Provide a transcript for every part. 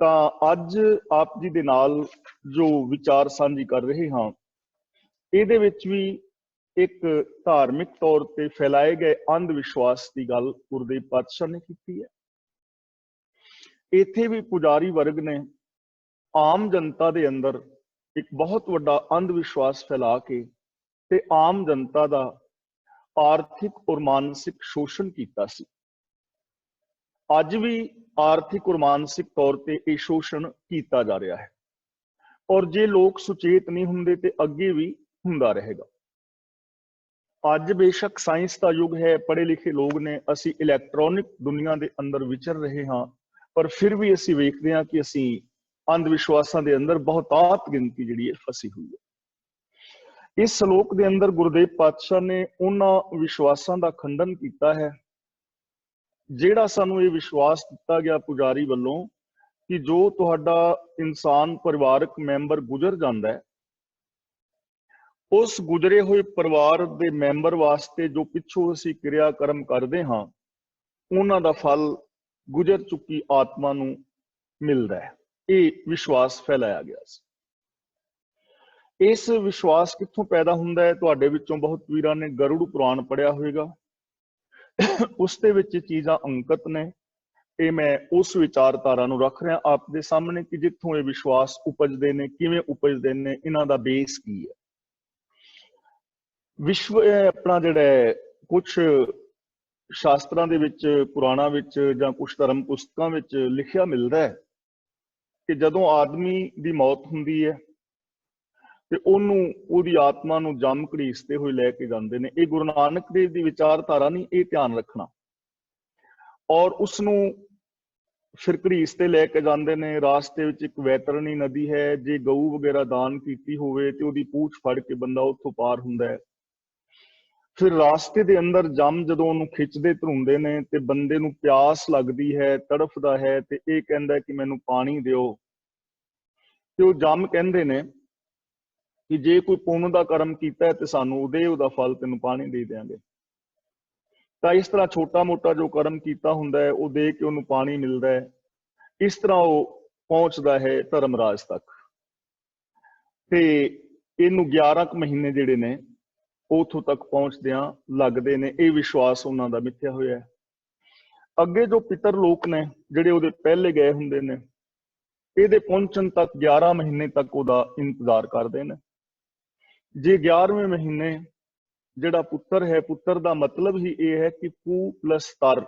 ਤਾਂ ਅੱਜ ਆਪ ਜੀ ਦੇ ਨਾਲ ਜੋ ਵਿਚਾਰ ਸਾਂਝੀ ਕਰ ਰਹੇ ਹਾਂ, ਇਹਦੇ ਵਿੱਚ ਵੀ ਇੱਕ ਧਾਰਮਿਕ ਤੌਰ ਤੇ ਫੈਲਾਏ ਗਏ ਅੰਧ ਵਿਸ਼ਵਾਸ ਦੀ ਗੱਲ ਗੁਰਦੇਵ ਪਾਤਸ਼ਾਹ ਨੇ ਕੀਤੀ ਹੈ। ਇੱਥੇ ਵੀ ਪੁਜਾਰੀ ਵਰਗ ਨੇ ਆਮ ਜਨਤਾ ਦੇ ਅੰਦਰ ਇੱਕ ਬਹੁਤ ਵੱਡਾ ਅੰਧ ਵਿਸ਼ਵਾਸ ਫੈਲਾ ਕੇ ਤੇ ਆਮ ਜਨਤਾ ਦਾ ਆਰਥਿਕ ਔਰ ਮਾਨਸਿਕ ਸ਼ੋਸ਼ਣ ਕੀਤਾ ਸੀ। ਅੱਜ ਵੀ ਆਰਥਿਕ ਔਰ ਮਾਨਸਿਕ ਤੌਰ ਤੇ ਇਹ ਸ਼ੋਸ਼ਣ ਕੀਤਾ ਜਾ ਰਿਹਾ ਹੈ, ਔਰ ਜੇ ਲੋਕ ਸੁਚੇਤ ਨਹੀਂ ਹੁੰਦੇ ਤੇ ਅੱਗੇ ਵੀ ਹੁੰਦਾ ਰਹੇਗਾ। ਅੱਜ ਬੇਸ਼ੱਕ ਸਾਇੰਸ ਦਾ ਯੁੱਗ ਹੈ, ਪੜ੍ਹੇ ਲਿਖੇ ਲੋਕ ਨੇ, ਅਸੀਂ ਇਲੈਕਟ੍ਰੋਨਿਕ ਦੁਨੀਆ ਦੇ ਅੰਦਰ ਵਿਚਰ ਰਹੇ ਹਾਂ, ਪਰ ਫਿਰ ਵੀ ਅਸੀਂ ਵੇਖਦੇ ਹਾਂ ਕਿ ਅਸੀਂ ਅੰਧ ਵਿਸ਼ਵਾਸਾਂ ਦੇ ਅੰਦਰ ਬਹੁਤਾਤ ਗਿਣਤੀ ਜਿਹੜੀ ਹੈ ਫਸੀ ਹੋਈ ਹੈ। ਇਸ ਸ਼ਲੋਕ ਦੇ ਅੰਦਰ ਗੁਰਦੇਵ ਪਾਤਸ਼ਾਹ ਨੇ ਉਹਨਾਂ ਵਿਸ਼ਵਾਸਾਂ ਦਾ ਖੰਡਨ ਕੀਤਾ ਹੈ ਜਿਹੜਾ ਸਾਨੂੰ ਇਹ ਵਿਸ਼ਵਾਸ ਦਿੱਤਾ ਗਿਆ ਪੁਜਾਰੀ ਵੱਲੋਂ ਕਿ ਜੋ ਤੁਹਾਡਾ ਇਨਸਾਨ ਪਰਿਵਾਰਕ ਮੈਂਬਰ ਗੁਜ਼ਰ ਜਾਂਦਾ ਹੈ, ਉਸ ਗੁਜ਼ਰੇ ਹੋਏ ਪਰਿਵਾਰ ਦੇ ਮੈਂਬਰ ਵਾਸਤੇ ਜੋ ਪਿੱਛੋਂ ਅਸੀਂ ਕਿਰਿਆ ਕਰਮ ਕਰਦੇ ਹਾਂ, ਉਹਨਾਂ ਦਾ ਫਲ ਗੁਜ਼ਰ ਚੁੱਕੀ ਆਤਮਾ ਨੂੰ ਮਿਲਦਾ ਹੈ। ਇਹ ਵਿਸ਼ਵਾਸ ਫੈਲਾਇਆ ਗਿਆ ਸੀ। ਇਸ ਵਿਸ਼ਵਾਸ ਕਿੱਥੋਂ ਪੈਦਾ ਹੁੰਦਾ ਹੈ? ਤੁਹਾਡੇ ਵਿੱਚੋਂ ਬਹੁਤ ਵੀਰਾਂ ਨੇ ਗਰੁੜ ਪੁਰਾਣ ਪੜ੍ਹਿਆ ਹੋਵੇਗਾ, ਉਸ ਦੇ ਵਿੱਚ ਚੀਜ਼ਾਂ ਅੰਕਿਤ ਨੇ। ਤੇ ਮੈਂ ਉਸ ਵਿਚਾਰਧਾਰਾ ਨੂੰ ਰੱਖ ਰਿਹਾ ਆਪ ਦੇ ਸਾਹਮਣੇ ਕਿ ਜਿੱਥੋਂ ਇਹ ਵਿਸ਼ਵਾਸ ਉਪਜਦੇ ਨੇ, ਕਿਵੇਂ ਉਪਜਦੇ ਨੇ, ਇਹਨਾਂ ਦਾ ਬੇਸ ਕੀ ਹੈ। ਵਿਸ਼ਵ ਆਪਣਾ ਜਿਹੜਾ ਕੁਛ ਸ਼ਾਸਤਰਾਂ ਦੇ ਵਿੱਚ, ਪੁਰਾਣਾਂ ਵਿੱਚ ਜਾਂ ਕੁਛ ਧਰਮ ਪੁਸਤਕਾਂ ਵਿੱਚ ਲਿਖਿਆ ਮਿਲਦਾ ਹੈ ਕਿ ਜਦੋਂ ਆਦਮੀ ਦੀ ਮੌਤ ਹੁੰਦੀ ਹੈ ਤੇ ਉਹਦੀ ਆਤਮਾ ਨੂੰ ਜਮ ਘੜੀਸਦੇ ਹੋਏ ਲੈ ਕੇ ਜਾਂਦੇ ਨੇ। ਇਹ ਗੁਰੂ ਨਾਨਕ ਦੇਵ ਦੀ ਵਿਚਾਰਧਾਰਾ ਨਹੀਂ, ਇਹ ਧਿਆਨ ਰੱਖਣਾ। ਔਰ ਉਸਨੂੰ ਫਿਰ ਘੜੀਸਦੇ ਲੈ ਕੇ ਜਾਂਦੇ ਨੇ। ਰਾਸਤੇ ਵਿੱਚ ਇੱਕ ਵੈਤਰਣੀ ਨਦੀ ਹੈ, ਜੇ ਗਊ ਵਗੈਰਾ ਦਾਨ ਕੀਤੀ ਹੋਵੇ ਤੇ ਉਹਦੀ ਪੂਛ ਫੜ ਕੇ ਬੰਦਾ ਉੱਥੋਂ ਪਾਰ ਹੁੰਦਾ ਹੈ। ਫਿਰ ਰਾਸਤੇ ਦੇ ਅੰਦਰ ਜਮ ਜਦੋਂ ਉਹਨੂੰ ਖਿੱਚਦੇ ਧਰੂੰਦੇ ਨੇ ਤੇ ਬੰਦੇ ਨੂੰ ਪਿਆਸ ਲੱਗਦੀ ਹੈ, ਤੜਫਦਾ ਹੈ ਤੇ ਇਹ ਕਹਿੰਦਾ ਕਿ ਮੈਨੂੰ ਪਾਣੀ ਦਿਓ। ਤੇ ਉਹ ਜਮ ਕਹਿੰਦੇ ਨੇ ਕਿ ਜੇ ਕੋਈ ਪੁੰਨ ਦਾ ਕਰਮ ਕੀਤਾ ਹੈ ਤੇ ਸਾਨੂੰ ਉਹਦਾ ਫਲ ਤੈਨੂੰ ਪਾਣੀ ਦੇ ਦਿਆਂਗੇ। ਤਾਂ ਇਸ ਤਰ੍ਹਾਂ ਛੋਟਾ ਮੋਟਾ ਜੋ ਕਰਮ ਕੀਤਾ ਹੁੰਦਾ ਹੈ ਉਹ ਦੇ ਕੇ ਉਹਨੂੰ ਪਾਣੀ ਮਿਲਦਾ ਹੈ। ਇਸ ਤਰ੍ਹਾਂ ਉਹ ਪਹੁੰਚਦਾ ਹੈ ਧਰਮਰਾਜ ਤੱਕ। ਤੇ ਇਹਨੂੰ 11 ਕੁ ਮਹੀਨੇ ਜਿਹੜੇ ਨੇ ਉੱਥੋਂ ਤੱਕ ਪਹੁੰਚਦਿਆਂ ਲੱਗਦੇ ਨੇ। ਇਹ ਵਿਸ਼ਵਾਸ ਉਹਨਾਂ ਦਾ ਮਿੱਥਿਆ ਹੋਇਆ ਹੈ। ਅੱਗੇ ਜੋ ਪਿਤਰ ਲੋਕ ਨੇ ਜਿਹੜੇ ਉਹਦੇ ਪਹਿਲੇ ਗਏ ਹੁੰਦੇ ਨੇ, ਇਹਦੇ ਪਹੁੰਚਣ ਤੱਕ 11 ਮਹੀਨੇ ਤੱਕ ਉਹਦਾ ਇੰਤਜ਼ਾਰ ਕਰਦੇ ਨੇ। ਜੇ 11ਵੇਂ ਮਹੀਨੇ ਜਿਹੜਾ ਪੁੱਤਰ ਹੈ, ਪੁੱਤਰ ਦਾ ਮਤਲਬ ਹੀ ਇਹ ਹੈ ਕਿ ਪੂ ਪਲਸ ਤਰ।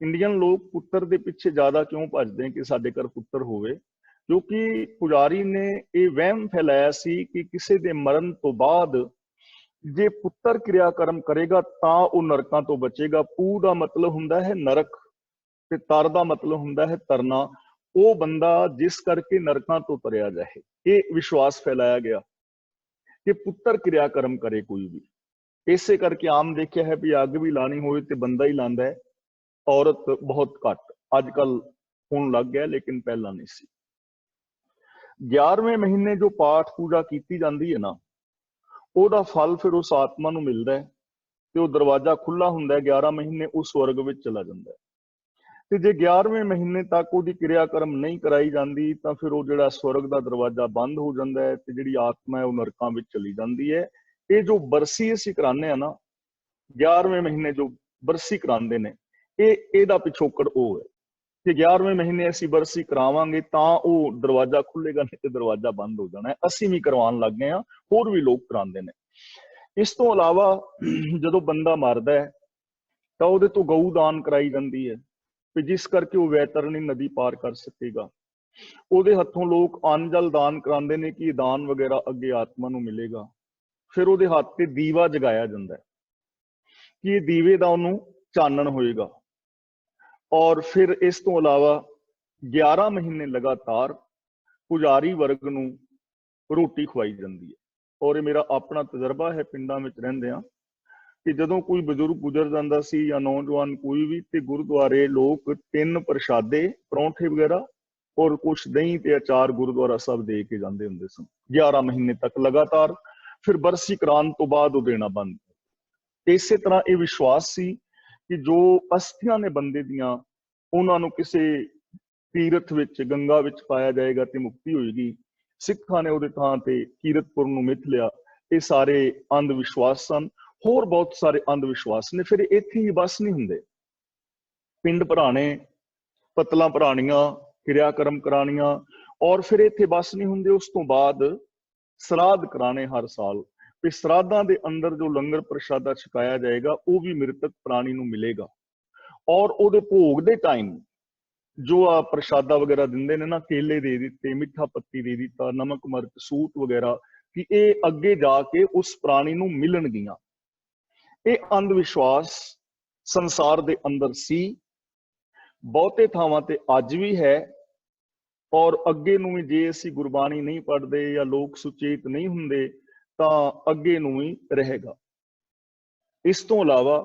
ਇੰਡੀਅਨ ਲੋਕ ਪੁੱਤਰ ਦੇ ਪਿੱਛੇ ਜ਼ਿਆਦਾ ਕਿਉਂ ਭੱਜਦੇ ਕਿ ਸਾਡੇ ਘਰ ਪੁੱਤਰ ਹੋਵੇ? ਕਿਉਂਕਿ ਪੁਜਾਰੀ ਨੇ ਇਹ ਵਹਿਮ ਫੈਲਾਇਆ ਸੀ ਕਿ ਕਿਸੇ ਦੇ ਮਰਨ ਤੋਂ ਬਾਅਦ ਜੇ ਪੁੱਤਰ ਕਿਰਿਆ ਕਰਮ ਕਰੇਗਾ ਤਾਂ ਉਹ ਨਰਕਾਂ ਤੋਂ ਬਚੇਗਾ। ਪੂ ਦਾ ਮਤਲਬ ਹੁੰਦਾ ਹੈ ਨਰਕ ਤੇ ਤਰ ਦਾ ਮਤਲਬ ਹੁੰਦਾ ਹੈ ਤਰਨਾ। ਉਹ ਬੰਦਾ ਜਿਸ ਕਰਕੇ ਨਰਕਾਂ ਤੋਂ ਤਰਿਆ ਜਾਏ। ਇਹ ਵਿਸ਼ਵਾਸ ਫੈਲਾਇਆ ਗਿਆ ਕਿ ਪੁੱਤਰ ਕਿਰਿਆ ਕਰਮ ਕਰੇ ਕੋਈ ਵੀ। ਇਸੇ ਕਰਕੇ ਆਮ ਦੇਖਿਆ ਹੈ ਵੀ ਅੱਗ ਵੀ ਲਾਣੀ ਹੋਵੇ ਤੇ ਬੰਦਾ ਹੀ ਲਾਂਦਾ ਹੈ, ਔਰਤ ਬਹੁਤ ਘੱਟ। ਅੱਜ ਕੱਲ ਹੋਣ ਲੱਗ ਗਿਆ, ਲੇਕਿਨ ਪਹਿਲਾਂ ਨਹੀਂ ਸੀ। 11ਵੇਂ ਮਹੀਨੇ ਜੋ ਪਾਠ ਪੂਜਾ ਕੀਤੀ ਜਾਂਦੀ ਹੈ ਨਾ, ਉਹਦਾ ਫਲ ਫਿਰ ਉਸ ਆਤਮਾ ਨੂੰ ਮਿਲਦਾ ਹੈ ਤੇ ਉਹ ਦਰਵਾਜ਼ਾ ਖੁੱਲਾ ਹੁੰਦਾ ਹੈ। 11 ਮਹੀਨੇ ਉਹ ਸਵਰਗ ਵਿੱਚ ਚਲਾ ਜਾਂਦਾ ਹੈ। ਤੇ ਜੇ 11ਵੇਂ ਮਹੀਨੇ ਤੱਕ ਉਹਦੀ ਕਿਰਿਆ ਕਰਮ ਨਹੀਂ ਕਰਾਈ ਜਾਂਦੀ ਤਾਂ ਫਿਰ ਉਹ ਜਿਹੜਾ ਸਵਰਗ ਦਾ ਦਰਵਾਜ਼ਾ ਬੰਦ ਹੋ ਜਾਂਦਾ ਹੈ ਤੇ ਜਿਹੜੀ ਆਤਮਾ ਹੈ ਉਹ ਨਰਕਾਂ ਵਿੱਚ ਚਲੀ ਜਾਂਦੀ ਹੈ। ਇਹ ਜੋ ਬਰਸੀ ਅਸੀਂ ਕਰਾਉਂਦੇ ਆ ਨਾ, 11ਵੇਂ ਮਹੀਨੇ ਜੋ ਬਰਸੀ ਕਰਾਉਂਦੇ ਨੇ, ਇਹਦਾ ਪਿਛੋਕੜ ਉਹ ਹੈ ਕਿ 11ਵੇਂ ਮਹੀਨੇ ਅਸੀਂ ਬਰਸੀ ਕਰਾਵਾਂਗੇ ਤਾਂ ਉਹ ਦਰਵਾਜ਼ਾ ਖੁੱਲੇਗਾ, ਨਹੀਂ ਤੇ ਦਰਵਾਜ਼ਾ ਬੰਦ ਹੋ ਜਾਣਾ ਹੈ। ਅਸੀਂ ਵੀ ਕਰਵਾਉਣ ਲੱਗ ਗਏ ਹਾਂ, ਹੋਰ ਵੀ ਲੋਕ ਕਰਾਉਂਦੇ ਨੇ। ਇਸ ਤੋਂ ਇਲਾਵਾ ਜਦੋਂ ਬੰਦਾ ਮਰਦਾ ਹੈ ਤਾਂ ਉਹਦੇ ਤੋਂ ਗਊ ਦਾਨ ਕਰਾਈ ਜਾਂਦੀ ਹੈ ਤੇ ਜਿਸ ਕਰਕੇ ਉਹ ਵੈਤਰਣੀ ਨਦੀ ਪਾਰ ਕਰ ਸਕੇਗਾ। ਉਹਦੇ ਹੱਥੋਂ ਲੋਕ ਅੰਨ ਜਲ ਦਾਨ ਕਰਾਉਂਦੇ ਨੇ ਕਿ ਇਹ ਦਾਨ ਵਗੈਰਾ ਅੱਗੇ ਆਤਮਾ ਨੂੰ ਮਿਲੇਗਾ। ਫਿਰ ਉਹਦੇ ਹੱਥ ਤੇ ਦੀਵਾ ਜਗਾਇਆ ਜਾਂਦਾ ਹੈ ਕਿ ਇਹ ਦੀਵੇ ਦਾ ਉਹਨੂੰ ਚਾਨਣ ਹੋਏਗਾ। ਔਰ ਫਿਰ ਇਸ ਤੋਂ ਇਲਾਵਾ 11 ਮਹੀਨੇ ਲਗਾਤਾਰ ਪੁਜਾਰੀ ਵਰਗ ਨੂੰ ਰੋਟੀ ਖਵਾਈ ਜਾਂਦੀ ਹੈ। ਔਰ ਇਹ ਮੇਰਾ ਆਪਣਾ ਤਜਰਬਾ ਹੈ, ਪਿੰਡਾਂ ਵਿੱਚ ਰਹਿੰਦੇ ਆ, ਕਿ ਜਦੋਂ ਕੋਈ ਬਜ਼ੁਰਗ ਗੁਜ਼ਰ ਜਾਂਦਾ ਸੀ ਜਾਂ ਨੌਜਵਾਨ ਕੋਈ ਵੀ, ਤੇ ਗੁਰਦੁਆਰੇ ਲੋਕ 3 ਪ੍ਰਸ਼ਾਦੇ, ਪਰੌਂਠੇ ਵਗੈਰਾ ਔਰ ਕੁਛ ਦਹੀਂ ਤੇ ਅਚਾਰ ਗੁਰਦੁਆਰਾ ਸਾਹਿਬ ਦੇ ਕੇ ਜਾਂਦੇ ਹੁੰਦੇ ਸਨ 11 ਮਹੀਨੇ ਤੱਕ ਲਗਾਤਾਰ। ਫਿਰ ਬਰਸੀ ਕਰਾਉਣ ਤੋਂ ਬਾਅਦ ਉਹ ਦੇਣਾ ਬੰਦ। ਇਸੇ ਤਰ੍ਹਾਂ ਇਹ ਵਿਸ਼ਵਾਸ ਸੀ ਕਿ ਜੋ ਅਸਥੀਆਂ ਨੇ ਬੰਦੇ ਦੀਆਂ, ਉਹਨਾਂ ਨੂੰ ਕਿਸੇ ਤੀਰਥ ਵਿੱਚ ਗੰਗਾ ਵਿੱਚ ਪਾਇਆ ਜਾਏਗਾ ਤੇ ਮੁਕਤੀ ਹੋਏਗੀ। ਸਿੱਖਾਂ ਨੇ ਉਹਦੇ ਥਾਂ ਤੇ ਕੀਰਤਪੁਰ ਨੂੰ ਮਿਥ ਲਿਆ। ਇਹ ਸਾਰੇ ਅੰਧ ਵਿਸ਼ਵਾਸ ਸਨ। ਹੋਰ ਬਹੁਤ ਸਾਰੇ ਅੰਧ ਵਿਸ਼ਵਾਸ ਨੇ। ਫਿਰ ਇੱਥੇ ਹੀ ਬਸ ਨਹੀਂ ਹੁੰਦੇ। ਪਿੰਡ ਭਰਾਣੇ, ਪਤਲਾਂ ਭਰਾਣੀਆਂ, ਕਿਰਿਆ ਕਰਮ ਕਰਾਣੀਆਂ, ਔਰ ਫਿਰ ਇੱਥੇ ਬਸ ਨਹੀਂ ਹੁੰਦੇ। ਉਸ ਤੋਂ ਬਾਅਦ ਸਰਾਧ ਕਰਾਣੇ ਹਰ ਸਾਲ। ਤੇ ਸਰਾਧਾਂ ਦੇ ਅੰਦਰ ਜੋ ਲੰਗਰ ਪ੍ਰਸ਼ਾਦਾ ਛਕਾਇਆ ਜਾਏਗਾ ਉਹ ਵੀ ਮ੍ਰਿਤਕ ਪ੍ਰਾਣੀ ਨੂੰ ਮਿਲੇਗਾ। ਔਰ ਉਹਦੇ ਭੋਗ ਦੇ ਟਾਈਮ ਜੋ ਆ ਪ੍ਰਸ਼ਾਦਾ ਵਗੈਰਾ ਦਿੰਦੇ ਨੇ ਨਾ, ਕੇਲੇ ਦੇ ਦਿੱਤੇ, ਮਿੱਠਾ ਪੱਤੀ ਦੇ ਦਿੱਤਾ, ਨਮਕ ਮਿਰਚ ਸੂਟ ਵਗੈਰਾ, ਕਿ ਇਹ ਅੱਗੇ ਜਾ ਕੇ ਉਸ ਪ੍ਰਾਣੀ ਨੂੰ ਮਿਲਣਗੀਆਂ। ਇਹ ਅੰਧ ਵਿਸ਼ਵਾਸ ਸੰਸਾਰ ਦੇ ਅੰਦਰ ਸੀ, ਬਹੁਤੇ ਥਾਵਾਂ ਤੇ ਅੱਜ ਵੀ ਹੈ, ਔਰ ਅੱਗੇ ਨੂੰ ਵੀ ਜੇ ਅਸੀਂ ਗੁਰਬਾਣੀ ਨਹੀਂ ਪੜ੍ਹਦੇ ਜਾਂ ਲੋਕ ਸੁਚੇਤ ਨਹੀਂ ਹੁੰਦੇ ਤਾਂ ਅੱਗੇ ਨੂੰ ਵੀ ਰਹੇਗਾ। ਇਸ ਤੋਂ ਇਲਾਵਾ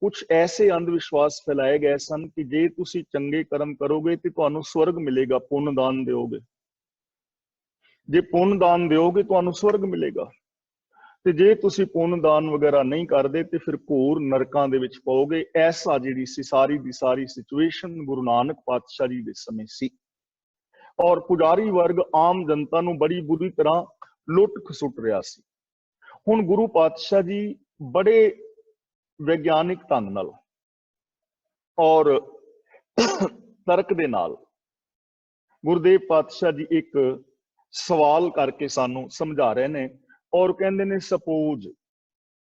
ਕੁਝ ਐਸੇ ਅੰਧ ਵਿਸ਼ਵਾਸ ਫੈਲਾਏ ਗਏ ਸਨ ਕਿ ਜੇ ਤੁਸੀਂ ਚੰਗੇ ਕਰਮ ਕਰੋਗੇ ਤੇ ਤੁਹਾਨੂੰ ਸਵਰਗ ਮਿਲੇਗਾ, ਪੁੰਨ ਦਾਨ ਦਿਓਗੇ। ਜੇ ਪੁੰਨ ਦਾਨ ਦਿਓਗੇ ਤੁਹਾਨੂੰ ਸਵਰਗ ਮਿਲੇਗਾ, ਤੇ ਜੇ ਤੁਸੀਂ ਪੁੰਨ ਦਾਨ ਵਗੈਰਾ ਨਹੀਂ ਕਰਦੇ ਤੇ ਫਿਰ ਘੋਰ ਨਰਕਾਂ ਦੇ ਵਿੱਚ ਪਾਓਗੇ। ਐਸਾ ਜਿਹੜੀ ਸੀ ਸਾਰੀ ਦੀ ਸਾਰੀ ਸਿਚੁਏਸ਼ਨ ਗੁਰੂ ਨਾਨਕ ਪਾਤਸ਼ਾਹ ਜੀ ਦੇ ਸਮੇਂ ਸੀ। ਔਰ ਪੁਜਾਰੀ ਵਰਗ ਆਮ ਜਨਤਾ ਨੂੰ ਬੜੀ ਬੁਰੀ ਤਰ੍ਹਾਂ ਲੁੱਟ ਖਸੁੱਟ ਰਿਹਾ ਸੀ। ਹੁਣ ਗੁਰੂ ਪਾਤਸ਼ਾਹ ਜੀ ਬੜੇ ਵਿਗਿਆਨਿਕ ਢੰਗ ਨਾਲ ਔਰ ਤਰਕ ਦੇ ਨਾਲ ਗੁਰਦੇਵ ਪਾਤਸ਼ਾਹ ਜੀ ਇੱਕ ਸਵਾਲ ਕਰਕੇ ਸਾਨੂੰ ਸਮਝਾ ਰਹੇ ਨੇ, ਔਰ ਕਹਿੰਦੇ ਨੇ ਸਪੋਜ਼,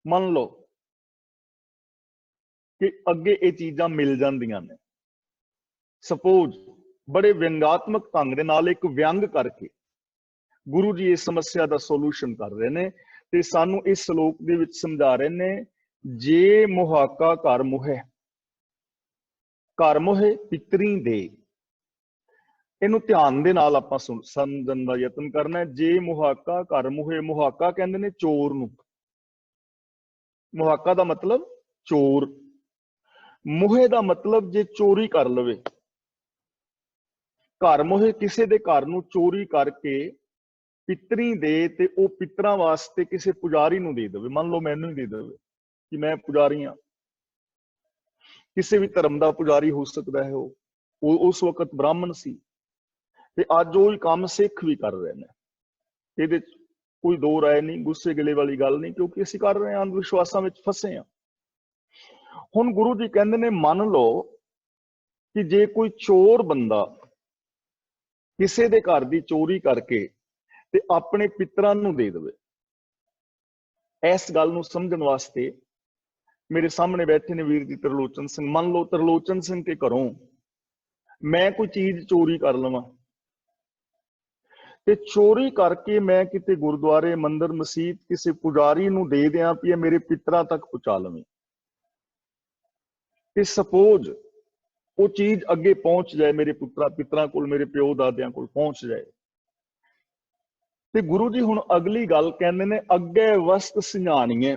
ਮੰਨ ਲਓ ਕਿ ਅੱਗੇ ਇਹ ਚੀਜ਼ਾਂ ਮਿਲ ਜਾਂਦੀਆਂ ਨੇ। ਸਪੋਜ਼ ਬੜੇ ਵਿਅੰਗਾਤਮਕ ਢੰਗ ਦੇ ਨਾਲ ਇੱਕ ਵਿਅੰਗ ਕਰਕੇ ਗੁਰੂ ਜੀ ਇਸ ਸਮੱਸਿਆ ਦਾ ਸੋਲੂਸ਼ਨ ਕਰ ਰਹੇ ਨੇ ਤੇ ਸਾਨੂੰ ਇਸ ਸ਼ਲੋਕ ਦੇ ਵਿੱਚ ਸਮਝਾ ਰਹੇ ਨੇ, ਜੇ ਮੁਹਾਕਾ ਘਰ ਮੁਹੇ, ਘਰ ਮੁਹੇ ਪਿਤਰੀ ਦੇ। ਇਹਨੂੰ ਧਿਆਨ ਦੇ ਨਾਲ ਆਪਾਂ ਸਮਝਣ ਦਾ ਯਤਨ ਕਰਨਾ ਹੈ। ਜੇ ਮੁਹਾਕਾ ਘਰ ਮੁਹੇ, ਮੁਹਾਕਾ ਕਹਿੰਦੇ ਨੇ ਚੋਰ ਨੂੰ। ਮੁਹਾਕਾ ਦਾ ਮਤਲਬ ਚੋਰ, ਮੁਹੇ ਦਾ ਮਤਲਬ ਜੇ ਚੋਰੀ ਕਰ ਲਵੇ। ਘਰ ਮੁਹੇ ਕਿਸੇ ਦੇ ਘਰ ਨੂੰ ਚੋਰੀ ਕਰਕੇ ਪਿਤਰੀ ਦੇ ਤੇ ਉਹ ਪਿਤਰਾਂ ਵਾਸਤੇ ਕਿਸੇ ਪੁਜਾਰੀ ਨੂੰ ਦੇ ਦੇਵੇ। ਮੰਨ ਲਓ ਮੈਨੂੰ ਹੀ ਦੇ ਦੇਵੇ ਕਿ ਮੈਂ ਪੁਜਾਰੀ ਹਾਂ, ਕਿਸੇ ਵੀ ਧਰਮ ਦਾ ਪੁਜਾਰੀ ਹੋ ਸਕਦਾ ਹੈ। ਉਹ ਉਸ ਵਕਤ ਬ੍ਰਾਹਮਣ ਸੀ ਤੇ ਅੱਜ ਉਹ ਹੀ ਕੰਮ ਸਿੱਖ ਵੀ ਕਰ ਰਹੇ ਨੇ। ਇਹਦੇ ਚ ਕੋਈ ਦੋ ਰਾਏ ਨਹੀਂ, ਗੁੱਸੇ ਗਿਲੇ ਵਾਲੀ ਗੱਲ ਨਹੀਂ, ਕਿਉਂਕਿ ਅਸੀਂ ਕਰ ਰਹੇ ਹਾਂ, ਅੰਧ ਵਿਸ਼ਵਾਸਾਂ ਵਿੱਚ ਫਸੇ ਹਾਂ। ਹੁਣ ਗੁਰੂ ਜੀ ਕਹਿੰਦੇ ਨੇ, ਮੰਨ ਲਓ ਕਿ ਜੇ ਕੋਈ ਚੋਰ ਬੰਦਾ ਕਿਸੇ ਦੇ ਘਰ ਦੀ ਚੋਰੀ ਕਰਕੇ ਤੇ ਆਪਣੇ ਪਿਤਰਾਂ ਨੂੰ ਦੇ ਦੇਵੇ। ਇਸ ਗੱਲ ਨੂੰ ਸਮਝਣ ਵਾਸਤੇ ਮੇਰੇ ਸਾਹਮਣੇ ਬੈਠੇ ਨੇ ਵੀਰ ਜੀ ਤਰਲੋਚਨ ਸਿੰਘ। ਮੰਨ ਲਓ ਤਰਲੋਚਨ ਸਿੰਘ ਕੇ ਘਰੋਂ ਮੈਂ ਕੋਈ ਚੀਜ਼ ਚੋਰੀ ਕਰ ਲਵਾਂ ਤੇ ਚੋਰੀ ਕਰਕੇ ਮੈਂ ਕਿਤੇ ਗੁਰਦੁਆਰੇ, ਮੰਦਿਰ, ਮਸੀਤ ਕਿਸੇ ਪੁਜਾਰੀ ਨੂੰ ਦੇ ਦਿਆਂ ਵੀ ਇਹ ਮੇਰੇ ਪਿਤਰਾਂ ਤੱਕ ਪਹੁੰਚਾ ਲਵੇਂ, ਤੇ ਸਪੋਜ਼ ਉਹ ਚੀਜ਼ ਅੱਗੇ ਪਹੁੰਚ ਜਾਏ, ਮੇਰੇ ਪਿਤਰਾਂ ਕੋਲ, ਮੇਰੇ ਪਿਓ ਦਾਦਿਆਂ ਕੋਲ ਪਹੁੰਚ ਜਾਏ। ਤੇ ਗੁਰੂ ਜੀ ਹੁਣ ਅਗਲੀ ਗੱਲ ਕਹਿੰਦੇ ਨੇ, ਅੱਗੇ ਵਸਤ ਸਿਆਣੀਏ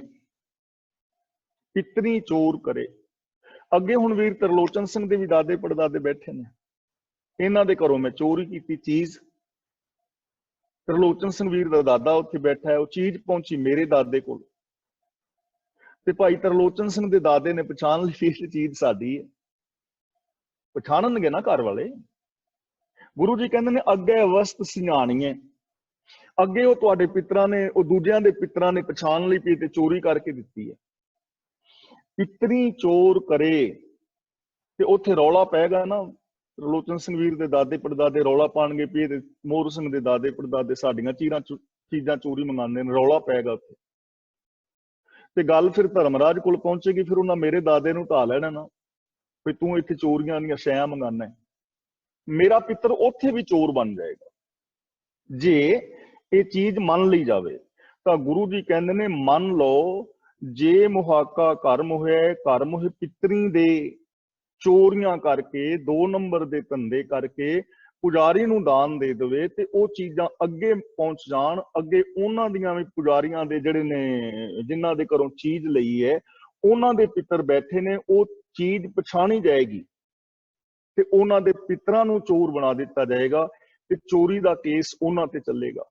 ਪਿਤਰੀ ਚੋਰ ਕਰੇ। ਅੱਗੇ ਹੁਣ ਵੀਰ ਤਰਲੋਚਨ ਸਿੰਘ ਦੇ ਵੀ ਦਾਦੇ ਪੜਦਾਦੇ ਬੈਠੇ ਨੇ, ਇਹਨਾਂ ਦੇ ਘਰੋਂ ਮੈਂ ਚੋਰੀ ਕੀਤੀ ਚੀਜ਼। ਤਰਲੋਚਨ ਸਿੰਘ ਵੀਰ ਦਾ ਦਾਦਾ ਉੱਥੇ ਬੈਠਾ ਹੈ, ਉਹ ਚੀਜ਼ ਪਹੁੰਚੀ ਮੇਰੇ ਦਾਦੇ ਕੋਲ ਤੇ ਭਾਈ ਤਰਲੋਚਨ ਸਿੰਘ ਦੇ ਦਾਦੇ ਨੇ ਪਛਾਣ ਲਈ ਇਹ ਚੀਜ਼ ਸਾਡੀ ਹੈ। ਪਛਾਣਨਗੇ ਨਾ ਘਰ ਵਾਲੇ। ਗੁਰੂ ਜੀ ਕਹਿੰਦੇ ਨੇ ਅੱਗੇ ਵਸਤ ਸਿਆਣੀਏ। ਅੱਗੇ ਉਹ ਤੁਹਾਡੇ ਪਿਤਰਾਂ ਨੇ, ਉਹ ਦੂਜਿਆਂ ਦੇ ਪਿਤਰਾਂ ਨੇ ਪਛਾਣ ਲਈ ਪਈ ਤੇ ਚੋਰੀ ਕਰਕੇ ਦਿੱਤੀ ਹੈ। ਪਿਤਰੀ ਚੋਰ ਕਰੇ ਤੇ ਉੱਥੇ ਰੌਲਾ ਪੈਗਾ ਨਾ। ਤਰਲੋਚਨ ਸਿੰਘ ਵੀਰ ਦੇ ਦਾਦੇ ਪੜਦਾਦੇ ਰੌਲਾ ਪਾਣਗੇ ਪਈ ਤੇ ਮੋਹਰ ਸਿੰਘ ਦੇ ਦਾਦੇ ਪੜਦਾਦੇ ਸਾਡੀਆਂ ਚੀਜ਼ਾਂ ਚੋਰੀ ਮੰਗਾਉਂਦੇ ਨੇ, ਰੌਲਾ ਪੈਗਾ ਉੱਥੇ। ਤੇ ਗੱਲ ਫਿਰ ਧਰਮਰਾਜ ਕੋਲ ਪਹੁੰਚੇਗੀ। ਫਿਰ ਉਹਨਾਂ ਮੇਰੇ ਦਾਦੇ ਨੂੰ ਢਾ ਲੈਣਾ ਨਾ ਵੀ ਤੂੰ ਇੱਥੇ ਚੋਰੀਆਂ ਦੀਆਂ ਸ਼ੈਆਂ ਮੰਗਾਨਾ। ਮੇਰਾ ਪਿੱਤਰ ਉੱਥੇ ਵੀ ਚੋਰ ਬਣ ਜਾਏਗਾ ਜੇ ਇਹ ਚੀਜ਼ ਮੰਨ ਲਈ ਜਾਵੇ। ਤਾਂ ਗੁਰੂ ਜੀ ਕਹਿੰਦੇ ਨੇ, ਮੰਨ ਲਓ ਜੇ ਮੁਹਾਕਾ ਘਰ ਮੁਹੇ, ਘਰ ਮੁਹੇ ਪਿਤਰੀ ਦੇ ਚੋਰੀਆਂ ਕਰਕੇ, 2 ਨੰਬਰ ਦੇ ਧੰਦੇ ਕਰਕੇ ਪੁਜਾਰੀ ਨੂੰ ਦਾਨ ਦੇ ਦੇਵੇ ਤੇ ਉਹ ਚੀਜ਼ਾਂ ਅੱਗੇ ਪਹੁੰਚ ਜਾਣ। ਅੱਗੇ ਉਹਨਾਂ ਦੀਆਂ ਵੀ ਪੁਜਾਰੀਆਂ ਦੇ ਜਿਹੜੇ ਨੇ, ਜਿਨ੍ਹਾਂ ਦੇ ਘਰੋਂ ਚੀਜ਼ ਲਈ ਹੈ, ਉਹਨਾਂ ਦੇ ਪਿੱਤਰ ਬੈਠੇ ਨੇ, ਉਹ ਚੀਜ਼ ਪਛਾਣੀ ਜਾਏਗੀ ਤੇ ਉਹਨਾਂ ਦੇ ਪਿੱਤਰਾਂ ਨੂੰ ਚੋਰ ਬਣਾ ਦਿੱਤਾ ਜਾਏਗਾ ਤੇ ਚੋਰੀ ਦਾ ਕੇਸ ਉਹਨਾਂ ਤੇ ਚੱਲੇਗਾ।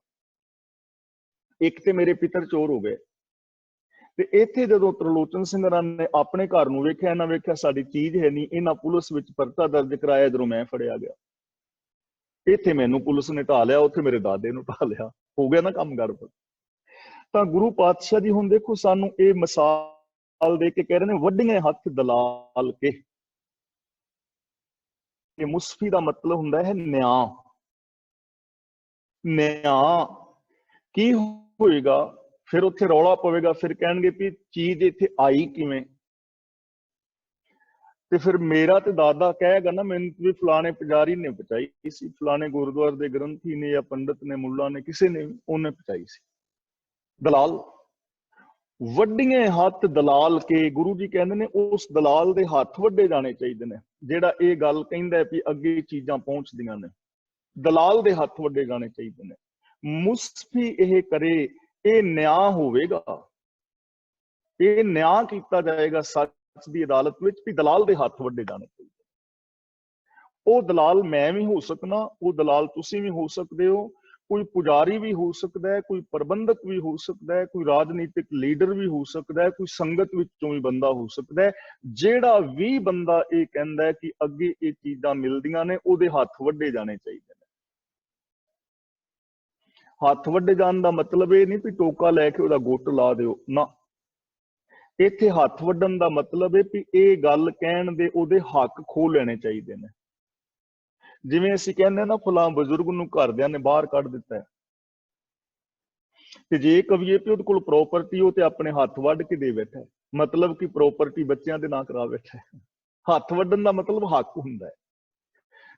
ਇੱਕ ਤੇ ਮੇਰੇ ਪਿੱਤਰ ਚੋਰ ਹੋ ਗਏ ਤੇ ਇੱਥੇ ਜਦੋਂ ਤਰਲੋਚਨ ਸਿੰਘ ਨੇ ਆਪਣੇ ਘਰ ਨੂੰ ਵੇਖਿਆ, ਇਹਨਾਂ ਵੇਖਿਆ ਸਾਡੀ ਚੀਜ਼ ਹੈ ਨਹੀਂ, ਇਹਨਾਂ ਪੁਲਿਸ ਵਿੱਚ ਪਰਚਾ ਦਰਜ ਕਰਾਇਆ ਜਦੋਂ ਮੈਂ ਫੜਿਆ ਗਿਆ। ਇੱਥੇ ਮੈਨੂੰ ਪੁਲਿਸ ਨੇ ਢਾ ਲਿਆ, ਉੱਥੇ ਮੇਰੇ ਦਾਦੇ ਨੂੰ ਢਾ ਲਿਆ, ਹੋ ਗਿਆ ਨਾ ਕੰਮ ਗੜਬੜ। ਤਾਂ ਗੁਰੂ ਪਾਤਸ਼ਾਹ ਜੀ ਹੁਣ ਦੇਖੋ ਸਾਨੂੰ ਇਹ ਮਿਸਾਲ ਦੇ ਕੇ ਕਹਿ ਰਹੇ ਨੇ, ਵੱਡੀਆਂ ਹੱਥ ਦਲਾਲ ਕੇ। ਇਹ ਮੁਸਫੀ ਦਾ ਮਤਲਬ ਹੁੰਦਾ ਹੈ ਨਿਆਂ। ਨਿਆਂ ਕੀ ਹੋਏਗਾ? ਫਿਰ ਉੱਥੇ ਰੌਲਾ ਪਵੇਗਾ, ਫਿਰ ਕਹਿਣਗੇ ਵੀ ਚੀਜ਼ ਇੱਥੇ ਆਈ ਕਿਵੇਂ? ਤੇ ਫਿਰ ਮੇਰਾ ਤੇ ਦਾਦਾ ਕਹੇਗਾ ਨਾ ਮੈਨੂੰ ਵੀ ਫਲਾਣੇ ਪੁਜਾਰੀ ਨੇ ਪਹੁੰਚਾਈ ਸੀ, ਫਲਾਣੇ ਗੁਰਦੁਆਰੇ ਦੇ ਗ੍ਰੰਥੀ ਨੇ ਜਾਂ ਪੰਡਤ ਨੇ, ਮੁੱਲਾ ਨੇ, ਕਿਸੇ ਨੇ ਉਹਨੇ ਪਹੁੰਚਾਈ ਸੀ। ਦਲਾਲ, ਵੱਡੀਆਂ ਹੱਥ ਦਲਾਲ ਕੇ। ਗੁਰੂ ਜੀ ਕਹਿੰਦੇ ਨੇ ਉਸ ਦਲਾਲ ਦੇ ਹੱਥ ਵੱਡੇ ਜਾਣੇ ਚਾਹੀਦੇ ਨੇ ਜਿਹੜਾ ਇਹ ਗੱਲ ਕਹਿੰਦਾ ਵੀ ਅੱਗੇ ਚੀਜ਼ਾਂ ਪਹੁੰਚਦੀਆਂ ਨੇ। ਦਲਾਲ ਦੇ ਹੱਥ ਵੱਡੇ ਜਾਣੇ ਚਾਹੀਦੇ ਨੇ। ਮੁਸਫੀ ਇਹ ਕਰੇ, ਇਹ ਨਿਆਂ ਹੋਵੇਗਾ, ਇਹ ਨਿਆਂ ਕੀਤਾ ਜਾਏਗਾ ਸੱਚ ਦੀ ਅਦਾਲਤ ਵਿੱਚ ਵੀ ਦਲਾਲ ਦੇ ਹੱਥ ਵੱਡੇ ਜਾਣੇ ਚਾਹੀਦੇ। ਉਹ ਦਲਾਲ ਮੈਂ ਵੀ ਹੋ ਸਕਦਾ, ਉਹ ਦਲਾਲ ਤੁਸੀਂ ਵੀ ਹੋ ਸਕਦੇ ਹੋ, ਕੋਈ ਪੁਜਾਰੀ ਵੀ ਹੋ ਸਕਦਾ ਹੈ, ਕੋਈ ਪ੍ਰਬੰਧਕ ਵੀ ਹੋ ਸਕਦਾ ਹੈ, ਕੋਈ ਰਾਜਨੀਤਿਕ ਲੀਡਰ ਵੀ ਹੋ ਸਕਦਾ ਹੈ, ਕੋਈ ਸੰਗਤ ਵਿੱਚੋਂ ਵੀ ਬੰਦਾ ਹੋ ਸਕਦਾ ਹੈ। ਜਿਹੜਾ ਵੀ ਬੰਦਾ ਇਹ ਕਹਿੰਦਾ ਹੈ ਕਿ ਅੱਗੇ ਇਹ ਚੀਜ਼ਾਂ ਮਿਲਦੀਆਂ ਨੇ, ਉਹਦੇ ਹੱਥ ਵੱਡੇ ਜਾਣੇ ਚਾਹੀਦੇ ਨੇ। ਹੱਥ ਵੱਡੇ ਜਾਣ ਦਾ ਮਤਲਬ ਇਹ ਨਹੀਂ ਵੀ ਟੋਕਾ ਲੈ ਕੇ ਉਹਦਾ ਗੁੱਟ ਲਾ ਦਿਓ ਨਾ। ਇੱਥੇ ਹੱਥ ਵੱਢਣ ਦਾ ਮਤਲਬ ਹੈ ਵੀ ਇਹ ਗੱਲ ਕਹਿਣ ਦੇ ਉਹਦੇ ਹੱਕ ਖੋਹ ਲੈਣੇ ਚਾਹੀਦੇ ਨੇ। ਜਿਵੇਂ ਅਸੀਂ ਕਹਿੰਦੇ ਨਾ ਫਲਾਂ ਬਜ਼ੁਰਗ ਨੂੰ ਘਰਦਿਆਂ ਨੇ ਬਾਹਰ ਕੱਢ ਦਿੱਤਾ ਹੈ, ਤੇ ਜੇ ਕਹੀਏ ਵੀ ਉਹਦੇ ਕੋਲ ਪ੍ਰੋਪਰਟੀ ਉਹ ਤੇ ਆਪਣੇ ਹੱਥ ਵੱਢ ਕੇ ਦੇ ਬੈਠਾ ਹੈ, ਮਤਲਬ ਕਿ ਪ੍ਰੋਪਰਟੀ ਬੱਚਿਆਂ ਦੇ ਨਾਂ ਕਰਾ ਬੈਠਾ ਹੈ। ਹੱਥ ਵੱਢਣ ਦਾ ਮਤਲਬ ਹੱਕ ਹੁੰਦਾ ਹੈ।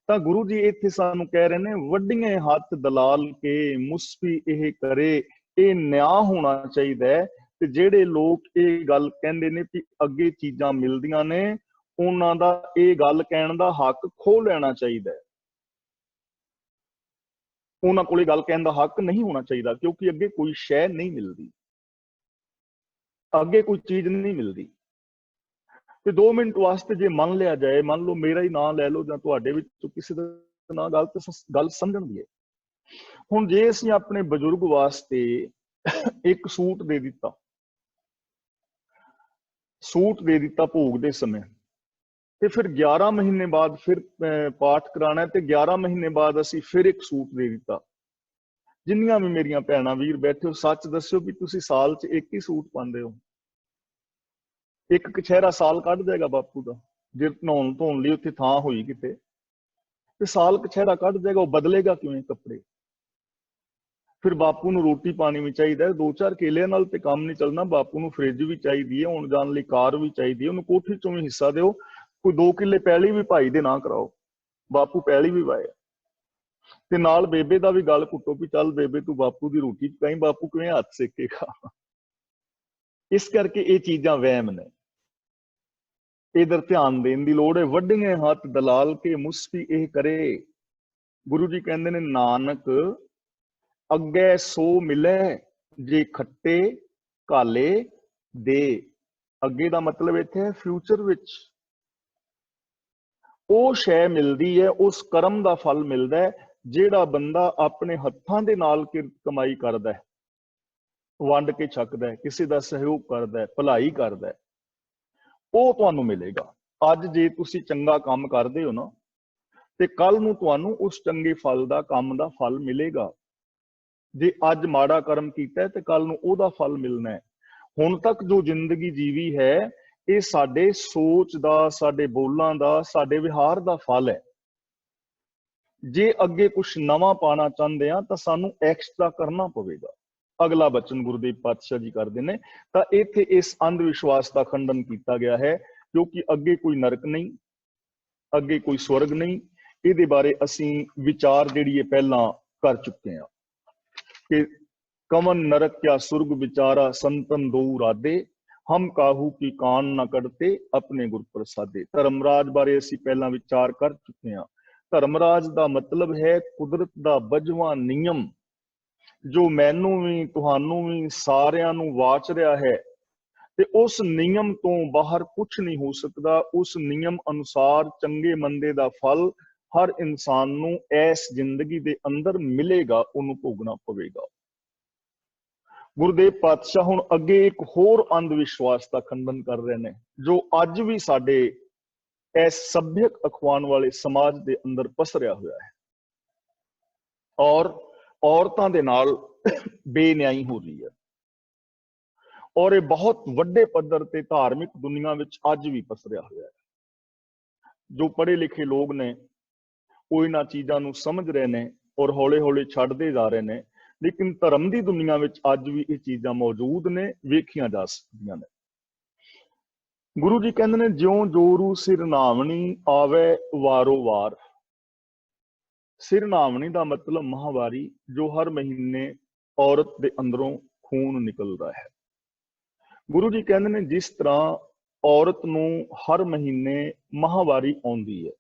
ਤਾਂ ਗੁਰੂ ਜੀ ਇੱਥੇ ਸਾਨੂੰ ਕਹਿ ਰਹੇ ਨੇ, ਵੱਡੀਆਂ ਹੱਥ ਦਲਾਲ ਕੇ ਮੁਸਫੀ ਇਹ ਕਰੇ, ਇਹ ਨਿਆਂ ਹੋਣਾ ਚਾਹੀਦਾ ਹੈ। ਤੇ ਜਿਹੜੇ ਲੋਕ ਇਹ ਗੱਲ ਕਹਿੰਦੇ ਨੇ ਕਿ ਅੱਗੇ ਚੀਜ਼ਾਂ ਮਿਲਦੀਆਂ ਨੇ, ਉਹਨਾਂ ਦਾ ਇਹ ਗੱਲ ਕਹਿਣ ਦਾ ਹੱਕ ਖੋਹ ਲੈਣਾ ਚਾਹੀਦਾ ਹੈ। ਉਹਨਾਂ ਕੋਲ ਇਹ ਗੱਲ ਕਹਿਣ ਦਾ ਹੱਕ ਨਹੀਂ ਹੋਣਾ ਚਾਹੀਦਾ, ਕਿਉਂਕਿ ਅੱਗੇ ਕੋਈ ਸ਼ੈ ਨਹੀਂ ਮਿਲਦੀ, ਅੱਗੇ ਕੋਈ ਚੀਜ਼ ਨਹੀਂ ਮਿਲਦੀ। ਤੇ 2 ਮਿੰਟ ਵਾਸਤੇ ਜੇ ਮੰਨ ਲਿਆ ਜਾਏ, ਮੰਨ ਲਓ ਮੇਰਾ ਹੀ ਨਾਂ ਲੈ ਲਓ ਜਾਂ ਤੁਹਾਡੇ ਵਿੱਚੋਂ ਕਿਸੇ ਦਾ ਨਾਂ, ਗੱਲ ਸਮਝਣ ਦੀ ਹੈ। ਹੁਣ ਜੇ ਅਸੀਂ ਆਪਣੇ ਬਜ਼ੁਰਗ ਵਾਸਤੇ ਇੱਕ ਸੂਟ ਦੇ ਦਿੱਤਾ ਭੋਗ ਦੇ ਸਮੇਂ, ਤੇ ਫਿਰ 11 ਮਹੀਨੇ ਬਾਅਦ ਫਿਰ ਪਾਠ ਕਰਾਣਾ, ਤੇ 11 ਮਹੀਨੇ ਬਾਅਦ ਅਸੀਂ ਫਿਰ ਇੱਕ ਸੂਟ ਦੇ ਦਿੱਤਾ। ਜਿੰਨੀਆਂ ਵੀ ਮੇਰੀਆਂ ਭੈਣਾਂ ਵੀਰ ਬੈਠੇ ਹੋ, ਸੱਚ ਦੱਸਿਓ ਵੀ ਤੁਸੀਂ ਸਾਲ 'ਚ ਇੱਕ ਹੀ ਸੂਟ ਪਾਉਂਦੇ ਹੋ? ਇੱਕ ਕਛਹਿਰਾ ਸਾਲ ਕੱਢ ਜਾਏਗਾ ਬਾਪੂ ਦਾ, ਜੇ ਨਹਾਉਣ ਧੋਣ ਲਈ ਉੱਥੇ ਥਾਂ ਹੋਈ ਕਿਤੇ, ਤੇ ਸਾਲ ਕਛਹਿਰਾ ਕੱਢ ਜਾਏਗਾ। ਉਹ ਬਦਲੇਗਾ ਕਿਵੇਂ ਕੱਪੜੇ? ਫਿਰ ਬਾਪੂ ਨੂੰ ਰੋਟੀ ਪਾਣੀ ਵੀ ਚਾਹੀਦਾ, 2-4 ਕੇਲਿਆਂ ਨਾਲ ਤੇ ਕੰਮ ਨਹੀਂ ਚੱਲਣਾ। ਬਾਪੂ ਨੂੰ ਫ੍ਰਿਜ ਵੀ ਚਾਹੀਦੀ ਹੈ, ਆਉਣ ਜਾਣ ਲਈ ਕਾਰ ਵੀ ਚਾਹੀਦੀ ਹੈ, ਉਹਨੂੰ ਕੋਠੀ ਚੋਂ ਵੀ ਹਿੱਸਾ ਦਿਓ। ਕੋਈ 2 ਕਿੱਲੇ ਪੈਲੀ ਵੀ ਭਾਈ ਦੇ ਨਾਂ ਕਰਾਓ, ਬਾਪੂ ਪੈਲੀ ਵੀ ਵਾਏ, ਤੇ ਨਾਲ ਬੇਬੇ ਦਾ ਵੀ ਗੱਲ ਕੁੱਟੋ ਵੀ ਚੱਲ ਬੇਬੇ ਤੂੰ ਬਾਪੂ ਦੀ ਰੋਟੀ ਪਕਾਈ, ਬਾਪੂ ਕਿਵੇਂ ਹੱਥ ਸੇਕੇਗਾ। ਇਸ ਕਰਕੇ ਇਹ ਚੀਜ਼ਾਂ ਵਹਿਮ ਨੇ, ਇਧਰ ਧਿਆਨ ਦੇਣ ਦੀ ਲੋੜ ਹੈ। ਵੱਡੀਆਂ ਹੱਥ ਦਲਾਲ ਕੇ ਮੁਸਫੀ ਇਹ ਕਰੇ। ਗੁਰੂ ਜੀ ਕਹਿੰਦੇ ਨੇ, ਨਾਨਕ ਅੱਗੇ ਸੋ ਮਿਲੇ, ਜੇ ਖੱਟੇ ਕਾਲੇ ਦੇ। ਅੱਗੇ ਦਾ ਮਤਲਬ ਇੱਥੇ ਹੈ ਫਿਊਚਰ ਵਿੱਚ ਉਹ ਸ਼ੈ ਮਿਲਦੀ ਹੈ, ਉਸ ਕਰਮ ਦਾ ਫਲ ਮਿਲਦਾ ਹੈ ਜਿਹੜਾ ਬੰਦਾ ਆਪਣੇ ਹੱਥਾਂ ਦੇ ਨਾਲ ਕਮਾਈ ਕਰਦਾ ਹੈ, ਵੰਡ ਕੇ ਛਕਦਾ ਹੈ, ਕਿਸੇ ਦਾ ਸਹਿਯੋਗ ਕਰਦਾ ਹੈ, ਭਲਾਈ ਕਰਦਾ ਹੈ, ਉਹ ਤੁਹਾਨੂੰ ਮਿਲੇਗਾ। ਅੱਜ ਜੇ ਤੁਸੀਂ ਚੰਗਾ ਕੰਮ ਕਰਦੇ ਹੋ ਨਾ, ਤੇ ਕੱਲ ਨੂੰ ਤੁਹਾਨੂੰ ਉਸ ਚੰਗੇ ਫਲ ਦਾ, ਕੰਮ ਦਾ ਫਲ ਮਿਲੇਗਾ। ਜੇ ਅੱਜ ਮਾੜਾ ਕਰਮ ਕੀਤਾ ਤੇ ਕੱਲ ਨੂੰ ਉਹਦਾ ਫਲ ਮਿਲਣਾ ਹੈ। ਹੁਣ ਤੱਕ ਜੋ ਜ਼ਿੰਦਗੀ ਜੀਵੀ ਹੈ, ਇਹ ਸਾਡੇ ਸੋਚ ਦਾ, ਸਾਡੇ ਬੋਲਾਂ ਦਾ, ਸਾਡੇ ਵਿਹਾਰ ਦਾ ਫਲ ਹੈ। ਜੇ ਅੱਗੇ ਕੁਝ ਨਵਾਂ ਪਾਣਾ ਚਾਹੁੰਦੇ ਆ ਤਾਂ ਸਾਨੂੰ ਐਕਸਟਰਾ ਕਰਨਾ ਪਵੇਗਾ। ਅਗਲਾ ਬਚਨ ਗੁਰਦੇਵ ਪਾਤਸ਼ਾਹ ਜੀ ਕਰਦੇ ਨੇ, ਤਾਂ ਇੱਥੇ ਇਸ ਅੰਧ ਵਿਸ਼ਵਾਸ ਦਾ ਖੰਡਨ ਕੀਤਾ ਗਿਆ ਹੈ, ਕਿਉਂਕਿ ਅੱਗੇ ਕੋਈ ਨਰਕ ਨਹੀਂ, ਅੱਗੇ ਕੋਈ ਸਵਰਗ ਨਹੀਂ। ਇਹਦੇ ਬਾਰੇ ਅਸੀਂ ਵਿਚਾਰ ਜਿਹੜੀ ਹੈ ਪਹਿਲਾਂ ਕਰ ਚੁੱਕੇ ਹਾਂ ਕਿ ਕਮਨ ਨਰਕ ਕਿਆ ਸੁਰਗ ਵਿਚਾਰਾ, ਸੰਤਨ ਦੋ ਰਾਦੇ, ਹਮ ਕਾਹੂ ਕੀ ਕਾਨ ਨਾ ਕੱਢਤੇ, ਆਪਣੇ ਗੁਰ ਪ੍ਰਸਾਦੇ। ਧਰਮਰਾਜ ਬਾਰੇ ਅਸੀਂ ਪਹਿਲਾਂ ਵਿਚਾਰ ਕਰ ਚੁੱਕੇ ਹਾਂ। ਧਰਮਰਾਜ ਦਾ ਮਤਲਬ ਹੈ ਕੁਦਰਤ ਦਾ ਬਜਵਾਂ ਨਿਯਮ, ਜੋ ਮੈਨੂੰ ਵੀ, ਤੁਹਾਨੂੰ ਵੀ, ਸਾਰਿਆਂ ਨੂੰ ਵਾਚ ਰਿਹਾ ਹੈ, ਤੇ ਉਸ ਨਿਯਮ ਤੋਂ ਬਾਹਰ ਕੁਝ ਨਹੀਂ ਹੋ ਸਕਦਾ। ਉਸ ਨਿਯਮ ਅਨੁਸਾਰ ਚੰਗੇ ਮੰਦੇ ਦਾ ਫਲ ਹਰ ਇਨਸਾਨ ਨੂੰ ਇਸ ਜ਼ਿੰਦਗੀ ਦੇ ਅੰਦਰ ਮਿਲੇਗਾ, ਉਹਨੂੰ ਭੋਗਣਾ ਪਵੇਗਾ। ਗੁਰਦੇਵ ਪਾਤਸ਼ਾਹ ਹੁਣ ਅੱਗੇ ਇੱਕ ਹੋਰ ਅੰਧ ਵਿਸ਼ਵਾਸ ਦਾ ਖੰਡਨ ਕਰ ਰਹੇ ਨੇ, ਜੋ ਅੱਜ ਵੀ ਸਾਡੇ ਇਸ ਸੱਭਿਅਕ ਅਖਵਾਉਣ ਵਾਲੇ ਸਮਾਜ ਦੇ ਅੰਦਰ ਪਸਰਿਆ ਹੋਇਆ ਹੈ। ਔਰ ਔਰਤਾਂ ਦੇ ਨਾਲ ਬੇਨਿਆਈ ਹੋ ਰਹੀ ਹੈ। ਔਰ ਇਹ ਬਹੁਤ ਵੱਡੇ ਪੱਧਰ ਤੇ ਧਾਰਮਿਕ ਦੁਨੀਆ ਵਿੱਚ ਅੱਜ ਵੀ ਪਸਰਿਆ ਹੋਇਆ ਹੈ। ਜੋ ਪੜ੍ਹੇ ਲਿਖੇ ਲੋਕ ਨੇ ਉਹ ਇਹਨਾਂ ਚੀਜ਼ਾਂ ਨੂੰ ਸਮਝ ਰਹੇ ਨੇ ਔਰ ਹੌਲੇ ਹੌਲੇ ਛੱਡਦੇ ਜਾ ਰਹੇ ਨੇ, ਲੇਕਿਨ ਧਰਮ ਦੀ ਦੁਨੀਆ ਵਿੱਚ ਅੱਜ ਵੀ ਇਹ ਚੀਜ਼ਾਂ ਮੌਜੂਦ ਨੇ, ਵੇਖੀਆਂ ਜਾ ਸਕਦੀਆਂ ਨੇ। ਗੁਰੂ ਜੀ ਕਹਿੰਦੇ ਨੇ, ਜਿਉਂ ਜੋਰੂ ਸਿਰਨਾਵਣੀ ਆਵੇ ਵਾਰੋ ਵਾਰ। ਸਿਰਨਾਵਣੀ ਦਾ ਮਤਲਬ ਮਹਾਵਾਰੀ, ਜੋ ਹਰ ਮਹੀਨੇ ਔਰਤ ਦੇ ਅੰਦਰੋਂ ਖੂਨ ਨਿਕਲਦਾ ਹੈ। ਗੁਰੂ ਜੀ ਕਹਿੰਦੇ ਨੇ, ਜਿਸ ਤਰ੍ਹਾਂ ਔਰਤ ਨੂੰ ਹਰ ਮਹੀਨੇ ਮਹਾਵਾਰੀ ਆਉਂਦੀ ਹੈ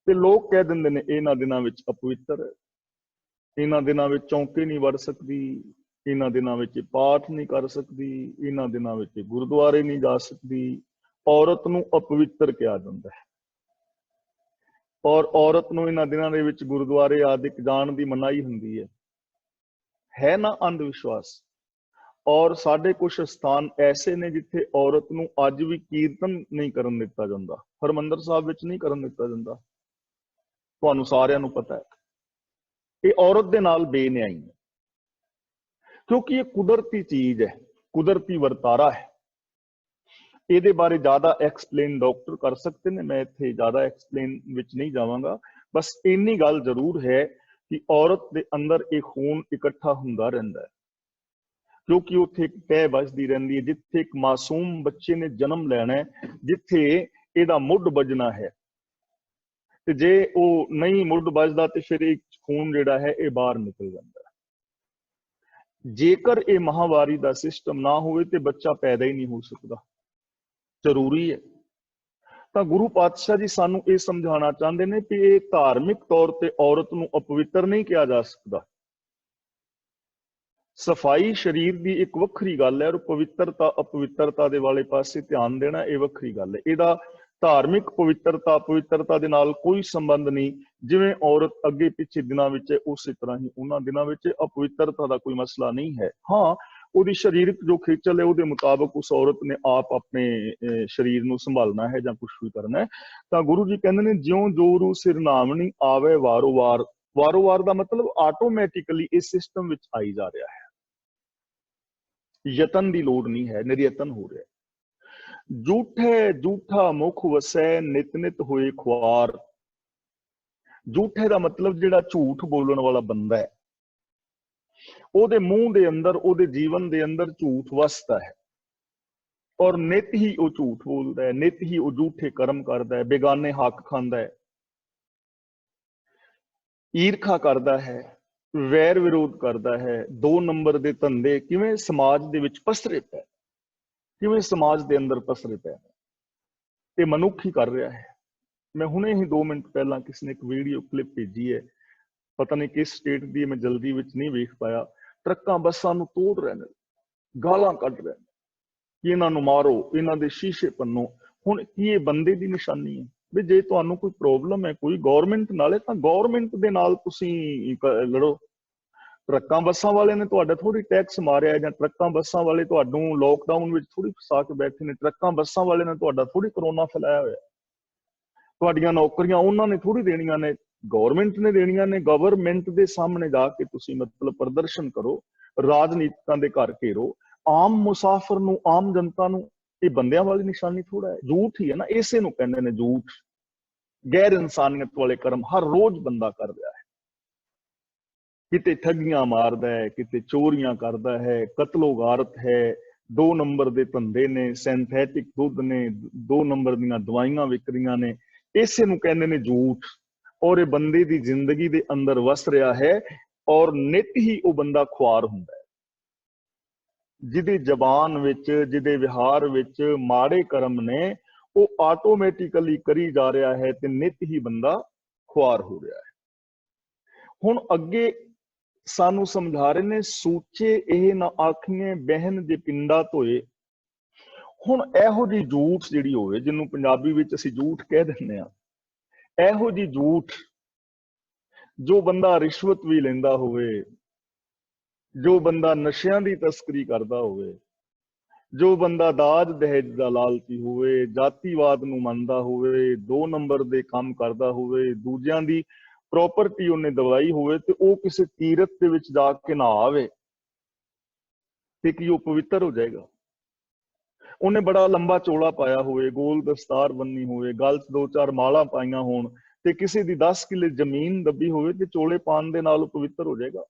ਤੇ ਲੋਕ ਕਹਿ ਦਿੰਦੇ ਨੇ ਇਹਨਾਂ ਦਿਨਾਂ ਵਿੱਚ ਅਪਵਿੱਤਰ, ਇਹਨਾਂ ਦਿਨਾਂ ਵਿੱਚ ਚੌਂਕੇ ਨਹੀਂ ਵੜ ਸਕਦੀ, ਇਹਨਾਂ ਦਿਨਾਂ ਵਿੱਚ ਪਾਠ ਨਹੀਂ ਕਰ ਸਕਦੀ, ਇਹਨਾਂ ਦਿਨਾਂ ਵਿੱਚ ਗੁਰਦੁਆਰੇ ਨਹੀਂ ਜਾ ਸਕਦੀ। ਔਰਤ ਨੂੰ ਅਪਵਿੱਤਰ ਕਿਹਾ ਜਾਂਦਾ ਹੈ ਔਰ ਔਰਤ ਨੂੰ ਇਹਨਾਂ ਦਿਨਾਂ ਦੇ ਵਿੱਚ ਗੁਰਦੁਆਰੇ ਆਦਿਕ ਜਾਣ ਦੀ ਮਨਾਹੀ ਹੁੰਦੀ ਹੈ ਨਾ ਅੰਧ ਵਿਸ਼ਵਾਸ। ਔਰ ਸਾਡੇ ਕੁਝ ਸਥਾਨ ਐਸੇ ਨੇ ਜਿੱਥੇ ਔਰਤ ਨੂੰ ਅੱਜ ਵੀ ਕੀਰਤਨ ਨਹੀਂ ਕਰਨ ਦਿੱਤਾ ਜਾਂਦਾ, ਹਰਿਮੰਦਰ ਸਾਹਿਬ ਵਿੱਚ ਨਹੀਂ ਕਰਨ ਦਿੱਤਾ ਜਾਂਦਾ। ਤੁਹਾਨੂੰ ਸਾਰਿਆਂ ਨੂੰ ਪਤਾ ਹੈ ਇਹ ਔਰਤ ਦੇ ਨਾਲ ਬੇਨਿਆਈ ਹੈ, ਕਿਉਂਕਿ ਇਹ ਕੁਦਰਤੀ ਚੀਜ਼ ਹੈ, ਕੁਦਰਤੀ ਵਰਤਾਰਾ ਹੈ। ਇਹਦੇ ਬਾਰੇ ਜ਼ਿਆਦਾ ਐਕਸਪਲੇਨ ਡਾਕਟਰ ਕਰ ਸਕਦੇ ਨੇ, ਮੈਂ ਇੱਥੇ ਜ਼ਿਆਦਾ ਐਕਸਪਲੇਨ ਵਿੱਚ ਨਹੀਂ ਜਾਵਾਂਗਾ। ਬਸ ਇੰਨੀ ਗੱਲ ਜ਼ਰੂਰ ਹੈ ਕਿ ਔਰਤ ਦੇ ਅੰਦਰ ਇਹ ਖੂਨ ਇਕੱਠਾ ਹੁੰਦਾ ਰਹਿੰਦਾ ਹੈ, ਕਿਉਂਕਿ ਉੱਥੇ ਇੱਕ ਤਹਿ ਵੱਜਦੀ ਰਹਿੰਦੀ ਹੈ। ਜਿੱਥੇ ਇੱਕ ਮਾਸੂਮ ਬੱਚੇ ਨੇ ਜਨਮ ਲੈਣਾ ਹੈ, ਜਿੱਥੇ ਇਹਦਾ ਮੁੱਢ ਵੱਜਣਾ ਹੈ, ਤੇ ਜੇ ਉਹ ਨਹੀਂ ਮੁੱਢ ਵੱਜਦਾ ਤੇ ਫਿਰ ਇਹ ਖੂਨ ਜਿਹੜਾ ਹੈ ਇਹ ਬਾਹਰ ਨਿਕਲ ਜਾਂਦਾ ਹੈ। ਜੇਕਰ ਇਹ ਮਹਾਵਾਰੀ ਦਾ ਸਿਸਟਮ ਨਾ ਹੋਵੇ ਤੇ ਬੱਚਾ ਪੈਦਾ ਹੀ ਨਹੀਂ ਹੋ ਸਕਦਾ। ਜ਼ਰੂਰੀ ਹੈ। ਤਾਂ ਗੁਰੂ ਪਾਤਸ਼ਾਹ ਜੀ ਸਾਨੂੰ ਇਹ ਸਮਝਾਉਣਾ ਚਾਹੁੰਦੇ ਨੇ ਕਿ ਇਹ ਧਾਰਮਿਕ ਤੌਰ ਤੇ ਔਰਤ ਨੂੰ ਅਪਵਿੱਤਰ ਨਹੀਂ ਕਿਹਾ ਜਾ ਸਕਦਾ। ਸਫਾਈ ਸਰੀਰ ਦੀ ਇੱਕ ਵੱਖਰੀ ਗੱਲ ਹੈ ਔਰ ਪਵਿੱਤਰਤਾ ਅਪਵਿੱਤਰਤਾ ਦੇ ਵਾਲੇ ਪਾਸੇ ਧਿਆਨ ਦੇਣਾ ਇਹ ਵੱਖਰੀ ਗੱਲ ਹੈ। ਇਹਦਾ ਧਾਰਮਿਕ ਪਵਿੱਤਰਤਾ ਅਪਵਿੱਤਰਤਾ ਦੇ ਨਾਲ ਕੋਈ ਸੰਬੰਧ ਨਹੀਂ। ਜਿਵੇਂ ਔਰਤ ਅੱਗੇ ਪਿੱਛੇ ਦਿਨਾਂ ਵਿੱਚ ਹੈ, ਉਸੇ ਤਰ੍ਹਾਂ ਹੀ ਉਹਨਾਂ ਦਿਨਾਂ ਵਿੱਚ ਅਪਵਿੱਤਰਤਾ ਦਾ ਕੋਈ ਮਸਲਾ ਨਹੀਂ ਹੈ। ਹਾਂ, ਉਹਦੀ ਸਰੀਰਕ ਜੋ ਖੇਚਲ ਹੈ ਉਹਦੇ ਮੁਤਾਬਕ ਉਸ ਔਰਤ ਨੇ ਆਪ ਆਪਣੇ ਸਰੀਰ ਨੂੰ ਸੰਭਾਲਣਾ ਹੈ ਜਾਂ ਕੁਛ ਵੀ ਕਰਨਾ ਹੈ। ਤਾਂ ਗੁਰੂ ਜੀ ਕਹਿੰਦੇ ਨੇ, ਜਿਉਂ ਜੋਰੂ ਸਿਰਨਾਵਣੀ ਆਵੇ ਵਾਰੋ ਵਾਰ। ਵਾਰੋ ਵਾਰ ਦਾ ਮਤਲਬ ਆਟੋਮੈਟਿਕਲੀ ਇਸ ਸਿਸਟਮ ਵਿੱਚ ਆਈ ਜਾ ਰਿਹਾ ਹੈ, ਯਤਨ ਦੀ ਲੋੜ ਨਹੀਂ ਹੈ, ਨਿਰਯਤਨ ਹੋ ਰਿਹਾ। ਝੂਠੇ ਝੂਠਾ ਮੁਖ ਵਸੈ, ਨਿਤ ਨਿਤ ਹੋਏ ਖੁਆਰ। ਝੂਠੇ ਦਾ ਮਤਲਬ ਜਿਹੜਾ ਝੂਠ ਬੋਲਣ ਵਾਲਾ ਬੰਦਾ ਹੈ, ਉਹਦੇ ਮੂੰਹ ਦੇ ਅੰਦਰ, ਉਹਦੇ ਜੀਵਨ ਦੇ ਅੰਦਰ ਝੂਠ ਵਸਦਾ ਹੈ ਔਰ ਨਿਤ ਹੀ ਉਹ ਝੂਠ ਬੋਲਦਾ ਹੈ, ਨਿਤ ਹੀ ਉਹ ਝੂਠੇ ਕਰਮ ਕਰਦਾ ਹੈ, ਬੇਗਾਨੇ ਹੱਕ ਖਾਂਦਾ ਹੈ, ਈਰਖਾ ਕਰਦਾ ਹੈ, ਵੈਰ ਵਿਰੋਧ ਕਰਦਾ ਹੈ। 2 ਨੰਬਰ ਦੇ ਧੰਦੇ ਕਿਵੇਂ ਸਮਾਜ ਦੇ ਵਿੱਚ ਪਸਰੇ ਪਏ, ਕਿਵੇਂ ਸਮਾਜ ਦੇ ਅੰਦਰ ਪਸਰੇ ਪਏ, ਇਹ ਮਨੁੱਖ ਹੀ ਕਰ ਰਿਹਾ ਹੈ। ਮੈਂ ਹੁਣੇ ਹੀ 2 ਮਿੰਟ ਪਹਿਲਾਂ ਕਿਸੇ ਨੇ ਇੱਕ ਵੀਡੀਓ ਕਲਿੱਪ ਭੇਜੀ ਹੈ, ਪਤਾ ਨਹੀਂ ਕਿਸ ਸਟੇਟ ਦੀ, ਮੈਂ ਜਲਦੀ ਵਿੱਚ ਨਹੀਂ ਵੇਖ ਪਾਇਆ। ਟਰੱਕਾਂ ਬੱਸਾਂ ਨੂੰ ਤੋੜ ਰਹੇ ਨੇ, ਗਾਲਾਂ ਕੱਢ ਰਹੇ ਨੇ ਕਿ ਇਹਨਾਂ ਨੂੰ ਮਾਰੋ, ਇਹਨਾਂ ਦੇ ਸ਼ੀਸ਼ੇ ਭੰਨੋ। ਹੁਣ ਕੀ ਇਹ ਬੰਦੇ ਦੀ ਨਿਸ਼ਾਨੀ ਹੈ? ਵੀ ਜੇ ਤੁਹਾਨੂੰ ਕੋਈ ਪ੍ਰੋਬਲਮ ਹੈ ਕੋਈ ਗੌਰਮੈਂਟ ਨਾਲੇ, ਤਾਂ ਗੌਰਮੈਂਟ ਦੇ ਨਾਲ ਤੁਸੀਂ ਲੜੋ। ਟਰੱਕਾਂ ਬੱਸਾਂ ਵਾਲੇ ਨੇ ਤੁਹਾਡਾ ਥੋੜੀ ਟੈਕਸ ਮਾਰਿਆ, ਜਾਂ ਟਰੱਕਾਂ ਬੱਸਾਂ ਵਾਲੇ ਤੁਹਾਨੂੰ ਲੋਕਡਾਊਨ ਵਿੱਚ ਥੋੜੀ ਫਸਾ ਕੇ ਬੈਠੇ ਨੇ। ਟਰੱਕਾਂ ਬੱਸਾਂ ਵਾਲੇ ਨੇ ਤੁਹਾਡਾ ਥੋੜੀ ਕਰੋਨਾ ਫੈਲਾਇਆ ਹੋਇਆ। ਤੁਹਾਡੀਆਂ ਨੌਕਰੀਆਂ ਉਹਨਾਂ ਨੇ ਥੋੜੀ ਦੇਣੀਆਂ ਨੇ, ਗੌਰਮੈਂਟ ਨੇ ਦੇਣੀਆਂ ਨੇ। ਗਵਰਨਮੈਂਟ ਦੇ ਸਾਹਮਣੇ ਜਾ ਕੇ ਤੁਸੀਂ ਮਤਲਬ ਪ੍ਰਦਰਸ਼ਨ ਕਰੋ, ਰਾਜਨੀਤਿਕਾਂ ਦੇ ਘਰ ਘੇਰੋ। ਆਮ ਮੁਸਾਫਰ ਨੂੰ, ਆਮ ਜਨਤਾ ਨੂੰ ਇਹ ਬੰਦਿਆਂ ਵਾਲੀ ਨਿਸ਼ਾਨੀ ਥੋੜਾ ਹੈ, ਝੂਠ ਹੀ ਹੈ ਨਾ। ਇਸੇ ਨੂੰ ਕਹਿੰਦੇ ਨੇ ਝੂਠ। ਗੈਰ ਇਨਸਾਨੀਅਤ ਵਾਲੇ ਕਰਮ ਹਰ ਰੋਜ਼ ਬੰਦਾ ਕਰ ਰਿਹਾ ਹੈ। ਕਿਤੇ ਠੱਗੀਆਂ ਮਾਰਦਾ ਹੈ, ਕਿਤੇ ਚੋਰੀਆਂ ਕਰਦਾ ਹੈ, ਕਤਲੋ ਗਾਰਤ ਹੈ, 2 ਨੰਬਰ ਦੇ ਧੰਦੇ ਨੇ, ਸਿੰਥੈਟਿਕ ਦੁੱਧ ਨੇ, 2 ਨੰਬਰ ਦੀਆਂ ਦਵਾਈਆਂ ਵਿਕ ਰਹੀਆਂ ਨੇ। ਇਸੇ ਨੂੰ ਕਹਿੰਦੇ ਨੇ ਝੂਠ। ਔਰ ਇਹ ਬੰਦੇ ਦੀ ਜ਼ਿੰਦਗੀ ਦੇ ਅੰਦਰ ਵਸ ਰਿਹਾ ਹੈ ਔਰ ਨਿਤ ਹੀ ਉਹ ਬੰਦਾ ਖੁਆਰ ਹੁੰਦਾ ਹੈ। ਜਿਹਦੀ ਜ਼ਬਾਨ ਵਿੱਚ, ਜਿਹਦੇ ਵਿਹਾਰ ਵਿੱਚ ਮਾੜੇ ਕਰਮ ਨੇ, ਉਹ ਆਟੋਮੈਟਿਕਲੀ ਕਰੀ ਜਾ ਰਿਹਾ ਹੈ ਤੇ ਨਿਤ ਹੀ ਬੰਦਾ ਖੁਆਰ ਹੋ ਰਿਹਾ ਹੈ। ਹੁਣ ਅੱਗੇ ਸਾਨੂੰ ਸਮਝਾ ਰਹੇ ਨੇ, ਸੂਚੇ ਇਹ ਨਾ ਆਖੀਏ ਬਹਿਨ ਦੇ ਪਿੰਡਾ ਧੋਏ। ਹੁਣ ਇਹੋ ਜਿਹੀ ਝੂਠ ਜਿਹੜੀ ਹੋਵੇ, ਜਿਹਨੂੰ ਪੰਜਾਬੀ ਵਿੱਚ ਅਸੀਂ ਝੂਠ ਕਹਿ ਦਿੰਦੇ ਹਾਂ, ਇਹੋ ਜਿਹੀ ਝੂਠ ਜੋ ਬੰਦਾ ਰਿਸ਼ਵਤ ਵੀ ਲੈਂਦਾ ਹੋਵੇ, ਜੋ ਬੰਦਾ ਨਸ਼ਿਆਂ ਦੀ ਤਸਕਰੀ ਕਰਦਾ ਹੋਵੇ, ਜੋ ਬੰਦਾ ਦਾਜ ਦਹੇਜ ਦਾ ਲਾਲਚੀ ਹੋਵੇ, ਜਾਤੀਵਾਦ ਨੂੰ ਮੰਨਦਾ ਹੋਵੇ, 2 ਨੰਬਰ ਦੇ ਕੰਮ ਕਰਦਾ ਹੋਵੇ, ਦੂਜਿਆਂ ਦੀ प्रॉपर्टी उन्हें दवाई होवे ते वो किसी तीरथ दे विच जाके ना आवे ते कि वो पवित्र हो जाएगा। उन्हें बड़ा लंबा चोला पाया होवे, गोल दस्तार बन्नी होवे, गल च 2-4 माला पाइया होण ते किसी दी 10 किले जमीन दबी होवे ते चोले पान दे नाल पवित्र हो जाएगा।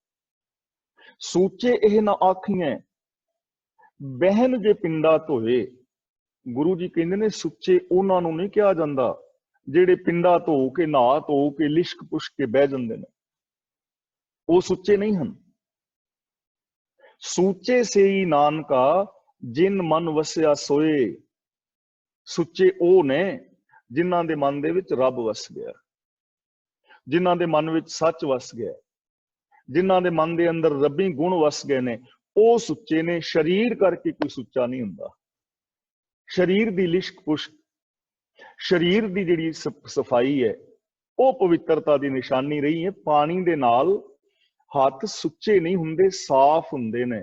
सूचे एह ना आखिए बहन जे पिंडा धोए। गुरु जी कहते ने सुच्चे उन्हां नूं नहीं कहा जांदा ਜਿਹੜੇ ਪਿੰਡਾ ਧੋ ਕੇ ਨਹਾ ਧੋ ਕੇ ਲਿਸ਼ਕ ਪੁਸ਼ਕ ਕੇ ਬਹਿ ਜਾਂਦੇ ਨੇ, ਉਹ ਸੁੱਚੇ ਨਹੀਂ ਹਨ। ਸੂਚੇ ਸੇਈ ਨਾਨਕਾ ਜਿਨ ਮਨ ਵਸਿਆ ਸੋਏ। ਸੁੱਚੇ ਉਹ ਨੇ ਜਿਨ੍ਹਾਂ ਦੇ ਮਨ ਦੇ ਵਿੱਚ ਰੱਬ ਵਸ ਗਿਆ, ਜਿਨ੍ਹਾਂ ਦੇ ਮਨ ਵਿੱਚ ਸੱਚ ਵਸ ਗਿਆ, ਜਿਨ੍ਹਾਂ ਦੇ ਮਨ ਦੇ ਅੰਦਰ ਰੱਬੀ ਗੁਣ ਵਸ ਗਏ ਨੇ, ਉਹ ਸੁੱਚੇ ਨੇ। ਸਰੀਰ ਕਰਕੇ ਕੋਈ ਸੁੱਚਾ ਨਹੀਂ ਹੁੰਦਾ। ਸਰੀਰ ਦੀ ਲਿਸ਼ਕ ਪੁਸ਼ਕ, ਸਰੀਰ ਦੀ ਜਿਹੜੀ ਸਫਾਈ ਹੈ, ਉਹ ਪਵਿੱਤਰਤਾ ਦੀ ਨਿਸ਼ਾਨੀ ਰਹੀ ਹੈ। ਪਾਣੀ ਦੇ ਨਾਲ ਹੱਥ ਸੁੱਚੇ ਨਹੀਂ ਹੁੰਦੇ, ਸਾਫ਼ ਹੁੰਦੇ ਨੇ।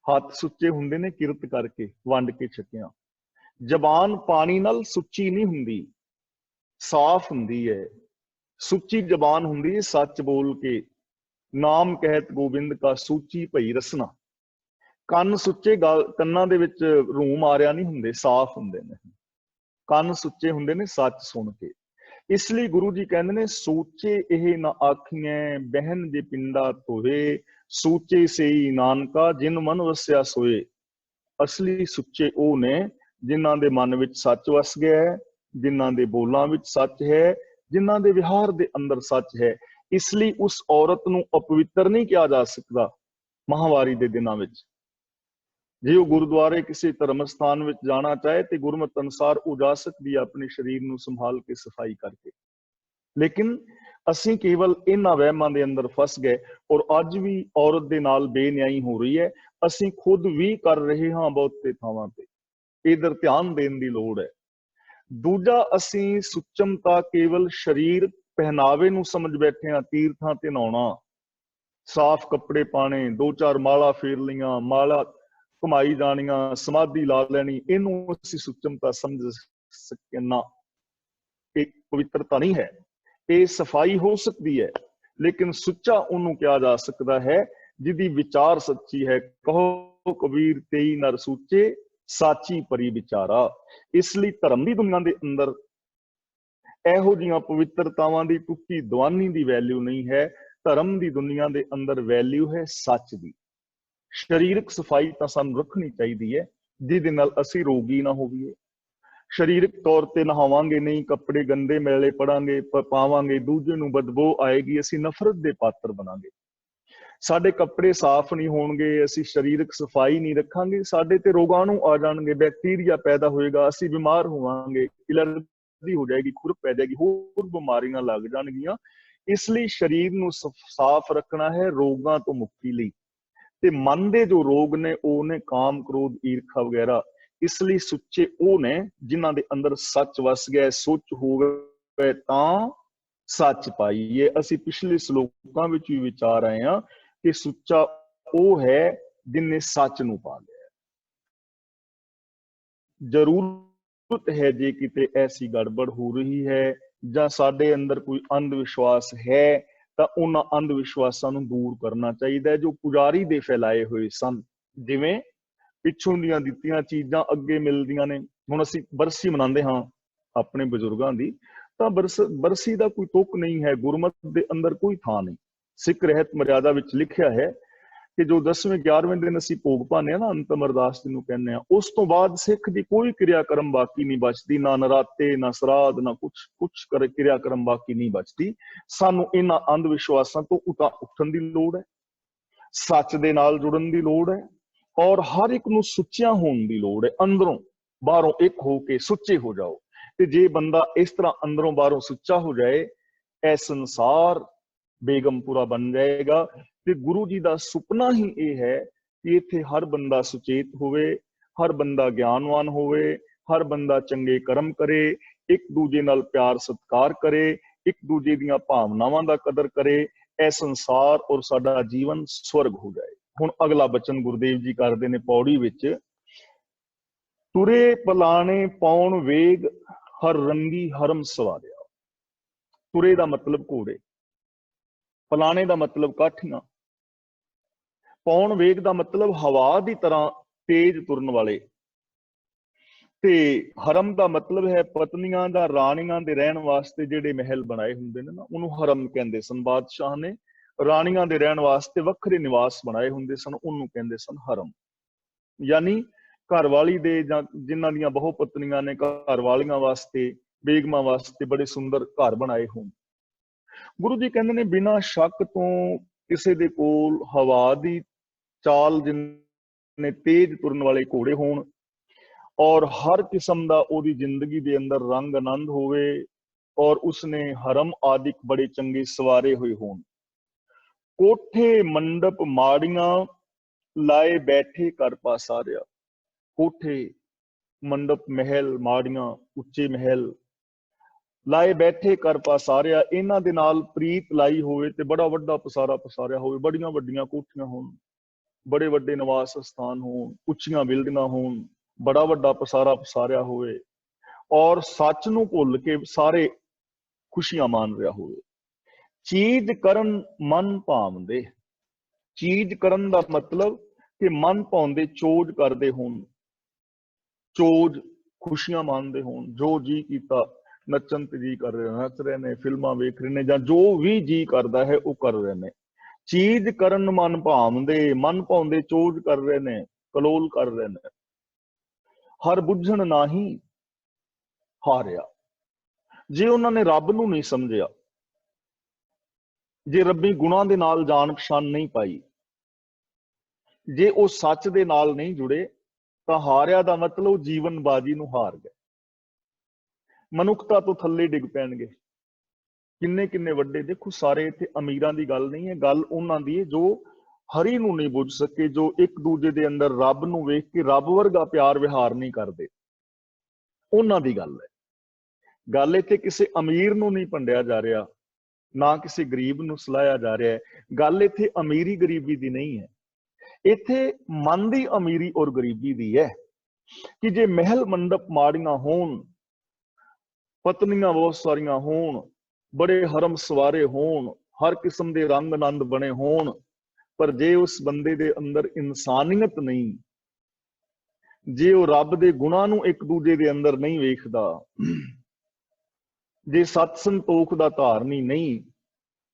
ਹੱਥ ਸੁੱਚੇ ਹੁੰਦੇ ਨੇ ਕਿਰਤ ਕਰਕੇ, ਵੰਡ ਕੇ ਛਕਿਆ। ਜ਼ਬਾਨ ਪਾਣੀ ਨਾਲ ਸੁੱਚੀ ਨਹੀਂ ਹੁੰਦੀ, ਸਾਫ਼ ਹੁੰਦੀ ਹੈ। ਸੁੱਚੀ ਜ਼ਬਾਨ ਹੁੰਦੀ ਹੈ ਸੱਚ ਬੋਲ ਕੇ। ਨਾਮ ਕਹਿਤ ਗੋਬਿੰਦ ਕਾ ਸੂਚੀ ਭਈ ਰਸਨਾ। ਕੰਨ ਸੁੱਚੇ, ਕੰਨਾਂ ਦੇ ਵਿੱਚ ਰੂੰ ਮਾਰਿਆ ਨਹੀਂ ਹੁੰਦੇ, ਸਾਫ਼ ਹੁੰਦੇ ਨੇ। ਕੰਨ ਸੁੱਚੇ ਹੁੰਦੇ ਨੇ ਸੱਚ ਸੁਣ ਕੇ। ਇਸ ਲਈ ਗੁਰੂ ਜੀ ਕਹਿੰਦੇ ਨੇ ਸੂਚੇ ਇਹ ਨਾ ਆਖੀਐ ਬਹਿਨ ਜੇ ਪਿੰਡਾ ਧੋਏ। ਸੂਚੇ ਸੇਈ ਨਾਨਕਾ ਜਿਨ ਮਨ ਵਸਿਆ ਸੋਏ। ਅਸਲੀ ਸੁੱਚੇ ਉਹ ਨੇ ਜਿਨ੍ਹਾਂ ਦੇ ਮਨ ਵਿੱਚ ਸੱਚ ਵਸ ਗਿਆ ਹੈ, ਜਿਨ੍ਹਾਂ ਦੇ ਬੋਲਾਂ ਵਿੱਚ ਸੱਚ ਹੈ, ਜਿਨ੍ਹਾਂ ਦੇ ਵਿਹਾਰ ਦੇ ਅੰਦਰ ਸੱਚ ਹੈ। ਇਸ ਲਈ ਉਸ ਔਰਤ ਨੂੰ ਅਪਵਿੱਤਰ ਨਹੀਂ ਕਿਹਾ ਜਾ ਸਕਦਾ ਮਹਾਵਾਰੀ ਦੇ ਦਿਨਾਂ ਵਿੱਚ। ਜੇ ਉਹ ਗੁਰਦੁਆਰੇ ਕਿਸੇ ਧਰਮ ਸਥਾਨ ਵਿੱਚ ਜਾਣਾ ਚਾਹੇ ਤੇ ਗੁਰਮਤਿ ਅਨੁਸਾਰ ਉਹ ਜਾ ਸਕਦੀ ਹੈ ਆਪਣੇ ਸਰੀਰ ਨੂੰ ਸੰਭਾਲ ਕੇ, ਸਫਾਈ ਕਰਕੇ। ਲੇਕਿਨ ਅਸੀਂ ਕੇਵਲ ਇਹਨਾਂ ਵਹਿਮਾਂ ਦੇ ਅੰਦਰ ਫਸ ਗਏ ਔਰ ਅੱਜ ਵੀ ਔਰਤ ਦੇ ਨਾਲ ਬੇਨਿਆਈ ਹੋ ਰਹੀ ਹੈ। ਅਸੀਂ ਖੁਦ ਵੀ ਕਰ ਰਹੇ ਹਾਂ ਬਹੁਤੇ ਥਾਵਾਂ ਤੇ। ਇਧਰ ਧਿਆਨ ਦੇਣ ਦੀ ਲੋੜ ਹੈ। ਦੂਜਾ, ਅਸੀਂ ਸੁੱਚਮਤਾ ਕੇਵਲ ਸਰੀਰ ਪਹਿਨਾਵੇ ਨੂੰ ਸਮਝ ਬੈਠੇ ਹਾਂ। ਤੀਰਥਾਂ ਤੇ ਨਹਾਉਣਾ, ਸਾਫ਼ ਕੱਪੜੇ ਪਾਣੇ, 2-4 ਮਾਲਾ ਫੇਰ ਲਈਆਂ, ਮਾਲਾ ਘੁਮਾਈ ਜਾਣੀਆਂ, ਸਮਾਧੀ ਲਾ ਲੈਣੀ, ਇਹਨੂੰ ਅਸੀਂ ਸੁੱਚਮਤਾ ਸਮਝ ਸਕੇ ਨਾ। ਇਹ ਪਵਿੱਤਰਤਾ ਨਹੀਂ ਹੈ। ਇਹ ਸਫਾਈ ਹੋ ਸਕਦੀ ਹੈ, ਲੇਕਿਨ ਸੁੱਚਾ ਉਹਨੂੰ ਕਿਹਾ ਜਾ ਸਕਦਾ ਹੈ ਜਿਹਦੀ ਵਿਚਾਰ ਸੱਚੀ ਹੈ। ਕਹੋ ਕਬੀਰ ਤੇਈ ਨਰ ਸੂਚੇ, ਸਾਚੀ ਪਰੀ ਵਿਚਾਰਾ। ਇਸ ਲਈ ਧਰਮ ਦੀ ਦੁਨੀਆ ਦੇ ਅੰਦਰ ਇਹੋ ਜਿਹੀਆਂ ਪਵਿੱਤਰਤਾਵਾਂ ਦੀ ਟੁੱਟੀ ਦਵਾਨੀ ਦੀ ਵੈਲਿਊ ਨਹੀਂ ਹੈ। ਧਰਮ ਦੀ ਦੁਨੀਆ ਦੇ ਅੰਦਰ ਵੈਲਿਊ ਹੈ ਸੱਚ ਦੀ। ਸਰੀਰਕ ਸਫਾਈ ਤਾਂ ਸਾਨੂੰ ਰੱਖਣੀ ਚਾਹੀਦੀ ਹੈ ਜਿਹਦੇ ਨਾਲ ਅਸੀਂ ਰੋਗੀ ਨਾ ਹੋਈਏ। ਸਰੀਰਕ ਤੌਰ ਤੇ ਨਹਾਵਾਂਗੇ ਨਹੀਂ, ਕੱਪੜੇ ਗੰਦੇ ਮੈਲੇ ਪੜਾਂਗੇ ਪਾਵਾਂਗੇ, ਦੂਜੇ ਨੂੰ ਬਦਬੂ ਆਏਗੀ, ਅਸੀਂ ਨਫ਼ਰਤ ਦੇ ਪਾਤਰ ਬਣਾਂਗੇ। ਸਾਡੇ ਕੱਪੜੇ ਸਾਫ਼ ਨਹੀਂ ਹੋਣਗੇ, ਅਸੀਂ ਸਰੀਰਕ ਸਫਾਈ ਨਹੀਂ ਰੱਖਾਂਗੇ, ਸਾਡੇ ਤੇ ਰੋਗਾਣੂ ਆ ਜਾਣਗੇ, ਬੈਕਟੀਰੀਆ ਪੈਦਾ ਹੋਏਗਾ, ਅਸੀਂ ਬਿਮਾਰ ਹੋਵਾਂਗੇ, ਐਲਰਜੀ ਹੋ ਜਾਏਗੀ, ਖੁਰ ਪੈ ਜਾਏਗੀ, ਹੋਰ ਬਿਮਾਰੀਆਂ ਲੱਗ ਜਾਣਗੀਆਂ। ਇਸ ਲਈ ਸਰੀਰ ਨੂੰ ਸਾਫ਼ ਰੱਖਣਾ ਹੈ ਰੋਗਾਂ ਤੋਂ ਮੁਕਤੀ ਲਈ। ਤੇ ਮਨ ਦੇ ਜੋ ਰੋਗ ਨੇ ਉਹ ਨੇ ਕਾਮ, ਕ੍ਰੋਧ, ਈਰਖਾ ਵਗੈਰਾ। ਇਸ ਲਈ ਸੁੱਚੇ ਉਹ ਨੇ ਜਿਨ੍ਹਾਂ ਦੇ ਅੰਦਰ ਸੱਚ ਵਸ ਗਿਆ। ਸੁੱਚ ਹੋਵੇ ਤਾਂ ਸੱਚ ਪਾਈਏ। ਅਸੀਂ ਪਿਛਲੇ ਸ਼ਲੋਕਾਂ ਵਿੱਚ ਵੀ ਵਿਚਾਰ ਆਏ ਹਾਂ ਕਿ ਸੁੱਚਾ ਉਹ ਹੈ ਜਿਨਨੇ ਸੱਚ ਨੂੰ ਪਾ ਲਿਆ। ਜ਼ਰੂਰਤ ਹੈ ਜੇ ਕਿਤੇ ਐਸੀ ਗੜਬੜ ਹੋ ਰਹੀ ਹੈ ਜਾਂ ਸਾਡੇ ਅੰਦਰ ਕੋਈ ਅੰਧ ਵਿਸ਼ਵਾਸ ਹੈ ਤਾਂ ਉਹਨਾਂ ਅੰਧ ਵਿਸ਼ਵਾਸਾਂ ਨੂੰ ਦੂਰ ਕਰਨਾ ਚਾਹੀਦਾ ਹੈ ਜੋ ਪੁਜਾਰੀ ਦੇ ਫੈਲਾਏ ਹੋਏ ਸਨ। ਜਿਵੇਂ ਪਿੱਛੋਂ ਦੀਆਂ ਦਿੱਤੀਆਂ ਚੀਜ਼ਾਂ ਅੱਗੇ ਮਿਲਦੀਆਂ ਨੇ। ਹੁਣ ਅਸੀਂ ਬਰਸੀ ਮਨਾਉਂਦੇ ਹਾਂ ਆਪਣੇ ਬਜ਼ੁਰਗਾਂ ਦੀ, ਤਾਂ ਬਰਸੀ ਦਾ ਕੋਈ ਤੁਕ ਨਹੀਂ ਹੈ, ਗੁਰਮਤਿ ਦੇ ਅੰਦਰ ਕੋਈ ਥਾਂ ਨਹੀਂ। ਸਿੱਖ ਰਹਿਤ ਮਰਿਆਦਾ ਵਿੱਚ ਲਿਖਿਆ ਹੈ ਕਿ ਜੋ 10ਵੇਂ 11ਵੇਂ ਦਿਨ ਅਸੀਂ ਭੋਗ ਪਾਉਂਦੇ ਹਾਂ ਨਾ, ਅੰਤਮ ਅਰਦਾਸ ਜਿਹਨੂੰ ਕਹਿੰਦੇ ਆ, ਉਸ ਤੋਂ ਬਾਅਦ ਸਿੱਖ ਦੀ ਕੋਈ ਕਿਰਿਆ ਕਰਮ ਬਾਕੀ ਨਹੀਂ ਬਚਦੀ। ਨਾ ਨਰਾਤੇ, ਨਾ ਸਰਾਧ, ਨਾ ਕੁਛ ਕਿਰਿਆ ਕਰਮ ਬਾਕੀ ਨਹੀਂ ਬਚਦੀ। ਸਾਨੂੰ ਇਹਨਾਂ ਅੰਧ ਵਿਸ਼ਵਾਸਾਂ ਤੋਂ ਉੱਠਣ ਦੀ ਲੋੜ ਹੈ, ਸੱਚ ਦੇ ਨਾਲ ਜੁੜਨ ਦੀ ਲੋੜ ਹੈ ਔਰ ਹਰ ਇੱਕ ਨੂੰ ਸੁੱਚਿਆ ਹੋਣ ਦੀ ਲੋੜ ਹੈ। ਅੰਦਰੋਂ ਬਾਹਰੋਂ ਇੱਕ ਹੋ ਕੇ ਸੁੱਚੇ ਹੋ ਜਾਓ। ਤੇ ਜੇ ਬੰਦਾ ਇਸ ਤਰ੍ਹਾਂ ਅੰਦਰੋਂ ਬਾਹਰੋਂ ਸੁੱਚਾ ਹੋ ਜਾਏ, ਇਹ ਸੰਸਾਰ ਬੇਗਮਪੁਰਾ ਬਣ ਜਾਏਗਾ। ਤੇ ਗੁਰੂ ਜੀ ਦਾ ਸੁਪਨਾ ਹੀ ਇਹ ਹੈ ਕਿ ਇੱਥੇ ਹਰ ਬੰਦਾ ਸੁਚੇਤ ਹੋਵੇ, ਹਰ ਬੰਦਾ ਗਿਆਨਵਾਨ ਹੋਵੇ, ਹਰ ਬੰਦਾ ਚੰਗੇ ਕਰਮ ਕਰੇ, ਇੱਕ ਦੂਜੇ ਨਾਲ ਪਿਆਰ ਸਤਿਕਾਰ ਕਰੇ, ਇੱਕ ਦੂਜੇ ਦੀਆਂ ਭਾਵਨਾਵਾਂ ਦਾ ਕਦਰ ਕਰੇ। ਇਹ ਸੰਸਾਰ ਔਰ ਸਾਡਾ ਜੀਵਨ ਸਵਰਗ ਹੋ ਜਾਏ। ਹੁਣ ਅਗਲਾ ਬਚਨ ਗੁਰਦੇਵ ਜੀ ਕਰਦੇ ਨੇ ਪੌੜੀ ਵਿੱਚ, ਤੁਰੇ ਪਲਾਣੇ ਪਾਉਣ ਵੇਗ ਹਰ ਰੰਗੀ ਹਰਮ ਸਵਾਰਿਆ। ਤੁਰੇ ਦਾ ਮਤਲਬ ਘੋੜੇ। पलाने का मतलब काठियां, पौन वेग का मतलब हवा की तरह तेज तुरन वाले, ते हरम का मतलब है पत्नियां दा राणियां दे रहन वास्ते जेडे महल बनाए हुंदे ने ना, उन्होंने हरम कहंदे सन। बादशाह ने राणियां दे रहन वास्ते वखरे निवास बनाए हुंदे सन, उन्होंने कहंदे सन हरम। यानी घरवाली दे जां जिन्हां दियां बहु पत्नियां ने घर वालियां वास्ते, बेगमां वास्ते बड़े सुंदर घर बनाए होण। गुरु जी कहंदे ने बिना शक तो किसी दे कोल हवा दी चाल जिन्ने तेज तुरन वाले घोड़े होण और हर किस्म का ओदी जिंदगी दे अंदर रंग आनंद होवे और उसने हरम आदि बड़े चंगे सवारे हुए होण। कोठे मंडप माड़ियां लाए बैठे कर पासारिया, कोठे मंडप महल माड़ियां उच्चे महल लाए बैठे कर पासारिया, इन्हां दे नाल प्रीत लाई होवे ते बड़ा वड्डा पसारा पसारिया होवे, बड़ियां वड्डियां कोठियां होण, बड़े वड्डे निवास स्थान होण, उच्चियां बिल्डिंगां होण, बड़ा वड्डा पसारा पसारिया होवे और सच नूं भुल के सारे खुशियां मान रहा होवे। चीज करन मन भावंदे, चीज करन दा मतलब कि मन भाउंदे चोज करदे होण, चोज खुशियां मानदे होण, जो जी कीता नचन ते जी कर रहे नच रहे ने, फिल्मां वेख रहे ने, जां जो भी जी करदा है वो कर रहे ने। चीज करन मन भावंदे, मन भाउंदे चोज कर रहे ने, कलोल कर रहे ने। हर बुझण नाही हारिया, जे उन्होंने रब नूं नहीं समझिया, जे रब्बी गुणां दे नाल जान पछान नहीं पाई, जे वो सच दे नाल नहीं जुड़े, तो हारिया दा मतलब जीवन बाजी नूं हार गए, मनुखता तो थल्ले डिग पैणगे। किन्ने किन्ने वड्डे, देखो सारे इत्थे अमीरां दी गल नहीं है, गल उन्हां दी है जो हरि नूं नहीं बुझ सके, जो एक दूजे दे अंदर रब नूं वेख के रब वर्गा प्यार विहार नहीं करदे, उन्हां दी गल है। गल इत्थे किसी अमीर नूं नहीं भंडिया जा रहा, ना किसी गरीब नूं सलाया जा रहा है। गल इत्थे अमीरी गरीबी दी नहीं है, इत्थे मन दी अमीरी और गरीबी दी है कि जे महल मंडप माड़ियां होण, पत्नियां बहुत सारियां होण, बड़े हरम सवारे होण, हर किस्म के रंग आनंद बने होण, पर जे उस बंदे दे अंदर इंसानियत नहीं, जे वो रब दे गुणां नूं एक दूजे दे अंदर नहीं वेखदा, जे सत संतोख दा धारनी नहीं,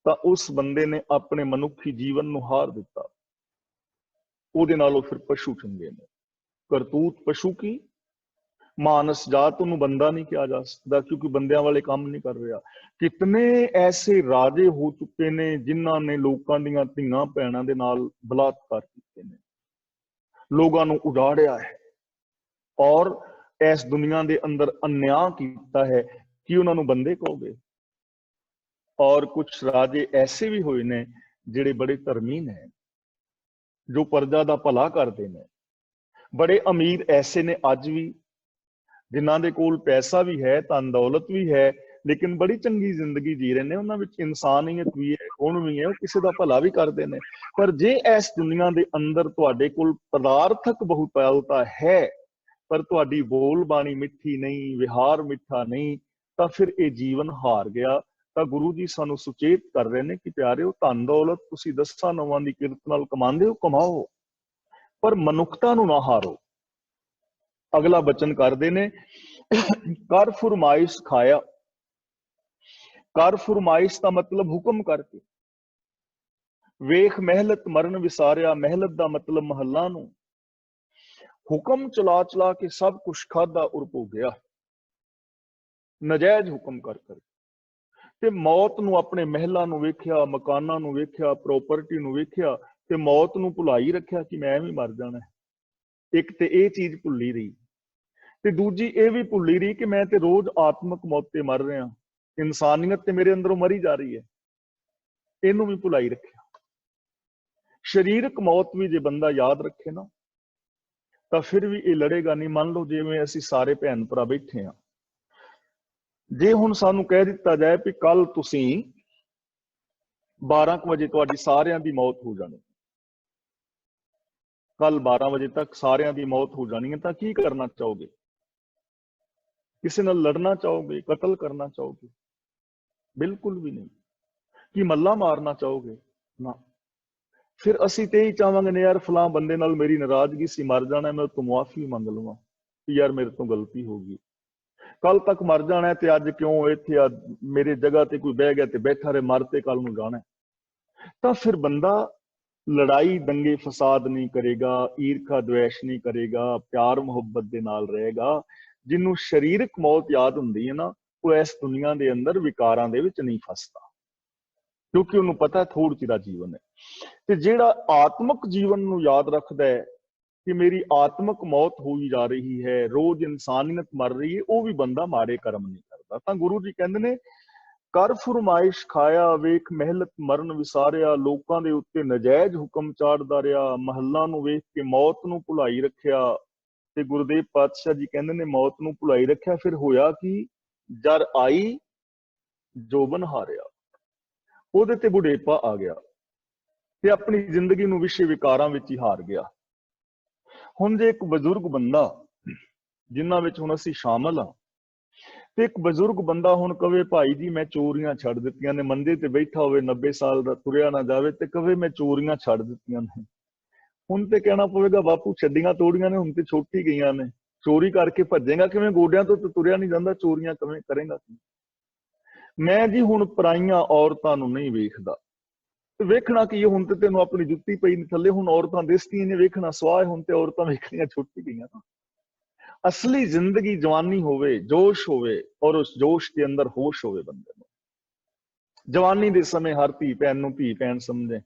तो उस बंदे ने अपने मनुखी जीवन नूं हार दिता। उहदे नालों फिर पशु चंगे ने। करतूत पशु की, मानस जात नूं बंदा नहीं किया जा सकता क्योंकि बंदियां वाले काम नहीं कर रहा। कितने ऐसे राजे हो चुके ने जिन्हां ने लोकां दीयां धीआं भैणां दे नाल बलात्कार कीते ने, लोगां नूं उजाड़िया है और इस दुनिया दे अंदर अन्याय कीता है कि उन्हां नूं बंदे कहोगे। और कुछ राजे ऐसे भी हुए ने जिहड़े बड़े धर्मी ने, जो प्रजा दा भला करदे ने। बड़े अमीर ऐसे ने अज भी जिन्हां दे कोल पैसा भी है, धन दौलत भी है, लेकिन बड़ी चंगी जिंदगी जी रहे ने, उन्हां विच इंसानियत भी है, गुण भी है, वो किसी दा भला भी करदे ने। पर जे इस दुनिया दे अंदर तुहाडे कोल पदार्थक बहुतायता है पर तुहाडी बोल बाणी मिठी नहीं, विहार मिठा नहीं, तो फिर ये जीवन हार गया। तो गुरु जी सानू सुचेत कर रहे हैं कि प्यारिओ, धन दौलत तुसीं दसां नौवां दी किरत नाल कमांदे हो, कमाओ, पर मनुखता नूं ना हारो। अगला बचन करदे ने, कर फरमाइश खाया। कर फरमाइश का मतलब हुक्म करके, वेख महलत मरण विसारिया, महलत का मतलब महलां नूं, हुक्म चला चला के सब कुछ खादा और भोगिया, नजायज हुक्म कर कर ते मौत नूं अपने महलां नूं वेख्या, मकानां नूं वेख्या, प्रॉपर्टी नूं वेख्या ते मौत नूं भुलाई रखिया कि मैं भी मर जाना है। एक ते ये चीज भुली रही ते दूजी ये भी भुली रही कि मैं ते रोज आत्मक मौत ते मर रहा, इंसानियत ते मेरे अंदरों मरी जा रही है, इनू भी भुलाई रखिया। शरीरक मौत भी जे बंदा याद रखे ना तो फिर भी ये लड़ेगा नहीं। मान लो जिवें असीं सारे भैन भरा बैठे हाँ, जे हुण सानू कह दिता जाए कि कल तुसीं 12 वजे तुहाडी सारियां दी मौत हो जानी, कल 12 वजे तक सारियां दी मौत हो जानी है, तो की करना चाहोगे? किसी नाल लड़ना चाहोगे, कतल करना चाहोगे? बिल्कुल भी नहीं। ਕੀ ਮੱਲਾ ਮਾਰਨਾ ਚਾਹੋਗੇ? ਨਾ। ਫਿਰ ਅਸੀਂ ਤੇ ਹੀ ਚਾਹਾਂਗੇ ਨੇ ਯਾਰ ਫਲਾਂ ਬੰਦੇ ਨਾਲ ਮੇਰੀ ਨਾਰਾਜ਼ਗੀ ਸੀ, ਮਰ ਜਾਣਾ, ਮੈਂ ਤੋਂ ਮੁਆਫੀ ਮੰਗ ਲਵਾਂ ਕਿ ਯਾਰ ਮੇਰੇ ਤੋਂ ਗਲਤੀ ਹੋ ਗਈ। ਕੱਲ ਤੱਕ ਮਰ ਜਾਣਾ ਤੇ ਅੱਜ ਕਿਉਂ ਇੱਥੇ ਆ ਮੇਰੇ ਜਗ੍ਹਾ ਤੇ ਕੋਈ ਬਹਿ ਗਿਆ ਤੇ ਬੈਠਾ ਰਹੇ, ਮਰ ਤੇ ਕੱਲ ਨੂੰ ਜਾਣਾ। ਤਾਂ ਫਿਰ ਬੰਦਾ ਲੜਾਈ ਦੰਗੇ ਫਸਾਦ ਨਹੀਂ ਕਰੇਗਾ, ਈਰਖਾ ਦਵੇਸ਼ ਨਹੀਂ ਕਰੇਗਾ, ਪਿਆਰ ਮੁਹੱਬਤ ਦੇ ਨਾਲ ਰਹੇਗਾ। ਜਿਹਨੂੰ ਸਰੀਰਕ ਮੌਤ ਯਾਦ ਹੁੰਦੀ ਹੈ ਨਾ, ਉਹ ਇਸ ਦੁਨੀਆ ਦੇ ਅੰਦਰ ਵਿਕਾਰਾਂ ਦੇ ਵਿੱਚ ਨਹੀਂ ਫਸਦਾ, ਕਿਉਂਕਿ ਉਹਨੂੰ ਪਤਾ ਥੋੜ੍ਹੀ ਚਿਰ ਦਾ ਜੀਵਨ ਹੈ। ਤੇ ਜਿਹੜਾ ਆਤਮਿਕ ਜੀਵਨ ਨੂੰ ਯਾਦ ਰੱਖਦਾ ਹੈ ਕਿ ਮੇਰੀ ਆਤਮਿਕ ਮੌਤ ਹੋਈ ਜਾ ਰਹੀ ਹੈ, ਰੋਜ਼ ਇਨਸਾਨੀਅਤ ਮਰ ਰਹੀ ਹੈ, ਉਹ ਵੀ ਬੰਦਾ ਮਾੜੇ ਕਰਮ ਨਹੀਂ ਕਰਦਾ। ਤਾਂ ਗੁਰੂ ਜੀ ਕਹਿੰਦੇ ਨੇ, ਕਰ ਫਰਮਾਇਸ਼ ਖਾਇਆ, ਵੇਖ ਮਹਿਲਤ ਮਰਨ ਵਿਸਾਰਿਆ, ਲੋਕਾਂ ਦੇ ਉੱਤੇ ਨਜਾਇਜ਼ ਹੁਕਮ ਚਾੜਦਾ ਰਿਹਾ, ਮਹੱਲਾ ਨੂੰ ਵੇਖ ਕੇ ਮੌਤ ਨੂੰ ਭੁਲਾਈ ਰੱਖਿਆ। ਤੇ ਗੁਰਦੇਵ ਪਾਤਸ਼ਾਹ ਜੀ ਕਹਿੰਦੇ ਨੇ, ਮੌਤ ਨੂੰ ਭੁਲਾਈ ਰੱਖਿਆ, ਫਿਰ ਹੋਇਆ ਕੀ? ਜਰ ਆਈ ਜੋਬਨ ਹਾਰਿਆ, ਉਹਦੇ ਤੇ ਬੁਢੇਪਾ ਆ ਗਿਆ ਤੇ ਆਪਣੀ ਜ਼ਿੰਦਗੀ ਨੂੰ ਵਿਸ਼ੇ ਵਿਕਾਰਾਂ ਵਿੱਚ ਹੀ ਹਾਰ ਗਿਆ। ਹੁਣ ਜੇ ਇੱਕ ਬਜ਼ੁਰਗ ਬੰਦਾ, ਜਿਨ੍ਹਾਂ ਵਿੱਚ ਹੁਣ ਅਸੀਂ ਸ਼ਾਮਲ ਹਾਂ, ਤੇ ਇੱਕ ਬਜ਼ੁਰਗ ਬੰਦਾ ਹੁਣ ਕਵੇ ਭਾਈ ਜੀ ਮੈਂ ਚੋਰੀਆਂ ਛੱਡ ਦਿੱਤੀਆਂ ਨੇ, ਮੰਜੇ ਤੇ ਬੈਠਾ ਹੋਵੇ 90 ਸਾਲ ਦਾ, ਤੁਰਿਆ ਨਾ ਜਾਵੇ, ਤੇ ਕਵੇ ਮੈਂ ਚੋਰੀਆਂ ਛੱਡ ਦਿੱਤੀਆਂ ਨੇ, ਹੁਣ ਤੇ ਕਹਿਣਾ ਪਵੇਗਾ ਬਾਪੂ ਛੱਡੀਆਂ ਤੋੜੀਆਂ ਨੇ, ਹੁਣ ਤੇ ਛੁੱਟ ਹੀ ਗਈਆਂ ਨੇ, ਚੋਰੀ ਕਰਕੇ ਭੱਜੇਗਾ ਕਿਵੇਂ? ਗੋਡਿਆਂ ਤੋਂ ਤੁਰਿਆ ਨਹੀਂ ਜਾਂਦਾ, ਚੋਰੀਆਂ ਕਿਵੇਂ ਕਰੇਗਾ? ਮੈਂ ਜੀ ਹੁਣ ਪਰਾਈਆਂ ਔਰਤਾਂ ਨੂੰ ਨਹੀਂ ਵੇਖਦਾ। ਵੇਖਣਾ ਕੀ, ਹੁਣ ਤੇ ਤੈਨੂੰ ਆਪਣੀ ਜੁੱਤੀ ਪਈ ਨਹੀਂ ਥੱਲੇ, ਹੁਣ ਔਰਤਾਂ ਦਿਸਦੀਆਂ ਨੇ, ਵੇਖਣਾ ਸਵਾਹ, ਹੁਣ ਤੇ ਔਰਤਾਂ ਵੇਖਣੀਆਂ ਛੁੱਟ ਗਈਆਂ ਨਾ। ਅਸਲੀ ਜ਼ਿੰਦਗੀ ਜਵਾਨੀ ਹੋਵੇ, ਜੋਸ਼ ਹੋਵੇ, ਔਰ ਉਸ ਜੋਸ਼ ਦੇ ਅੰਦਰ ਹੋਸ਼ ਹੋਵੇ ਬੰਦੇ ਨੂੰ। ਜਵਾਨੀ ਦੇ ਸਮੇਂ ਹਰ ਧੀ ਭੈਣ ਨੂੰ ਧੀ ਭੈਣ ਸਮਝੇ,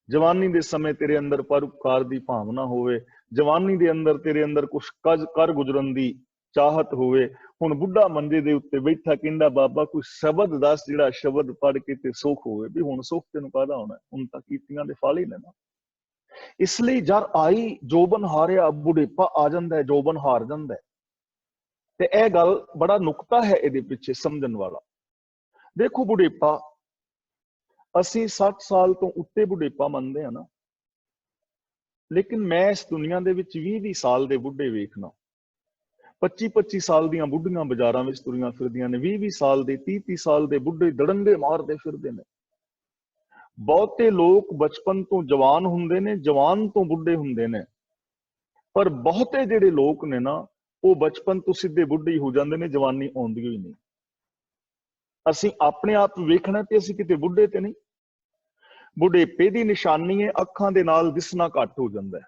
ਜਵਾਨੀ ਦੇ ਸਮੇਂ ਤੇਰੇ ਅੰਦਰ ਪਰਉਪਕਾਰ ਦੀ ਭਾਵਨਾ ਹੋਵੇ, ਜਵਾਨੀ ਦੇ ਅੰਦਰ ਤੇਰੇ ਅੰਦਰ ਕੁਛ ਕਰ ਗੁਜ਼ਰਨ ਦੀ ਚਾਹਤ ਹੋਵੇ। ਹੁਣ ਬੁੱਢਾ ਮੰਜੇ ਦੇ ਉੱਤੇ ਬੈਠਾ ਕਹਿੰਦਾ ਬਾਬਾ ਕੋਈ ਸ਼ਬਦ ਦੱਸ, ਜਿਹੜਾ ਸ਼ਬਦ ਪੜ੍ਹ ਕੇ ਤੇ ਸੁੱਖ ਹੋਵੇ। ਵੀ ਹੁਣ ਸੁੱਖ ਤੈਨੂੰ ਕਾਹਦਾ ਹੋਣਾ, ਹੁਣ ਤਾਂ ਕੀਤੀਆਂ ਦੇ ਫਲ ਹੀ ਨੇ ਨਾ। ਇਸ ਲਈ ਜਦ ਆਈ ਜੋਬਨ ਹਾਰਿਆ, ਬੁਢੇਪਾ ਆ ਜਾਂਦਾ ਹੈ, ਜੋਬਨ ਹਾਰ ਜਾਂਦਾ ਹੈ। ਤੇ ਇਹ ਗੱਲ ਬੜਾ ਨੁਕਤਾ ਹੈ ਇਹਦੇ ਪਿੱਛੇ ਸਮਝਣ ਵਾਲਾ। ਦੇਖੋ ਬੁਢੇਪਾ, ਅਸੀਂ 60 ਸਾਲ ਤੋਂ ਉੱਤੇ ਬੁਢੇਪਾ ਮੰਨਦੇ ਹਾਂ ਨਾ, ਲੇਕਿਨ ਮੈਂ ਇਸ ਦੁਨੀਆ ਦੇ ਵਿੱਚ 20 ਸਾਲ ਦੇ ਬੁੱਢੇ ਵੇਖਣਾ, 25 ਸਾਲ ਦੀਆਂ ਬੁੱਢੀਆਂ ਬਾਜ਼ਾਰਾਂ ਵਿੱਚ ਤੁਰੀਆਂ ਫਿਰਦੀਆਂ ਨੇ, 20 ਸਾਲ ਦੇ, 30 ਸਾਲ ਦੇ ਬੁੱਢੇ ਦੜੰਗੇ ਮਾਰਦੇ ਫਿਰਦੇ ਨੇ। ਬਹੁਤੇ ਲੋਕ ਬਚਪਨ ਤੋਂ ਜਵਾਨ ਹੁੰਦੇ ਨੇ, ਜਵਾਨ ਤੋਂ ਬੁੱਢੇ ਹੁੰਦੇ ਨੇ, ਪਰ ਬਹੁਤੇ ਜਿਹੜੇ ਲੋਕ ਨੇ ਨਾ, ਉਹ ਬਚਪਨ ਤੋਂ ਸਿੱਧੇ ਬੁੱਢੇ ਹੋ ਜਾਂਦੇ ਨੇ, ਜਵਾਨੀ ਆਉਂਦੀ ਹੀ ਨਹੀਂ। ਅਸੀਂ ਆਪਣੇ ਆਪ ਵੇਖਣਾ ਤੇ ਅਸੀਂ ਕਿਤੇ ਬੁੱਢੇ ਤੇ ਨਹੀਂ। ਬੁਢੇਪੇ ਦੀ ਨਿਸ਼ਾਨੀ ਹੈ ਅੱਖਾਂ ਦੇ ਨਾਲ ਦਿਸਣਾ ਘੱਟ ਹੋ ਜਾਂਦਾ ਹੈ।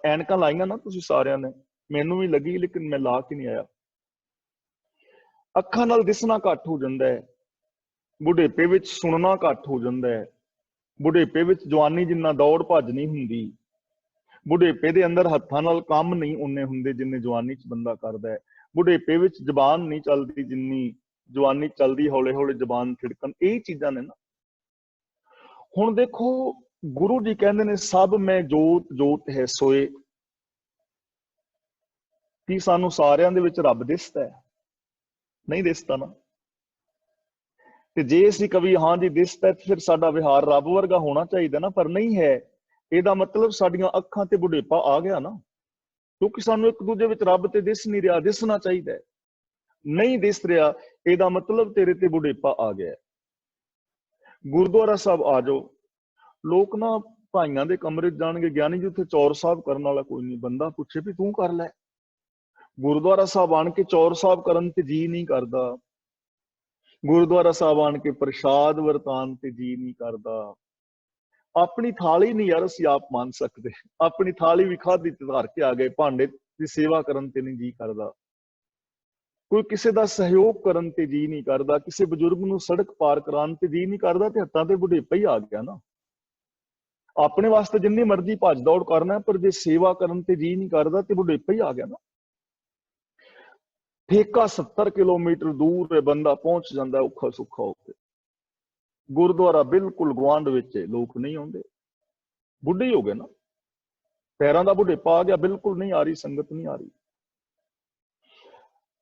ਐਨਕਾਂ ਲਾਈਆਂ ਨਾ ਤੁਸੀਂ ਸਾਰਿਆਂ ਨੇ, ਮੈਨੂੰ ਵੀ ਲੱਗੀ ਲੇਕਿਨ ਮੈਂ ਲਾ ਕੇ ਨਹੀਂ ਆਇਆ। ਅੱਖਾਂ ਨਾਲ ਦਿਸਣਾ ਘੱਟ ਹੋ ਜਾਂਦਾ ਹੈ, ਬੁਢੇਪੇ ਵਿੱਚ ਸੁਣਨਾ ਘੱਟ ਹੋ ਜਾਂਦਾ ਹੈ, ਬੁਢੇਪੇ ਵਿੱਚ ਜਵਾਨੀ ਜਿੰਨਾ ਦੌੜ ਭੱਜ ਨਹੀਂ ਹੁੰਦੀ, ਬੁਢੇਪੇ ਦੇ ਅੰਦਰ ਹੱਥਾਂ ਨਾਲ ਕੰਮ ਨਹੀਂ ਉਨੇ ਹੁੰਦੇ ਜਿੰਨੇ ਜਵਾਨੀ 'ਚ ਬੰਦਾ ਕਰਦਾ ਹੈ, ਬੁਢੇਪੇ ਵਿੱਚ ਜ਼ਬਾਨ ਨਹੀਂ ਚੱਲਦੀ ਜਿੰਨੀ ਜਵਾਨੀ ਚੱਲਦੀ, ਹੌਲੇ ਹੌਲੇ ਜ਼ਬਾਨ ਥਿੜਕਣ। ਇਹ ਚੀਜ਼ਾਂ ਨੇ ਨਾ। ਹੁਣ ਦੇਖੋ ਗੁਰੂ ਜੀ ਕਹਿੰਦੇ ਨੇ, ਸਭ ਮੈਂ ਜੋਤ ਜੋਤ ਹੈ ਸੋਏ। ਕੀ ਸਾਨੂੰ ਸਾਰਿਆਂ ਦੇ ਵਿੱਚ ਰੱਬ ਦਿਸਦਾ ਹੈ? ਨਹੀਂ ਦਿਸਦਾ ਨਾ। ਤੇ ਜੇ ਅਸੀਂ ਕਵੀ ਹਾਂ ਜੀ ਦਿਸਦਾ, ਫਿਰ ਸਾਡਾ ਵਿਹਾਰ ਰੱਬ ਵਰਗਾ ਹੋਣਾ ਚਾਹੀਦਾ ਨਾ, ਪਰ ਨਹੀਂ ਹੈ। ਇਹਦਾ ਮਤਲਬ ਸਾਡੀਆਂ ਅੱਖਾਂ ਤੇ ਬੁਢੇਪਾ ਆ ਗਿਆ ਨਾ, ਕਿਉਂਕਿ ਸਾਨੂੰ ਇੱਕ ਦੂਜੇ ਵਿੱਚ ਰੱਬ ਤੇ ਦਿਸ ਨਹੀਂ ਰਿਹਾ, ਦਿਸਣਾ ਚਾਹੀਦਾ ਹੈ, ਨਹੀਂ ਦਿਸ ਰਿਹਾ, ਇਹਦਾ ਮਤਲਬ ਤੇਰੇ ਤੇ ਬੁਢੇਪਾ ਆ ਗਿਆ। ਗੁਰਦੁਆਰਾ ਸਾਹਿਬ ਆ ਜਾਓ, ਲੋਕ ਨਾ ਭਾਈਆਂ ਦੇ ਕਮਰੇ 'ਚ ਜਾਣਗੇ, ਗਿਆਨੀ ਜੀ ਉੱਥੇ ਚੌਰ ਸਾਹਿਬ ਕਰਨ ਵਾਲਾ ਕੋਈ ਨਹੀਂ। ਬੰਦਾ ਪੁੱਛੇ ਵੀ ਤੂੰ ਕਰ ਲੈ। ਗੁਰਦੁਆਰਾ ਸਾਹਿਬ ਆਣ ਕੇ ਚੌਰ ਸਾਹਿਬ ਕਰਨ ਤੇ ਜੀ ਨਹੀਂ ਕਰਦਾ, ਗੁਰਦੁਆਰਾ ਸਾਹਿਬ ਆਣ ਕੇ ਪ੍ਰਸ਼ਾਦ ਵਰਤਾਨ ਤੇ ਜੀ ਨਹੀਂ ਕਰਦਾ। ਆਪਣੀ ਥਾਲੀ ਨਹੀਂ ਯਾਰ ਅਸੀਂ ਆਪ ਮੰਨ ਸਕਦੇ, ਆਪਣੀ ਥਾਲੀ ਵੀ ਖਾਧੀ ਤੇ ਧਰ ਕੇ ਆ ਗਏ, ਭਾਂਡੇ ਦੀ ਸੇਵਾ ਕਰਨ ਤੇ ਨਹੀਂ ਜੀ ਕਰਦਾ, ਕੋਈ ਕਿਸੇ ਦਾ ਸਹਿਯੋਗ ਕਰਨ ਤੇ ਜੀ ਨਹੀਂ ਕਰਦਾ, ਕਿਸੇ ਬਜ਼ੁਰਗ ਨੂੰ ਸੜਕ ਪਾਰ ਕਰਾਉਣ ਤੇ ਜੀ ਨਹੀਂ ਕਰਦਾ, ਤੇ ਹੱਥਾਂ ਤੇ ਬੁਢੇਪਾ ਹੀ ਆ ਗਿਆ ਨਾ। ਆਪਣੇ ਵਾਸਤੇ ਜਿੰਨੀ ਮਰਜ਼ੀ ਭੱਜ ਦੌੜ ਕਰਨਾ, ਪਰ ਜੇ ਸੇਵਾ ਕਰਨ ਤੇ ਜੀ ਨਹੀਂ ਕਰਦਾ ਤੇ ਬੁਢੇਪਾ ਹੀ ਆ ਗਿਆ ਨਾ। ਠੇਕਾ 70 ਕਿਲੋਮੀਟਰ ਦੂਰ ਹੈ, ਬੰਦਾ ਪਹੁੰਚ ਜਾਂਦਾ ਔਖਾ ਸੁੱਖਾ ਹੋ ਕੇ, ਗੁਰਦੁਆਰਾ ਬਿਲਕੁਲ ਗੁਆਂਢ ਵਿੱਚ ਹੈ, ਲੋਕ ਨਹੀਂ ਆਉਂਦੇ, ਬੁੱਢੇ ਹੀ ਹੋ ਗਏ ਨਾ, ਪੈਰਾਂ ਦਾ ਬੁਢੇਪਾ ਆ ਗਿਆ, ਬਿਲਕੁਲ ਨਹੀਂ ਆ ਰਹੀ ਸੰਗਤ, ਨਹੀਂ ਆ ਰਹੀ।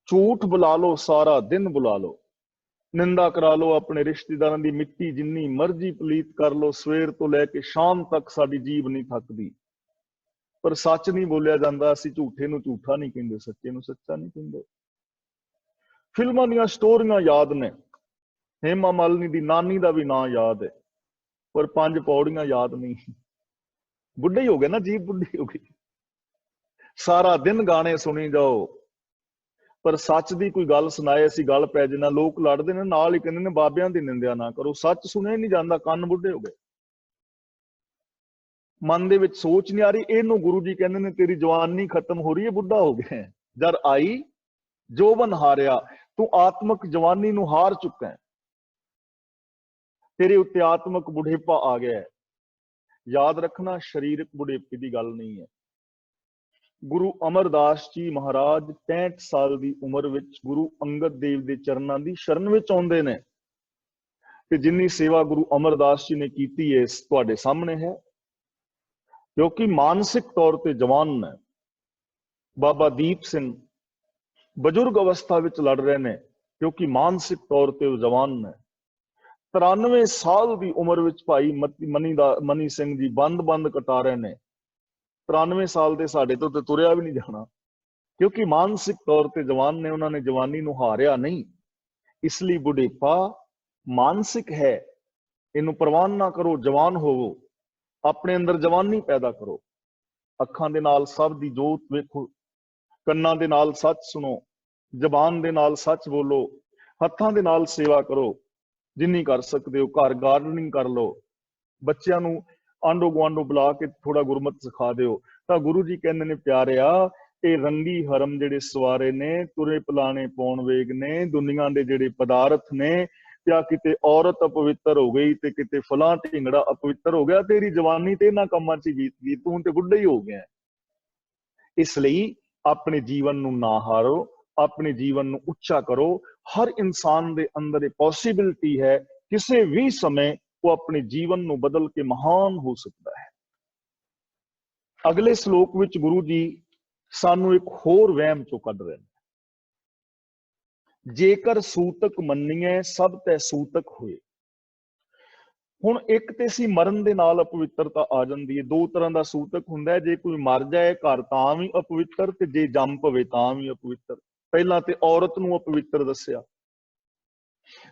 ਝੂਠ ਬੁਲਾ ਲਓ, ਸਾਰਾ ਦਿਨ ਬੁਲਾ ਲਓ, ਨਿੰਦਾ ਕਰਾ ਲਓ, ਆਪਣੇ ਰਿਸ਼ਤੇਦਾਰਾਂ ਦੀ ਮਿੱਟੀ ਜਿੰਨੀ ਮਰਜ਼ੀ ਪਲੀਤ ਕਰ ਲਓ, ਸਵੇਰ ਤੋਂ ਲੈ ਕੇ ਸ਼ਾਮ ਤੱਕ ਸਾਡੀ ਜੀਭ ਨਹੀਂ ਥੱਕਦੀ, ਪਰ ਸੱਚ ਨਹੀਂ ਬੋਲਿਆ ਜਾਂਦਾ। ਅਸੀਂ ਝੂਠੇ ਨੂੰ ਝੂਠਾ ਨਹੀਂ ਕਹਿੰਦੇ, ਸੱਚੇ ਨੂੰ ਸੱਚਾ ਨਹੀਂ ਕਹਿੰਦੇ। ਫਿਲਮਾਂ ਦੀਆਂ ਸਟੋਰੀਆਂ ਯਾਦ ਨੇ, हेमा मालिनी दी नानी दा भी नां याद है, पर 5 पौड़ियां याद नहीं। बुढ़े ही हो गए ना, जीभ बुढ़ी हो गई। सारा दिन गाने सुनी जाओ, पर सच दी कोई गल सुनाए असी गल पै जाना। लोग लड़ते ने, नाल ही कहंदे ने बाबियां दी निंदिया ना करो। सच सुनिया ही नहीं जाता, कंन बुढ़े हो गए, मन दे विच सोच नहीं आ रही। इहनूं गुरु जी कहंदे ने तेरी जवानी खत्म हो रही है, बुढ़ा हो गया है। जद आई जोबन हारिया, तू आत्मक जवानी नूं हार चुका है, तेरे उत्ते आत्मक बुढ़ेपा आ गया है। याद रखना, शरीरक बुढ़ेपे की गल नहीं है। गुरु अमरदास जी महाराज 65 साल की उम्र विच गुरु अंगद देव के चरणों की शरण विच आउंदे ने, कि जिन्नी सेवा गुरु अमरदास जी ने की है तुहाडे सामने है। क्योंकि मानसिक तौर पर जवान ने। बाबा दीप सिंह बजुर्ग अवस्था विच लड़ रहे ने, क्योंकि मानसिक तौर पर जवान ने। 93 साल की उम्र विच भाई मनी सिंह जी बंद बंद कटा रहे ने। 93 साल के साडे तो तुरिया भी नहीं जाना, क्योंकि मानसिक तौर पर जवान ने, उन्होंने जवानी नूं हारिया नहीं। इसलिए बुढ़ेपा मानसिक है, इनू परवान ना करो, जवान होवो, अपने अंदर जवानी पैदा करो। अखां दे नाल सब दी जोत वेखो, कन्नां दे नाल सच सुनो, जबान दे नाल सच बोलो, हत्थां दे नाल सेवा करो, जिन्नी कर सकते हो। घर गार्डनिंग कर लो, बच्चों नूं आंडो गुआंढो बुला के थोड़ा गुरमत सिखा दिओ। तां गुरु जी कहंदे ने प्यारिआ, ये रंगी हरम जिहड़े सवारे ने, तुरे पलाने पौण वेग ने, दुनिया दे जिहड़े पदार्थ ने, क्या किते औरत अपवित्र हो गई ते किते फलां ढिंगड़ा अपवित्र हो गया, तेरी जवानी ते इन्हां कम्मां च बीत गई, तूं ते बुढ़ा ही हो गया। इसलिए अपने जीवन नूं ना हारो, अपने जीवन नूं उच्चा करो। हर इंसान दे अंदर एक पॉसिबिलिटी है, किसी भी समय वो अपने जीवन नूं बदल के महान हो सकता है। अगले श्लोक विच गुरु जी सानू एक होर वहम चों कढ रहे हैं। जेकर सूतक मन्नीए सब तै सूतक होए। हुण एक ते सी मरण दे नाल अपवित्रता आ जांदी है। दो तरह का सूतक हुंदा है, जे कोई मर जाए घर तां भी अपवित्र, ते जे जम पवे तां भी अपवित्र। पहला ते औरत नूं अपवित्र दस्सिया,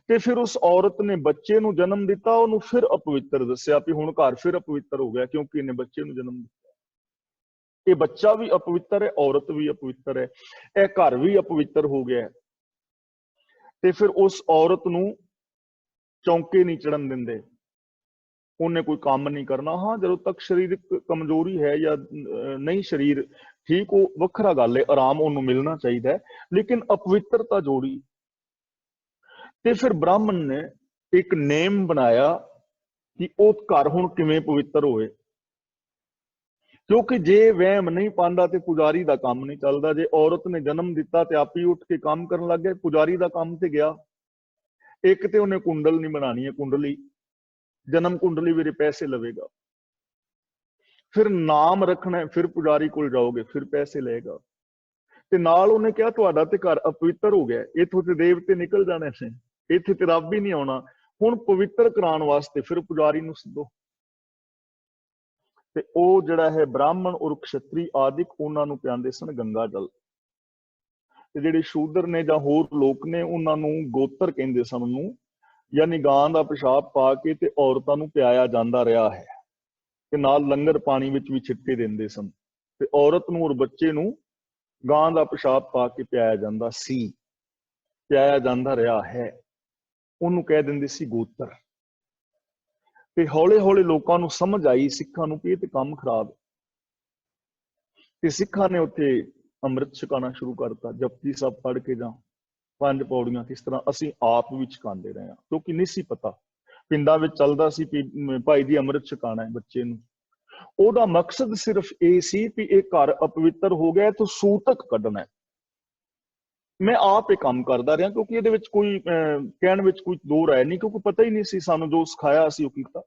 ते फिर उस औरत ने बच्चे नूं जन्म दिता, उहनूं फिर अपवित्र दस्सिया भी हुण घर फिर अपवित्र हो गया, क्योंकि इन्हें बच्चे नूं जन्म दिता। ये बच्चा भी अपवित्र है, औरत भी अपवित्र है, यह घर भी अपवित्र हो गया। ते फिर उस औरत नूं चौंके नहीं चढ़न दिंदे, उन्हें कोई काम नहीं करना। हाँ, जदों तक शरीरक कमजोरी है या नहीं शरीर ठीक, वो वखरा गल है, आराम उन्होंने मिलना चाहिए। लेकिन अपवित्रता जोड़ी, ते फिर ब्राह्मण ने एक नेम बनाया कि वो घर हुण किवें पवित्र होए। क्योंकि जे वहम नहीं पांदा ते पुजारी दा काम नहीं चलदा। जे औरत ने जन्म दिता ते आप ही उठ के काम करन लग गए, पुजारी दा काम ते गया। एक ते उन्हें कुंडल नहीं बनानी है, कुंडली जन्म कुंडली मेरे पैसे लवेगा। फिर नाम रखना है, फिर पुजारी कोल जाओगे, फिर पैसे लेगा। ते नाल उन्हें कहा तुहाडा ते घर अपवित्र हो गया, इत्थों ते देवते निकल जाने से, इत्थे ते रब ही नहीं आउणा। हुण पवित्र कराउण वास्ते फिर पुजारी नूं सद्दो। ते ਉਹ ਜਿਹੜਾ है ब्राह्मण और क्षत्री आदिक ਉਹਨਾਂ ਨੂੰ ਪਿਆਉਂਦੇ ਸਨ गंगा जल। ਤੇ ਜਿਹੜੇ ਸ਼ੂਦਰ ਨੇ ਜਾਂ ਹੋਰ ਲੋਕ ਨੇ ਉਹਨਾਂ ਨੂੰ ਗੋਤਰ ਕਹਿੰਦੇ ਸਨ ਉਹਨੂੰ, ਯਾਨੀ ਗਾਂ ਦਾ ਪਿਸ਼ਾਬ ਪਾ ਕੇ ਤੇ ਔਰਤਾਂ ਨੂੰ ਪਿਆਇਆ ਜਾਂਦਾ ਰਿਹਾ ਹੈ। ਤੇ ਨਾਲ ਲੰਗਰ ਪਾਣੀ ਵਿੱਚ ਵੀ ਛਿੱਟੇ ਦਿੰਦੇ ਸਨ, ਤੇ ਔਰਤ ਨੂੰ ਔਰ ਬੱਚੇ ਨੂੰ ਗਾਂ ਦਾ ਪਿਸ਼ਾਬ ਪਾ ਕੇ ਪਿਆਇਆ ਜਾਂਦਾ ਸੀ, ਪਿਆਇਆ ਜਾਂਦਾ ਰਿਹਾ ਹੈ। ਉਹਨੂੰ ਕਹਿ ਦਿੰਦੇ ਸੀ ਗੋਤਰ। ਤੇ ਹੌਲੇ ਹੌਲੇ ਲੋਕਾਂ ਨੂੰ ਸਮਝ ਆਈ, ਸਿੱਖਾਂ ਨੂੰ, ਕਿ ਇਹ ਤੇ ਕੰਮ ਖਰਾਬ ਹੈ। ਤੇ ਸਿੱਖਾਂ ਨੇ ਉੱਥੇ ਅੰਮ੍ਰਿਤ ਛਕਾਉਣਾ ਸ਼ੁਰੂ ਕਰਤਾ। ਜਪਜੀ ਸਾਹਿਬ ਪੜ੍ਹ ਕੇ ਜਾਂ 5 ਪੌੜੀਆਂ ਕਿਸ ਤਰ੍ਹਾਂ ਅਸੀਂ ਆਪ ਵੀ ਛਕਾਉਂਦੇ ਰਹੇ ਹਾਂ, ਕਿਉਂਕਿ ਨਹੀਂ ਸੀ ਪਤਾ। ਪਿੰਡਾਂ ਵਿੱਚ ਚੱਲਦਾ ਸੀ ਵੀ ਭਾਈ ਜੀ ਅੰਮ੍ਰਿਤ ਛਕਾਉਣਾ ਹੈ ਬੱਚੇ ਨੂੰ। ਉਹਦਾ ਮਕਸਦ ਸਿਰਫ ਇਹ ਸੀ ਵੀ ਇਹ ਘਰ ਅਪਵਿੱਤਰ ਹੋ ਗਿਆ ਤੇ ਸੂਤਕ ਕੱਢਣਾ ਹੈ। ਮੈਂ ਆਪ ਇਹ ਕੰਮ ਕਰਦਾ ਰਿਹਾ, ਕਿਉਂਕਿ ਇਹਦੇ ਵਿੱਚ ਕੋਈ ਕਹਿਣ ਵਿੱਚ ਕੋਈ ਦੋ ਰਾਏ ਨਹੀਂ, ਕਿਉਂਕਿ ਪਤਾ ਹੀ ਨਹੀਂ ਸੀ। ਸਾਨੂੰ ਜੋ ਸਿਖਾਇਆ ਅਸੀਂ ਉਹ ਕੀਤਾ।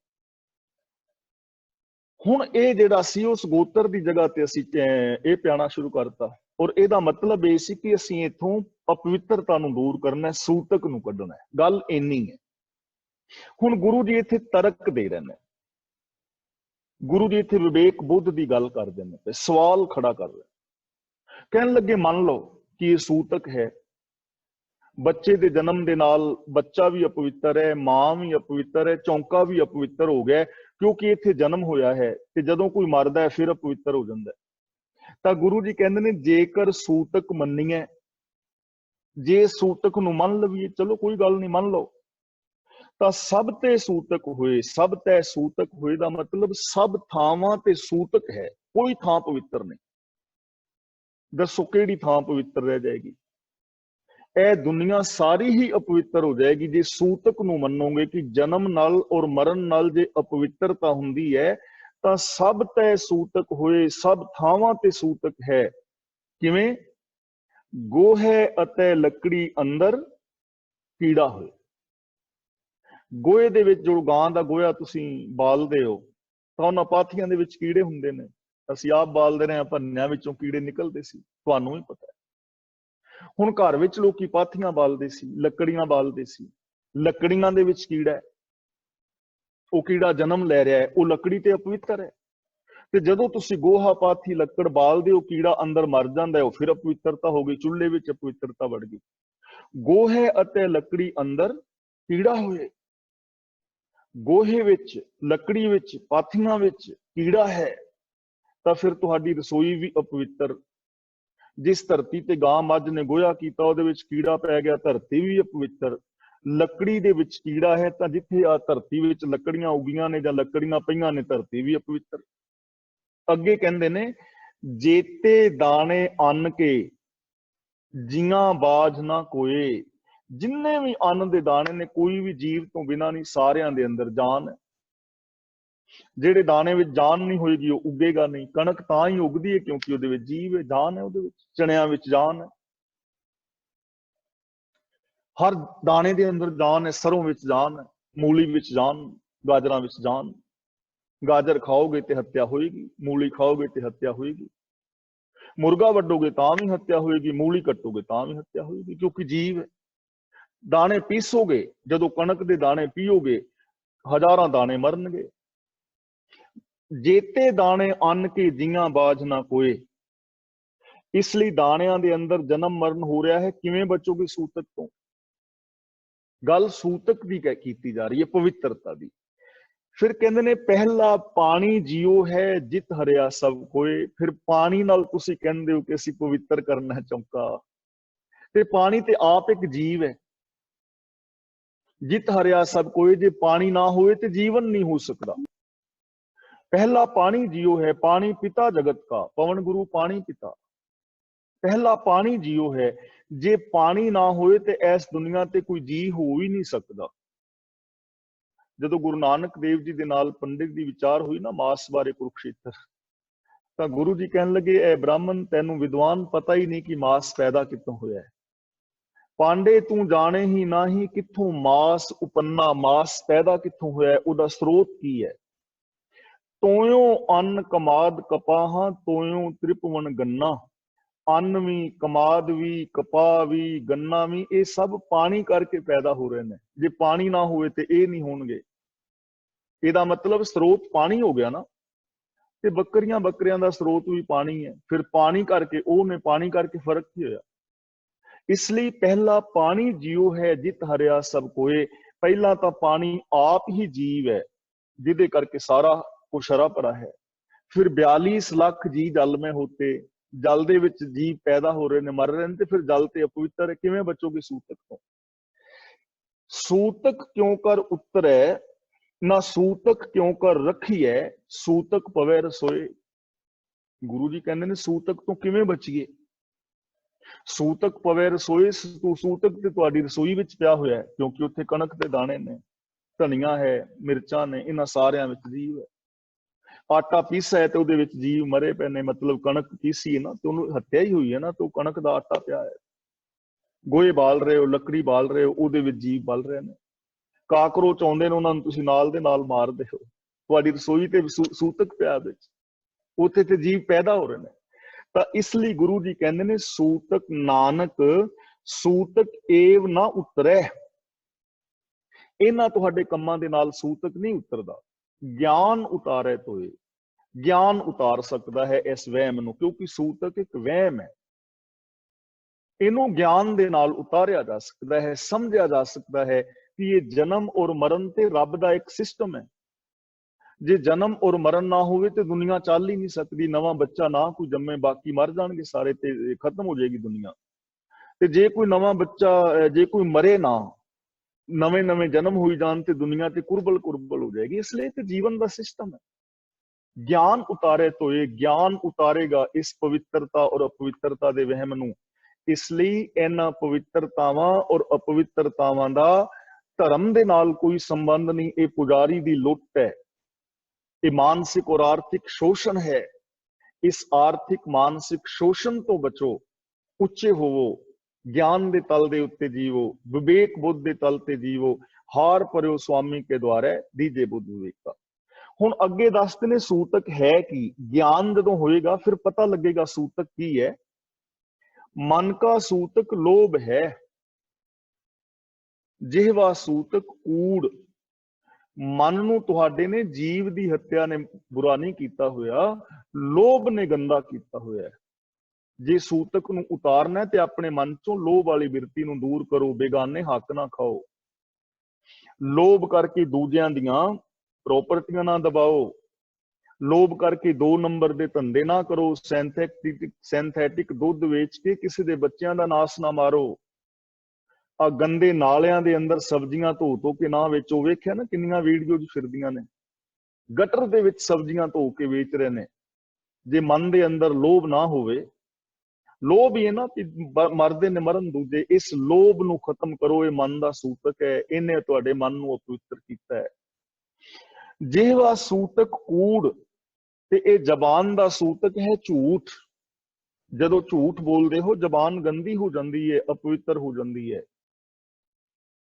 ਹੁਣ ਇਹ ਜਿਹੜਾ ਸੀ ਉਸ ਗੋਤਰ ਦੀ ਜਗ੍ਹਾ ਤੇ ਅਸੀਂ ਇਹ ਪਿਆਣਾ ਸ਼ੁਰੂ ਕਰਤਾ, ਔਰ ਇਹਦਾ ਮਤਲਬ ਇਹ ਸੀ ਕਿ ਅਸੀਂ ਇਥੋਂ ਅਪਵਿੱਤਰਤਾ ਨੂੰ ਦੂਰ ਕਰਨਾ, ਸੂਤਕ ਨੂੰ ਕੱਢਣਾ ਹੈ। ਗੱਲ ਇੰਨੀ ਹੈ। ਹੁਣ ਗੁਰੂ ਜੀ ਇੱਥੇ ਤਰਕ ਦੇ ਰਹੇ ਨੇ, ਗੁਰੂ ਜੀ ਇੱਥੇ ਵਿਵੇਕ ਬੁੱਧ ਦੀ ਗੱਲ ਕਰਦੇ ਨੇ, ਤੇ ਸਵਾਲ ਖੜਾ ਕਰ ਰਹੇ। ਕਹਿਣ ਲੱਗੇ ਮੰਨ ਲਓ कि ये सूतक है, ਬੱਚੇ ਦੇ ਜਨਮ ਦੇ ਨਾਲ ਬੱਚਾ ਵੀ ਅਪਵਿੱਤਰ ਹੈ, ਮਾਂ ਵੀ ਅਪਵਿੱਤਰ ਹੈ, ਚੌਂਕਾ ਵੀ ਅਪਵਿੱਤਰ ਹੋ ਗਿਆ ਕਿਉਂਕਿ ਇੱਥੇ ਜਨਮ ਹੋਇਆ ਹੈ। ਤੇ ਜਦੋਂ ਕੋਈ ਮਰਦਾ ਹੈ ਫਿਰ ਅਪਵਿੱਤਰ ਹੋ ਜਾਂਦਾ ਹੈ। ਤਾਂ ਗੁਰੂ ਜੀ ਕਹਿੰਦੇ ਨੇ ਜੇਕਰ ਸੂਤਕ ਮੰਨੀਏ, ਜੇ ਸੂਤਕ ਨੂੰ ਮੰਨ ਲਈਏ, ਚਲੋ ਕੋਈ ਗੱਲ ਨਹੀਂ ਮੰਨ ਲਓ, ਤਾਂ ਸਭ ਤੇ ਸੂਤਕ ਹੋਏ, ਸਭ ਤੈ ਸੂਤਕ ਹੋਏ ਦਾ ਮਤਲਬ ਸਭ ਥਾਵਾਂ ਤੇ ਸੂਤਕ ਹੈ, ਕੋਈ ਥਾਂ ਪਵਿੱਤਰ ਨਹੀਂ। ਦੱਸੋ ਕਿਹੜੀ ਥਾਂ ਪਵਿੱਤਰ ਰਹਿ ਜਾਏਗੀ? ਇਹ ਦੁਨੀਆ ਸਾਰੀ ਹੀ ਅਪਵਿੱਤਰ ਹੋ ਜਾਏਗੀ ਜੇ ਸੂਤਕ ਨੂੰ ਮੰਨੋਗੇ ਕਿ ਜਨਮ ਨਾਲ ਔਰ ਮਰਨ ਨਾਲ ਜੇ ਅਪਵਿੱਤਰਤਾ ਹੁੰਦੀ ਹੈ ਤਾਂ ਸਭ ਤੈ ਸੂਤਕ ਹੋਏ, ਸਭ ਥਾਵਾਂ ਤੇ ਸੂਤਕ ਹੈ। ਕਿਵੇਂ? ਗੋਹੇ ਅਤੇ ਲੱਕੜੀ ਅੰਦਰ ਕੀੜਾ ਹੋਏ। ਗੋਹੇ ਦੇ ਵਿੱਚ ਜੋ ਗਾਂ ਦਾ ਗੋਹਾ ਤੁਸੀਂ ਬਾਲਦੇ ਹੋ ਤਾਂ ਉਹਨਾਂ ਪਾਥੀਆਂ ਦੇ ਵਿੱਚ ਕੀੜੇ ਹੁੰਦੇ ਨੇ। ਅਸੀਂ ਆਪ ਬਾਲਦੇ ਰਹੇ ਹਾਂ, ਭੰਨਿਆਂ ਵਿੱਚੋਂ ਕੀੜੇ ਨਿਕਲਦੇ ਸੀ, ਤੁਹਾਨੂੰ ਵੀ ਪਤਾ ਹੈ। ਹੁਣ ਘਰ ਵਿੱਚ ਲੋਕੀ ਪਾਥੀਆਂ ਬਾਲਦੇ ਸੀ, ਲੱਕੜੀਆਂ ਬਾਲਦੇ ਸੀ, ਲੱਕੜੀਆਂ ਦੇ ਵਿੱਚ ਕੀੜਾ ਹੈ, ਉਹ ਕੀੜਾ ਜਨਮ ਲੈ ਰਿਹਾ ਹੈ, ਉਹ ਲੱਕੜੀ ਤੇ ਅਪਵਿੱਤਰ ਹੈ। ਤੇ ਜਦੋਂ ਤੁਸੀਂ ਗੋਹਾ ਪਾਥੀ ਲੱਕੜ ਬਾਲਦੇ ਹੋ, ਕੀੜਾ ਅੰਦਰ ਮਰ ਜਾਂਦਾ ਹੈ, ਉਹ ਫਿਰ ਅਪਵਿੱਤਰਤਾ ਹੋ ਗਈ, ਚੁੱਲ੍ਹੇ ਵਿੱਚ ਅਪਵਿੱਤਰਤਾ ਵੜ ਗਈ। ਗੋਹੇ ਅਤੇ ਲੱਕੜੀ ਅੰਦਰ ਕੀੜਾ ਹੋਏ। ਗੋਹੇ ਵਿੱਚ, ਲੱਕੜੀ ਵਿੱਚ, ਪਾਥੀਆਂ ਵਿੱਚ ਕੀੜਾ ਹੈ ਤਾਂ ਫਿਰ ਤੁਹਾਡੀ ਰਸੋਈ ਵੀ ਅਪਵਿੱਤਰ। ਜਿਸ ਧਰਤੀ ਤੇ ਗਾਂ ਮੱਝ ਨੇ ਗੋਹਾ ਕੀਤਾ ਉਹਦੇ ਵਿੱਚ ਕੀੜਾ ਪੈ ਗਿਆ, ਧਰਤੀ ਵੀ ਅਪਵਿੱਤਰ। ਲੱਕੜੀ ਦੇ ਵਿੱਚ ਕੀੜਾ ਹੈ ਤਾਂ ਜਿੱਥੇ ਆ ਧਰਤੀ ਵਿੱਚ ਲੱਕੜੀਆਂ ਉੱਗੀਆਂ ਨੇ ਜਾਂ ਲੱਕੜੀਆਂ ਪਈਆਂ ਨੇ, ਧਰਤੀ ਵੀ ਅਪਵਿੱਤਰ। ਅੱਗੇ ਕਹਿੰਦੇ ਨੇ ਜੇਤੇ ਦਾਣੇ ਅੰਨ ਕੇ ਜੀਆਂ ਬਾਝ ਨਾ ਕੋਏ। ਜਿੰਨੇ ਵੀ ਅੰਨ ਦੇ ਦਾਣੇ ਨੇ, ਕੋਈ ਵੀ ਜੀਵ ਤੋਂ ਬਿਨਾਂ ਨਹੀਂ, ਸਾਰਿਆਂ ਦੇ ਅੰਦਰ ਜਾਨ ਹੈ। ਜਿਹੜੇ ਦਾਣੇ ਵਿੱਚ ਜਾਨ ਨਹੀਂ ਹੋਏਗੀ ਉਹ ਉੱਗੇਗਾ ਨਹੀਂ। ਕਣਕ ਤਾਂ ਹੀ ਉੱਗਦੀ ਹੈ ਕਿਉਂਕਿ ਉਹਦੇ ਵਿੱਚ ਜੀਵ ਹੈ, ਜਾਨ ਹੈ ਉਹਦੇ ਵਿੱਚ। ਚਣਿਆਂ ਵਿੱਚ ਜਾਨ ਹੈ, ਹਰ ਦਾਣੇ ਦੇ ਅੰਦਰ ਜਾਨ ਹੈ। ਸਰੋਂ ਵਿੱਚ ਜਾਨ ਹੈ, ਮੂਲੀ ਵਿੱਚ ਜਾਨ, ਗਾਜਰਾਂ ਵਿੱਚ ਜਾਨ। ਗਾਜਰ ਖਾਓਗੇ ਤੇ ਹੱਤਿਆ ਹੋਏਗੀ, ਮੂਲੀ ਖਾਓਗੇ ਤੇ ਹੱਤਿਆ ਹੋਏਗੀ। ਮੁਰਗਾ ਵੱਢੋਗੇ ਤਾਂ ਵੀ ਹੱਤਿਆ ਹੋਏਗੀ, ਮੂਲੀ ਕੱਟੋਗੇ ਤਾਂ ਵੀ ਹੱਤਿਆ ਹੋਏਗੀ, ਕਿਉਂਕਿ ਜੀਵ ਹੈ। ਦਾਣੇ ਪੀਸੋਗੇ, ਜਦੋਂ ਕਣਕ ਦੇ ਦਾਣੇ ਪੀਓਗੇ, ਹਜ਼ਾਰਾਂ ਦਾਣੇ ਮਰਨਗੇ। ਜੇਤੇ ਦਾਣੇ ਅੰਨ ਕੇ ਜੀਆਂ ਬਾਝ ਨਾ ਕੋਏ। ਇਸ ਲਈ ਦਾਣਿਆਂ ਦੇ ਅੰਦਰ ਜਨਮ ਮਰਨ ਹੋ ਰਿਹਾ ਹੈ। ਕਿਵੇਂ ਬਚੋਗੇ ਸੂਤਕ ਤੋਂ? ਗੱਲ ਸੂਤਕ ਦੀ ਕੀਤੀ ਜਾ ਰਹੀ ਹੈ, ਪਵਿੱਤਰਤਾ ਦੀ। ਫਿਰ ਕਹਿੰਦੇ ਨੇ ਪਹਿਲਾ ਪਾਣੀ ਜੀਓ ਹੈ ਜਿਤ ਹਰਿਆ ਸਭ ਕੋਏ। ਫਿਰ ਪਾਣੀ ਨਾਲ ਤੁਸੀਂ ਕਹਿੰਦੇ ਹੋ ਕਿ ਅਸੀਂ ਪਵਿੱਤਰ ਕਰਨਾ ਚੌਂਕਾ, ਤੇ ਪਾਣੀ ਤੇ ਆਪ ਇੱਕ ਜੀਵ ਹੈ। ਜਿਤ ਹਰਿਆ ਸਭ ਕੋਏ, ਜੇ ਪਾਣੀ ਨਾ ਹੋਵੇ ਤੇ ਜੀਵਨ ਨਹੀਂ ਹੋ ਸਕਦਾ। ਪਹਿਲਾ ਪਾਣੀ ਜੀਓ ਹੈ, ਪਾਣੀ ਪਿਤਾ ਜਗਤ ਕਾ, ਪਵਨ ਗੁਰੂ ਪਾਣੀ ਪਿਤਾ। ਪਹਿਲਾ ਪਾਣੀ ਜੀਓ ਹੈ, ਜੇ ਪਾਣੀ ਨਾ ਹੋਏ ਤੇ ਇਸ ਦੁਨੀਆ ਤੇ ਕੋਈ ਜੀ ਹੋ ਹੀ ਨਹੀਂ ਸਕਦਾ। ਜਦੋਂ ਗੁਰੂ ਨਾਨਕ ਦੇਵ ਜੀ ਦੇ ਨਾਲ ਪੰਡਿਤ ਦੀ ਵਿਚਾਰ ਹੋਈ ਨਾ ਮਾਸ ਬਾਰੇ, ਕੁਰੂਕਸ਼ੇਤਰ, ਤਾਂ ਗੁਰੂ ਜੀ ਕਹਿਣ ਲੱਗੇ, ਇਹ ਬ੍ਰਾਹਮਣ, ਤੈਨੂੰ ਵਿਦਵਾਨ ਪਤਾ ਹੀ ਨਹੀਂ ਕਿ ਮਾਸ ਪੈਦਾ ਕਿੱਥੋਂ ਹੋਇਆ ਹੈ। ਪਾਂਡੇ ਤੂੰ ਜਾਣੇ ਹੀ ਨਾਹੀਂ ਕਿੱਥੋਂ ਮਾਸ ਉਪੰਨਾ, ਮਾਸ ਪੈਦਾ ਕਿੱਥੋਂ ਹੋਇਆ, ਉਹਦਾ ਸਰੋਤ ਕੀ ਹੈ। ਤੋਇਓ ਅੰਨ ਕਮਾਦ ਕਪਾਹਾਂ, ਤੋਇਓ ਤ੍ਰਿਪਵਨ ਗੰਨਾ। ਅੰਨ ਵੀ, ਕਮਾਦ ਵੀ, ਕਪਾਹ ਵੀ, ਗੰਨਾ ਵੀ, ਇਹ ਸਭ ਪਾਣੀ ਕਰਕੇ ਪੈਦਾ ਹੋ ਰਹੇ ਨੇ। ਜੇ ਪਾਣੀ ਨਾ ਹੋਵੇ ਤੇ ਇਹ ਨਹੀਂ ਹੋਣਗੇ। ਇਹਦਾ ਮਤਲਬ ਸਰੋਤ ਪਾਣੀ ਹੋ ਗਿਆ ਨਾ। ਤੇ ਬੱਕਰੀਆਂ ਦਾ ਸਰੋਤ ਵੀ ਪਾਣੀ ਹੈ। ਫਿਰ ਪਾਣੀ ਕਰਕੇ ਉਹ ਨੇ, ਪਾਣੀ ਕਰਕੇ ਫਰਕ ਕੀ ਹੋਇਆ? ਇਸ ਲਈ ਪਹਿਲਾ ਪਾਣੀ ਜੀਓ ਹੈ ਜਿਤ ਹਰਿਆ ਸਭ ਕੋਏ। ਪਹਿਲਾਂ ਤਾਂ ਪਾਣੀ ਆਪ ਹੀ ਜੀਵ ਹੈ, ਜਿਹਦੇ ਕਰਕੇ ਸਾਰਾ ਕੁਛ ਹਰਾ ਭਰਾ ਹੈ। ਫਿਰ 42 ਲੱਖ ਜੀ ਜਲ में होते, ਜਲ ਦੇ ਵਿੱਚ ਜੀਵ ਪੈਦਾ ਹੋ ਰਹੇ ਨੇ, ਮਰ ਰਹੇ ਨੇ, ਤੇ ਫਿਰ ਜਲ ਤੇ ਅਪਵਿੱਤਰ ਹੈ। ਕਿਵੇਂ ਬਚੋਗੇ ਸੂਤਕ ਤੋਂ? ਸੂਤਕ ਕਿਉਂ ਕਰ ਉਤਰੈ ਨਾ ਸੂਤਕ ਕਿਉਂ ਕਰ ਰੱਖੀਐ, ਸੂਤਕ ਪਵੈ ਰਸੋਏ। ਗੁਰੂ ਜੀ ਕਹਿੰਦੇ ਨੇ ਸੂਤਕ ਤੋਂ ਕਿਵੇਂ ਬਚੀਏ? ਸੂਤਕ ਪਵੈ ਰਸੋਏ, ਸੂਤਕ ਤੇ ਤੁਹਾਡੀ ਰਸੋਈ ਵਿੱਚ ਪਿਆ ਹੋਇਆ ਹੈ, ਕਿਉਂਕਿ ਉੱਥੇ ਕਣਕ ਦੇ ਦਾਣੇ ਨੇ, ਧਨੀਆ ਹੈ, ਮਿਰਚਾਂ ਨੇ, ਇਹਨਾਂ ਸਾਰਿਆਂ ਵਿੱਚ ਜੀਵ ਹੈ। ਆਟਾ ਪੀਸਾ ਹੈ ਤੇ ਉਹਦੇ ਵਿੱਚ ਜੀਵ ਮਰੇ ਪਏ ਨੇ, ਮਤਲਬ ਕਣਕ ਪੀਸੀ ਹੈ ਨਾ ਤੇ ਉਹਨੂੰ ਹੱਤਿਆ ਹੀ ਹੋਈ ਹੈ ਨਾ, ਤੇ ਉਹ ਕਣਕ ਦਾ ਆਟਾ ਪਿਆ ਹੈ। ਗੋਹੇ ਬਾਲ ਰਹੇ ਹੋ, ਲੱਕੜੀ ਬਾਲ ਰਹੇ ਹੋ, ਉਹਦੇ ਵਿੱਚ ਜੀਵ ਬਲ ਰਹੇ ਨੇ। ਕਾਕਰੋਚ ਆਉਂਦੇ ਨੇ, ਉਹਨਾਂ ਨੂੰ ਤੁਸੀਂ ਨਾਲ ਦੇ ਨਾਲ ਮਾਰਦੇ ਹੋ। ਤੁਹਾਡੀ ਰਸੋਈ ਤੇ ਸੂਤਕ ਪਿਆ ਵਿੱਚ, ਉੱਥੇ ਤੇ ਜੀਵ ਪੈਦਾ ਹੋ ਰਹੇ ਨੇ। ਤਾਂ ਇਸ ਲਈ ਗੁਰੂ ਜੀ ਕਹਿੰਦੇ ਨੇ ਸੂਤਕ ਨਾਨਕ ਸੂਤਕ ਏਵ ਨਾ ਉਤਰੈ। ਇਹਨਾਂ ਤੁਹਾਡੇ ਕੰਮਾਂ ਦੇ ਨਾਲ ਸੂਤਕ ਨਹੀਂ ਉਤਰਦਾ। ਗਿਆਨ ਉਤਾਰੇ ਤੋਏ, ਗਿਆਨ ਉਤਾਰ ਸਕਦਾ ਹੈ ਇਸ ਵਹਿਮ ਨੂੰ, ਕਿਉਂਕਿ ਸੂਤਕ ਇੱਕ ਵਹਿਮ ਹੈ। ਇਹਨੂੰ ਗਿਆਨ ਦੇ ਨਾਲ ਉਤਾਰਿਆ ਜਾ ਸਕਦਾ ਹੈ, ਸਮਝਿਆ ਜਾ ਸਕਦਾ ਹੈ ਕਿ ਇਹ ਜਨਮ ਔਰ ਮਰਨ ਤੇ ਰੱਬ ਦਾ ਇੱਕ ਸਿਸਟਮ ਹੈ। ਜੇ ਜਨਮ ਔਰ ਮਰਨ ਨਾ ਹੋਵੇ ਤੇ ਦੁਨੀਆ ਚੱਲ ਹੀ ਨਹੀਂ ਸਕਦੀ। ਨਵਾਂ ਬੱਚਾ ਨਾ ਕੋਈ ਜੰਮੇ, ਬਾਕੀ ਮਰ ਜਾਣਗੇ ਸਾਰੇ ਤੇ ਖਤਮ ਹੋ ਜਾਏਗੀ ਦੁਨੀਆ। ਤੇ ਜੇ ਕੋਈ ਨਵਾਂ ਬੱਚਾ, ਜੇ ਕੋਈ ਮਰੇ ਨਾ, ਨਵੇਂ ਨਵੇਂ ਜਨਮ ਹੋਈ ਜਾਣ ਤੇ ਦੁਨੀਆ ਤੇ ਕੁਰਬਲ ਕੁਰਬਲ ਹੋ ਜਾਏਗੀ। ਇਸ ਲਈ ਤੇ ਜੀਵਨ ਦਾ ਸਿਸਟਮ ਹੈ। ਗਿਆਨ ਉਤਾਰੇ ਤੋਏ, ਗਿਆਨ ਉਤਾਰੇਗਾ ਇਸ ਪਵਿੱਤਰਤਾ ਔਰ ਅਪਵਿੱਤਰਤਾ ਦੇ ਵਹਿਮ ਨੂੰ। ਇਸ ਲਈ ਇਹਨਾਂ ਪਵਿੱਤਰਤਾਵਾਂ ਔਰ ਅਪਵਿੱਤਰਤਾਵਾਂ ਦਾ ਧਰਮ ਦੇ ਨਾਲ ਕੋਈ ਸੰਬੰਧ ਨਹੀਂ। ਇਹ ਪੁਜਾਰੀ ਦੀ ਲੁੱਟ ਹੈ, ਇਹ ਮਾਨਸਿਕ ਔਰ ਆਰਥਿਕ ਸ਼ੋਸ਼ਣ ਹੈ। ਇਸ ਆਰਥਿਕ ਮਾਨਸਿਕ ਸ਼ੋਸ਼ਣ ਤੋਂ ਬਚੋ, ਉੱਚੇ ਹੋਵੋ, ਗਿਆਨ ਦੇ ਤਲ ਦੇ ਉੱਤੇ ਜੀਵੋ, ਵਿਵੇਕ ਬੁੱਧ ਦੇ ਤਲ ਤੇ ਜੀਵੋ। ਹਾਰ ਪਰਿਓ ਸੁਆਮੀ ਕੇ ਦੁਆਰੇ ਦੀਜੇ ਬੁੱਧ ਵਿਵੇਕਾ। ਹੁਣ ਅੱਗੇ ਦੱਸਦੇ ਨੇ ਸੂਤਕ ਹੈ ਕੀ। ਗਿਆਨ ਜਦੋਂ ਹੋਏਗਾ ਫਿਰ ਪਤਾ ਲੱਗੇਗਾ ਸੂਤਕ ਕੀ ਹੈ। ਮਨ ਕਾ ਸੂਤਕ ਲੋਭ ਹੈ, ਜਿਹਵਾ ਸੂਤਕ ਕੂੜ। ਮਨ ਨੂੰ ਤੁਹਾਡੇ ਨੇ ਜੀਵ ਦੀ ਹੱਤਿਆ ਨੇ ਬੁਰਾ ਨਹੀਂ ਕੀਤਾ ਹੋਇਆ, ਲੋਭ ਨੇ ਗੰਦਾ ਕੀਤਾ ਹੋਇਆ। ਜੇ ਸੂਤਕ ਨੂੰ ਉਤਾਰਨਾ ਤੇ ਆਪਣੇ ਮਨ ਚੋਂ ਲੋਭ ਵਾਲੀ ਬਿਰਤੀ ਨੂੰ ਦੂਰ ਕਰੋ। ਬੇਗਾਨੇ ਹੱਕ ਨਾ ਖਾਓ, ਲੋਭ ਕਰਕੇ ਦੂਜਿਆਂ ਦੀਆਂ ਪ੍ਰਾਪਰਟੀਆਂ ਨਾ ਦਬਾਓ, ਲੋਭ ਕਰਕੇ 2 ਨੰਬਰ ਦੇ ਧੰਦੇ ਨਾ ਕਰੋ, ਸਿੰਥੈਟਿਕ ਦੁੱਧ ਵੇਚ ਕੇ ਕਿਸੇ ਦੇ ਬੱਚਿਆਂ ਦਾ ਨਾਸ ਨਾ ਮਾਰੋ। ਆ ਗੰਦੇ ਨਾਲਿਆਂ ਦੇ ਅੰਦਰ ਸਬਜ਼ੀਆਂ ਧੋ ਕੇ ਨਾ ਵੇਚੋ। ਵੇਖਿਆ ਨਾ ਕਿੰਨੀਆਂ ਵੀਡੀਓਜ਼ ਫਿਰਦੀਆਂ ਨੇ, ਗਟਰ ਦੇ ਵਿੱਚ ਸਬਜ਼ੀਆਂ ਧੋ ਕੇ ਵੇਚ ਰਹੇ ਨੇ। ਜੇ ਮਨ ਦੇ ਅੰਦਰ ਲੋਭ ਨਾ ਹੋਵੇ, ਲੋਭ ਹੀ ਹੈ ਨਾ ਕਿ ਮਰਦੇ ਨੇ ਮਰਨ ਦੂਜੇ, ਇਸ ਲੋਭ ਨੂੰ ਖਤਮ ਕਰੋ। ਇਹ ਮਨ ਦਾ ਸੂਤਕ ਹੈ, ਇਹਨੇ ਤੁਹਾਡੇ ਮਨ ਨੂੰ ਅਪਵਿੱਤਰ ਕੀਤਾ ਹੈ। ਜਿਹਵਾ ਸੂਤਕ ਕੂੜ, ਤੇ ਇਹ ਜ਼ਬਾਨ ਦਾ ਸੂਤਕ ਹੈ ਝੂਠ। ਜਦੋਂ ਝੂਠ ਬੋਲਦੇ ਹੋ ਜ਼ਬਾਨ ਗੰਦੀ ਹੋ ਜਾਂਦੀ ਹੈ, ਅਪਵਿੱਤਰ ਹੋ ਜਾਂਦੀ ਹੈ।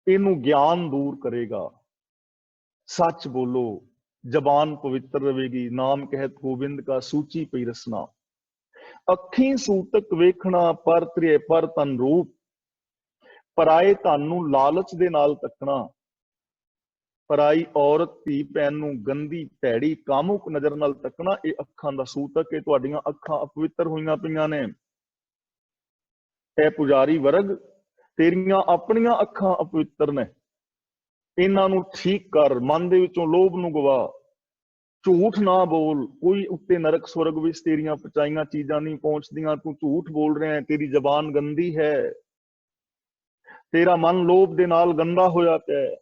ਇਹਨੂੰ ਗਿਆਨ ਦੂਰ ਕਰੇਗਾ। ਸੱਚ ਬੋਲੋ, ਜ਼ਬਾਨ ਪਵਿੱਤਰ ਰਵੇਗੀ। ਨਾਮ ਕਹਿਤ ਗੋਬਿੰਦ ਕਾ ਸੂਚੀ ਪਈ ਰਸਨਾ। ਅੱਖੀਂ ਸੂਤਕ ਵੇਖਣਾ, ਪਰ ਤ੍ਰਿਏ ਪਰ ਤਨ ਰੂਪ। ਪਰਾਏ ਧਨ ਨੂੰ ਲਾਲਚ ਦੇ ਨਾਲ ਤੱਕਣਾ, ਪਰਾਈ ਔਰਤ ਧੀ ਭੈਣ ਨੂੰ ਗੰਦੀ ਭੈੜੀ ਕਾਮੁਕ ਨਜ਼ਰ ਨਾਲ ਤੱਕਣਾ, ਇਹ ਅੱਖਾਂ ਦਾ ਸੂਤਕ ਹੈ। ਤੁਹਾਡੀਆਂ ਅੱਖਾਂ ਅਪਵਿੱਤਰ ਹੋਈਆਂ ਪਈਆਂ ਨੇ। ਇਹ ਪੁਜਾਰੀ ਵਰਗ, ਤੇਰੀਆਂ ਆਪਣੀਆਂ ਅੱਖਾਂ ਅਪਵਿੱਤਰ ਨੇ, ਇਹਨਾਂ ਨੂੰ ਠੀਕ ਕਰ। ਮਨ ਦੇ ਵਿੱਚੋਂ ਲੋਭ ਨੂੰ ਗਵਾ, ਝੂਠ ਨਾ ਬੋਲ। ਕੋਈ ਉੱਤੇ ਨਰਕ ਸਵਰਗ ਵਿੱਚ ਤੇਰੀਆਂ ਪਚਾਈਆਂ ਚੀਜ਼ਾਂ ਨਹੀਂ ਪਹੁੰਚਦੀਆਂ, ਤੂੰ ਝੂਠ ਬੋਲ ਰਿਹਾ ਹੈ, ਤੇਰੀ ਜ਼ਬਾਨ ਗੰਦੀ ਹੈ, ਤੇਰਾ ਮਨ ਲੋਭ ਦੇ ਨਾਲ ਗੰਦਾ ਹੋਇਆ ਪਿਆ,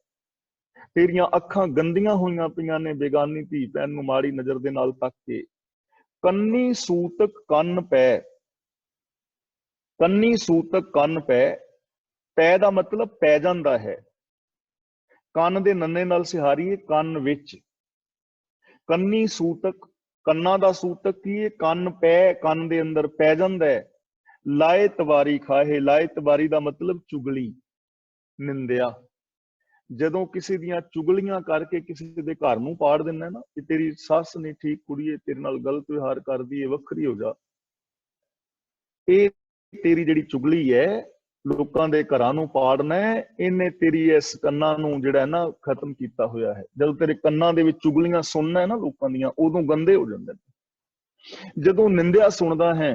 ਤੇਰੀਆਂ ਅੱਖਾਂ ਗੰਦੀਆਂ ਹੋਈਆਂ ਪਈਆਂ ਨੇ ਬੇਗਾਨੀ ਧੀ ਭੈਣ ਨੂੰ ਮਾੜੀ ਨਜ਼ਰ ਦੇ ਨਾਲ ਤੱਕ ਕੇ। ਕੰਨੀ ਸੂਤਕ ਕੰਨ ਪੈ, ਕੰਨੀ ਸੂਤਕ ਕੰਨ ਪੈ। ਪੈ ਦਾ ਮਤਲਬ ਪੈ ਜਾਂਦਾ ਹੈ। ਕੰਨ ਦੇ ਨੰਨੇ ਨਾਲ ਸਿਹਾਰੀਏ, ਕੰਨ ਵਿੱਚ। ਕੰਨੀ ਸੂਤਕ, ਕੰਨਾਂ ਦਾ ਸੂਤਕ ਕੀ ਹੈ? ਕੰਨ ਪੈ, ਕੰਨ ਦੇ ਅੰਦਰ ਪੈ ਜਾਂਦਾ ਹੈ। ਲਾਏ ਤਵਾਰੀ ਖਾਹੇ, ਲਾਏ ਤਵਾਰੀ ਦਾ ਮਤਲਬ ਚੁਗਲੀ, ਨਿੰਦਿਆ। ਜਦੋਂ ਕਿਸੇ ਦੀਆਂ ਚੁਗਲੀਆਂ ਕਰਕੇ ਕਿਸੇ ਦੇ ਘਰ ਨੂੰ ਪਾੜ ਦਿੰਦਾ ਨਾ, ਕਿ ਤੇਰੀ ਸੱਸ ਨਹੀਂ ਠੀਕ ਕੁੜੀਏ, ਤੇਰੇ ਨਾਲ ਗਲਤ ਵਿਹਾਰ ਕਰਦੀ ਹੈ, ਵੱਖਰੀ ਹੋ ਜਾ। ਇਹ ਤੇਰੀ ਜਿਹੜੀ ਚੁਗਲੀ ਹੈ, ਲੋਕਾਂ ਦੇ ਘਰਾਂ ਨੂੰ ਪਾੜਨਾ ਹੈ, ਇਹਨੇ ਤੇਰੀ ਇਸ ਕੰਨਾਂ ਨੂੰ ਜਿਹੜਾ ਨਾ ਖਤਮ ਕੀਤਾ ਹੋਇਆ ਹੈ। ਜਦੋਂ ਤੇਰੇ ਕੰਨਾਂ ਦੇ ਵਿੱਚ ਚੁਗਲੀਆਂ ਸੁਣਨਾ ਹੈ ਨਾ ਲੋਕਾਂ ਦੀਆਂ, ਉਦੋਂ ਗੰਦੇ ਹੋ ਜਾਂਦੇ ਨੇ। ਜਦੋਂ ਨਿੰਦਿਆ ਸੁਣਦਾ ਹੈ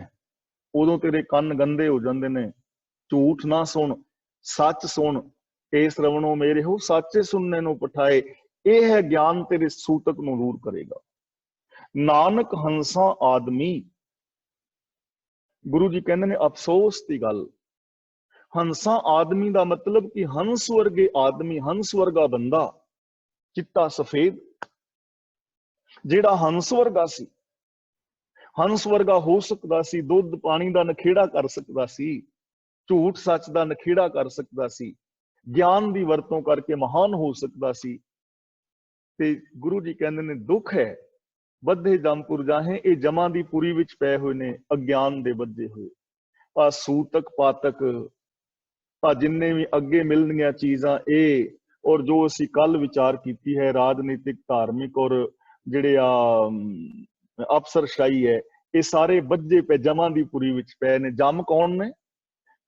ਉਦੋਂ ਤੇਰੇ ਕੰਨ ਗੰਦੇ ਹੋ ਜਾਂਦੇ ਨੇ। ਝੂਠ ਨਾ ਸੁਣ, ਸੱਚ ਸੁਣ। ਇਹ ਸ਼ਰਵਣੋ ਮੇਰੇ ਹੋ, ਸਾਚੇ ਸੁਣਨੇ ਨੂੰ ਪਠਾਏ। ਇਹ ਹੈ ਗਿਆਨ, ਤੇਰੇ ਸੂਤਕ ਨੂੰ ਦੂਰ ਕਰੇਗਾ। ਨਾਨਕ ਹੰਸਾ ਆਦਮੀ, ਗੁਰੂ ਜੀ ਕਹਿੰਦੇ ਨੇ ਅਫਸੋਸ ਦੀ ਗੱਲ। ਹੰਸਾ ਆਦਮੀ ਦਾ ਮਤਲਬ ਕਿ ਹੰਸ ਵਰਗੇ ਆਦਮੀ, ਹੰਸ ਵਰਗਾ ਬੰਦਾ, ਚਿੱਟਾ ਸਫੇਦ, ਜਿਹੜਾ ਹੰਸ ਵਰਗਾ ਸੀ, ਹੰਸ ਵਰਗਾ ਹੋ ਸਕਦਾ ਸੀ, ਦੁੱਧ ਪਾਣੀ ਦਾ ਨਖੇੜਾ ਕਰ ਸਕਦਾ ਸੀ, ਝੂਠ ਸੱਚ ਦਾ ਨਖੇੜਾ ਕਰ ਸਕਦਾ ਸੀ, ਗਿਆਨ ਦੀ ਵਰਤੋਂ ਕਰਕੇ ਮਹਾਨ ਹੋ ਸਕਦਾ ਸੀ। ਤੇ ਗੁਰੂ ਜੀ ਕਹਿੰਦੇ ਨੇ ਦੁੱਖ ਹੈ ਬੱਧੇ ਜਮਪੁਰ ਜਾਹੇ, ਇਹ ਜਮਾਂ ਦੀ ਪੁਰੀ ਵਿੱਚ ਪਏ ਹੋਏ ਨੇ ਅਗਿਆਨ ਦੇ ਬੱਧੇ ਹੋਏ। ਆ ਸੂਤਕ ਪਾਤਕ, ਆ ਜਿੰਨੇ ਵੀ ਅੱਗੇ ਮਿਲਣਗੀਆਂ ਚੀਜ਼ਾਂ, ਇਹ ਔਰ ਜੋ ਅਸੀਂ ਕੱਲ ਵਿਚਾਰ ਕੀਤੀ ਹੈ, ਰਾਜਨੀਤਿਕ, ਧਾਰਮਿਕ ਔਰ ਜਿਹੜੇ ਆ ਅਫਸਰਸ਼ਾਹੀ ਹੈ, ਇਹ ਸਾਰੇ ਬੱਝੇ ਪਏ, ਜਮਾਂ ਦੀ ਪੁਰੀ ਵਿੱਚ ਪਏ ਨੇ। ਜਮ ਕੌਣ ਨੇ?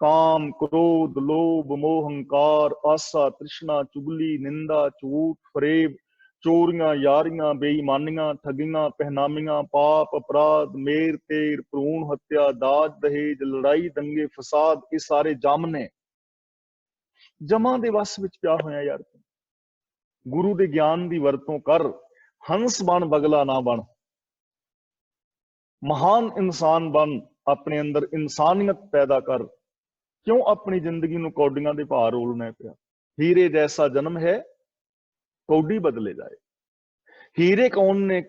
ਕਾਮ, ਕ੍ਰੋਧ, ਲੋਭ, ਮੋਹ, ਹੰਕਾਰ, ਆਸਾ, ਤ੍ਰਿਸ਼ਨਾ, ਚੁਗਲੀ, ਨਿੰਦਾ, ਝੂਠ, ਫਰੇਬ, चोरियां यारियां बेईमानियां ठगियां पहनामियां पाप अपराध मेर तेर भ्रूण हत्या दाज दहेज लड़ाई दंगे फसाद ये सारे जम ने जमा दे वस विच पिया होया यार। गुरु दे ज्ञान दी वरतों कर, हंस बन बगला ना बन, महान इंसान बन, अपने अंदर इंसानियत पैदा कर। क्यों अपनी जिंदगी नूं कौडियां दे भार रोलना पिया? हीरे जैसा जन्म है कौडी बदले जाए। हीरे कौन ने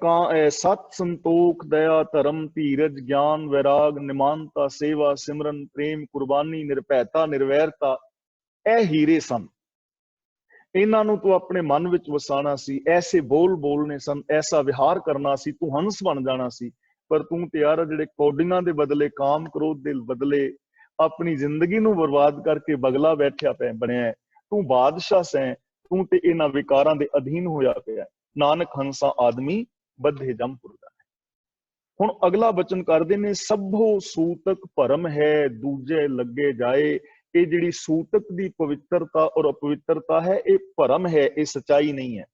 सत संतोख दया धर्म धीरज ज्ञान वैराग निमानता सेवा सिमरन प्रेम कुर्बानी निरभैता निर्वैरता ए हीरे सन। इन्हां नूं तू अपने मन विच वसाना सी, ऐसे बोल बोलने सन, ऐसा विहार करना सी, तू हंस बन जाना सी। पर तू ते यार जिहड़े कौडियां दे बदले काम क्रोध दे बदले अपनी जिंदगी नूं बर्बाद करके बगला बैठिया बनया। तू बादशाह सैं, तू ते इन्हां विकारां दे अधीन होया पिया। नानक हंसा आदमी बधे जमपुर दा। हुण अगला बचन करदे ने सभो सूतक भरम है दूजे लगे जाए। ये जिहड़ी सूतक दी पवित्रता और अपवित्रता है ये भरम है, ये सच्चाई नहीं है।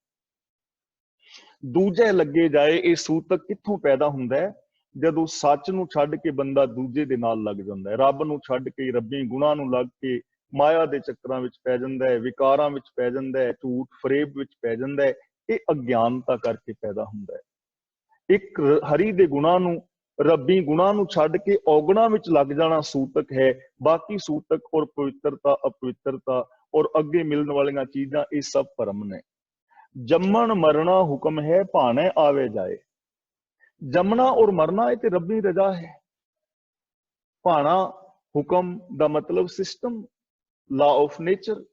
दूजे लगे जाए ये सूतक कित्थों पैदा हुंदा है? जदों सच नूं छड्ड के बंदा दूजे दे नाल लग जांदा है, रब नूं छड्ड के रब्बी गुणां नूं लग के माया दे चक्करां विच पै जांदा है, विकारां विच पै जांदा है, झूठ फरेब विच पै जांदा है। ये अज्ञानता करके पैदा हुंदा है। एक हरि दे गुणां नूं रब्बी गुणां नूं छड्ड के औगणां विच लग जाना सूतक है। बाकी सूतक और पवित्रता अपवित्रता और अगे मिलण वालियां चीजां ये सब भरम ने। जम्मण मरना हुक्म है भाने आवे जाए। जमना और मरना ये ते रब्बी रजा है। भाना हुक्म दा मतलब सिस्टम, लॉ ऑफ नेचर।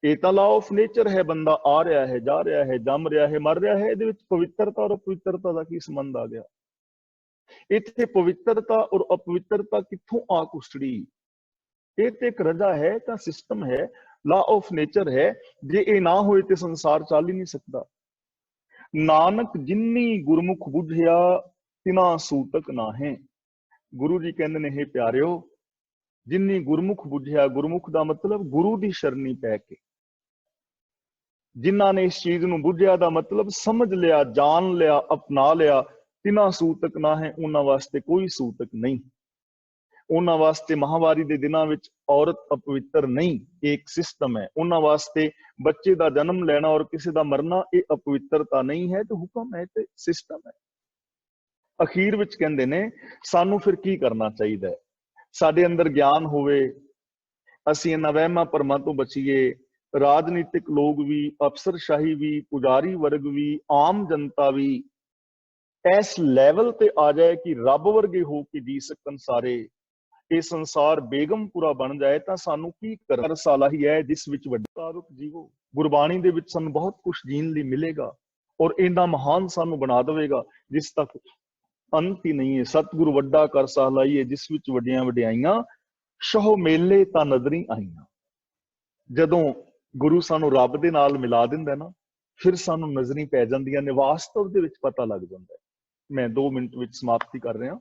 ये तो लॉ ऑफ नेचर है, बंदा आ रहा है जा रहा है जम रहा है मर रहा है। ये पवित्रता और अपवित्रता का की संबंध आ गया? इत्थे पवित्रता और अपवित्रता कित्थों आ कुसड़ी? ये तो एक रजा है, तो सिस्टम है, लॉ ऑफ नेचर है। जे ये ना होए तो संसार चल ही नहीं सकता। नानक जिन्नी गुरमुख बुझिया तिना सूतक ना है। गुरु जी कहते ने हे प्यारियो, जिन्नी गुरमुख बुझिया, गुरमुख का मतलब गुरु की शरणी पै के, जिन्हां ने इस चीज नूं बुझिया दा मतलब समझ लिया, जान लिया, अपना लिया, तिना सूतक ना है, उन्हां वास्ते कोई सूतक नहीं। उन्हां वास्ते महावारी दे दिनां विच औरत अपवित्र नहीं, एक सिस्टम है। उन्हां वास्ते बच्चे का जन्म लेना और किसी का मरना ये अपवित्रता नहीं है, तो हुक्म है, तो सिस्टम है। अखीर विच कहंदे ने सानू फिर की करना चाहिए? साडे अंदर ज्ञान होवे, असीं इन्हां वहमां भरमां तो बचीए। राजनीतिक लोग भी, अफसरशाही भी, पुजारी वर्ग भी, आम जनता भी इस लैवल ते आ जाए कि रब वर्गे हो के जी सकन सारे, ये संसार बेगमपुरा बन जाए, तो सानू की कर साला ही है जिस विच वड्डा जीवो। गुरबाणी दे विच सानू बहुत कुछ जीण लई मिलेगा और इन्ना महान सानू बना देवेगा जिस तक अंत ही नहीं है। सतगुरु वड्डा कर सालाइए जिस विच वड्डियां वड्डियाइयां शहो मेले तां नजरी आईयां। जदों गुरु सानू रब दे नाल मिला दिंदा ना, फिर सानू नजरी पै जांदियां ने, वास्तव दे विच पता लग जांदा है। मैं 2 मिनट विच समाप्ति कर रहा।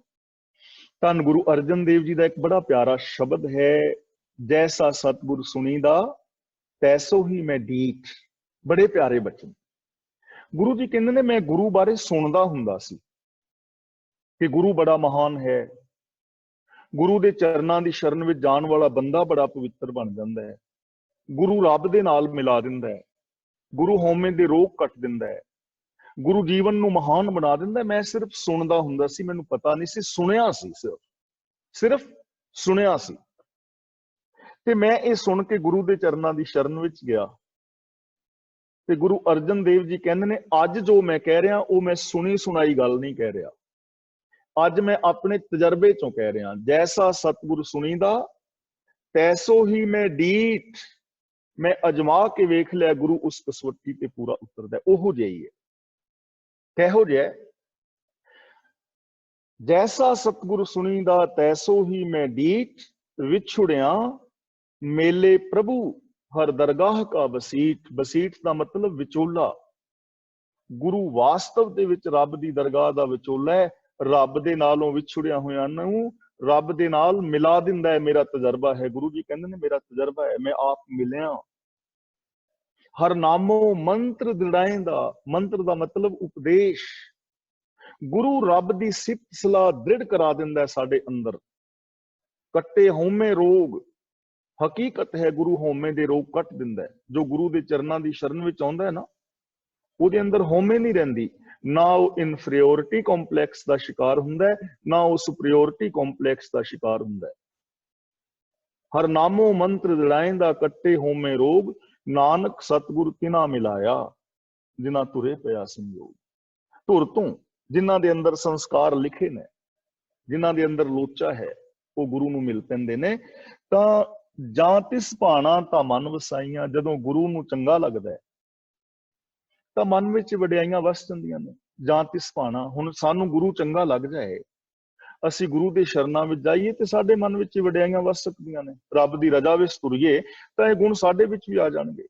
धन गुरु अर्जन देव जी का एक बड़ा प्यारा शब्द है, जैसा सतगुर सुनीदा तैसो ही मैं डीठ। बड़े प्यारे बचन। गुरु जी कहते ने मैं गुरु बारे सुनदा हुंदा सी कि गुरु बड़ा महान है, गुरु के चरणों की शरण में जाने वाला बंदा बड़ा पवित्र बन जाता है, गुरु रब दे नाल मिला दिंदा है, गुरु हौमे दे रोग कट दिंदा है, गुरु जीवन नूं महान बना दिंदा है। मैं सिर्फ सुनदा हुंदा सी, मैनूं पता नहीं सी, सुनिया सी, सिर्फ सुनिया सी। ते मैं ये सुन के गुरु के चरणों की शरण विच गया ते गुरु अर्जन देव जी कहंदे ने अज जो मैं कह रहा वो मैं सुनी सुनाई गल नहीं कह रहा, अज मैं अपने तजर्बे चों कह रहा। जैसा सतगुरु सुनीदा तैसो ही मैं डीठ। मैं अजमा के वेख लिया, गुरु उस कसवट्टी ते पूरा उतरदा है। ओहो जिहा ही है। कहो जिहा? जैसा सतगुरु सुनीदा तैसो ही मैं डीठ, विछुड़िया मेले प्रभु हर दरगाह का बसीठ। बसीठ का मतलब विचोला। गुरु वास्तव दे विच रब दी दरगाह दा विचोला है। रब दे नालों विछुड़िया होइयां नूं रब दे नाल मिला दिंदा है। मेरा तजर्बा है, गुरु जी कहंदे ने मेरा तजर्बा है, मैं आप मिलिया। हर नामो मंत्र दृढ़ाएंदा, मंत्र का मतलब उपदेश। गुरु रब की सिफत सलाह दृढ़ करा दिंदा है साडे अंदर। कट्टे होमे रोग, हकीकत है गुरु होमे दे रोग कट दिंदा है। जो गुरु के चरणों की शरण विच आउंदा है ना, ਉਹਦੇ अंदर होमे नहीं रहिंदी। ना वो इनफीरियोरिटी कॉम्पलैक्स का शिकार हुंदा है, ना वो सुपीरियोरिटी कॉम्पलैक्स का शिकार हुंदा है। हर नामो मंत्र दृढ़ाएंदा, कट्टे होमे रोग, नानक सतगुर तिना मिलाया, जिन्हां तुरे पिया संयोग। धुर तो जिन्हां दे अंदर संस्कार लिखे ने, जिन्हां दे अंदर लोचा है, वो गुरु नूं मिल पैंदे ने। तां जां तिस भाणा तां मन वसाइयां, जदों गुरु नूं चंगा लगदा है ਤਾਂ ਮਨ ਵਿੱਚ ਵਡਿਆਈਆਂ ਵਸ ਜਾਂਦੀਆਂ ਨੇ। ਜਾਂ ਤਿਸ ਭਾਣਾ, ਹੁਣ ਸਾਨੂੰ ਗੁਰੂ ਚੰਗਾ ਲੱਗ ਜਾਏ, ਅਸੀਂ ਗੁਰੂ ਦੇ ਸ਼ਰਨਾਂ ਵਿੱਚ ਜਾਈਏ ਤੇ ਸਾਡੇ ਮਨ ਵਿੱਚ ਵਡਿਆਈਆਂ ਵਸ ਸਕਦੀਆਂ ਨੇ। ਰੱਬ ਦੀ ਰਜ਼ਾ ਵਿੱਚ ਤੁਰੀਏ ਤਾਂ ਇਹ ਗੁਣ ਸਾਡੇ ਵਿੱਚ ਵੀ ਆ ਜਾਣਗੇ।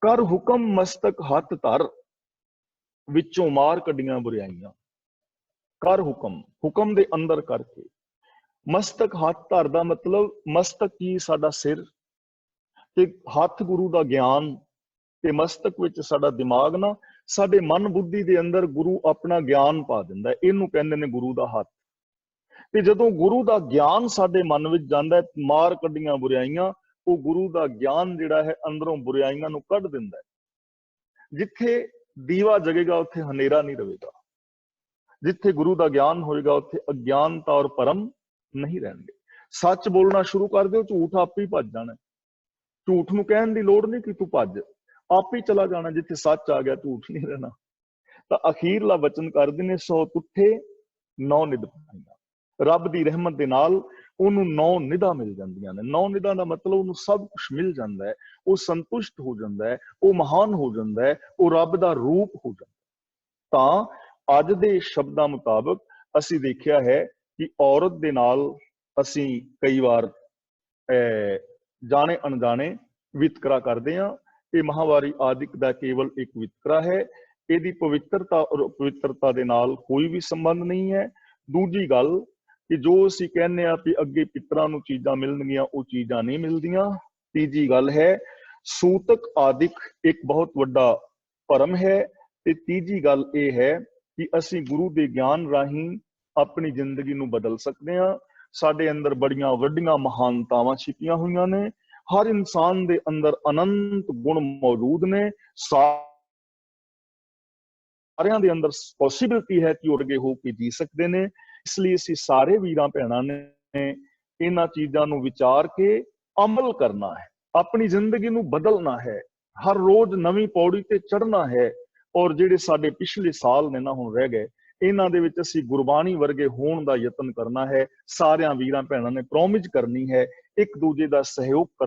ਕਰ ਹੁਕਮ ਮਸਤਕ ਹੱਥ ਧਰ, ਵਿੱਚੋਂ ਮਾਰ ਕੱਢੀਆਂ ਬੁਰਾਈਆਂ। ਕਰ ਹੁਕਮ, ਹੁਕਮ ਦੇ ਅੰਦਰ ਕਰਕੇ। ਮਸਤਕ ਹੱਥ ਧਰ ਦਾ ਮਤਲਬ ਮਸਤਕ ਕੀ ਸਾਡਾ ਸਿਰ, ਤੇ ਹੱਥ ਗੁਰੂ ਦਾ ਗਿਆਨ, ਤੇ ਮਸਤਕ ਵਿੱਚ ਸਾਡਾ ਦਿਮਾਗ ਨਾ, ਸਾਡੇ ਮਨ ਬੁੱਧੀ ਦੇ ਅੰਦਰ ਗੁਰੂ ਆਪਣਾ ਗਿਆਨ ਪਾ ਦਿੰਦਾ। ਇਹਨੂੰ ਕਹਿੰਦੇ ਨੇ ਗੁਰੂ ਦਾ ਹੱਥ। ਤੇ ਜਦੋਂ ਗੁਰੂ ਦਾ ਗਿਆਨ ਸਾਡੇ ਮਨ ਵਿੱਚ ਜਾਂਦਾ ਹੈ, ਮਾਰ ਕੱਢੀਆਂ ਬੁਰਾਈਆਂ, ਉਹ ਗੁਰੂ ਦਾ ਗਿਆਨ ਜਿਹੜਾ ਹੈ ਅੰਦਰੋਂ ਬੁਰਾਈਆਂ ਨੂੰ ਕੱਢ ਦਿੰਦਾ ਹੈ। ਜਿੱਥੇ ਦੀਵਾ ਜਗੇਗਾ ਉੱਥੇ ਹਨੇਰਾ ਨਹੀਂ ਰਹੇਗਾ। ਜਿੱਥੇ ਗੁਰੂ ਦਾ ਗਿਆਨ ਹੋਏਗਾ ਉੱਥੇ ਅਗਿਆਨਤਾ ਔਰ ਭਰਮ ਨਹੀਂ ਰਹਿਣਗੇ। ਸੱਚ ਬੋਲਣਾ ਸ਼ੁਰੂ ਕਰ ਦਿਓ, ਝੂਠ ਆਪੇ ਹੀ ਭੱਜ ਜਾਣਾ। ਝੂਠ ਨੂੰ ਕਹਿਣ ਦੀ ਲੋੜ ਨਹੀਂ ਕਿ ਤੂੰ ਭੱਜ, आप ही चला जाना। जिथे सच आ गया झूठ नहीं रहना। तो अखीरला वचन करदे ने, 100 तुठे 9 निध पाईयां। रब दी रहमत दे नाल ओनू 9 निधा मिल जांदियां ने। 9 निधा दा मतलब ओनू सब कुछ मिल जांदा है, वो संतुष्ट हो जांदा है, वो महान हो जांदा है, वो रब दा रूप हो जांदा। तां अज दे शब्दां मुताबिक असीं देखिया है कि औरत दे नाल असीं कई वार जाने अनजाने वितकरा करदे हां। ਇਹ ਮਹਾਵਾਰੀ ਆਦਿਕ ਦਾ ਕੇਵਲ ਇੱਕ ਵਿਤਕਰਾ ਹੈ। ਇਹਦੀ ਪਵਿੱਤਰਤਾ ਔਰ ਅਪਵਿੱਤਰਤਾ ਦੇ ਨਾਲ ਕੋਈ ਵੀ ਸੰਬੰਧ ਨਹੀਂ ਹੈ। ਦੂਜੀ ਗੱਲ ਕਿ ਜੋ ਅਸੀਂ ਕਹਿੰਦੇ ਆ ਕਿ ਅੱਗੇ ਪਿੱਤਰਾਂ ਨੂੰ ਚੀਜ਼ਾਂ ਮਿਲਣਗੀਆਂ, ਉਹ ਚੀਜ਼ਾਂ ਨਹੀਂ ਮਿਲਦੀਆਂ। ਤੀਜੀ ਗੱਲ ਹੈ ਸੂਤਕ ਆਦਿਕ ਇੱਕ ਬਹੁਤ ਵੱਡਾ ਭਰਮ ਹੈ। ਤੇ ਤੀਜੀ ਗੱਲ ਇਹ ਹੈ ਕਿ ਅਸੀਂ ਗੁਰੂ ਦੇ ਗਿਆਨ ਰਾਹੀਂ ਆਪਣੀ ਜ਼ਿੰਦਗੀ ਨੂੰ ਬਦਲ ਸਕਦੇ ਹਾਂ। ਸਾਡੇ ਅੰਦਰ ਬੜੀਆਂ ਵੱਡੀਆਂ ਮਹਾਨਤਾਵਾਂ ਛਿਪੀਆਂ ਹੋਈਆਂ ਨੇ। हर इंसान दे अंदर अनंत गुण मौजूद ने। सारियां दे अंदर पॉसिबिलिटी है कि अगे हो के जी सकते ने। इसलिए असीं सारे वीरां भैणां ने इन्हां चीज़ां नूं विचार के अमल करना है, अपनी जिंदगी नूं बदलना है, हर रोज नवीं पौड़ी ते चढ़ना है। और जिहड़े साडे पिछले साल ने ना हुण रह गए, इन्हां दे विच असीं गुरबाणी वर्गे होण दा यतन करना है। सारियां वीरां भैणां ने प्रॉमिस करनी है, एक दूजे दा सहयोग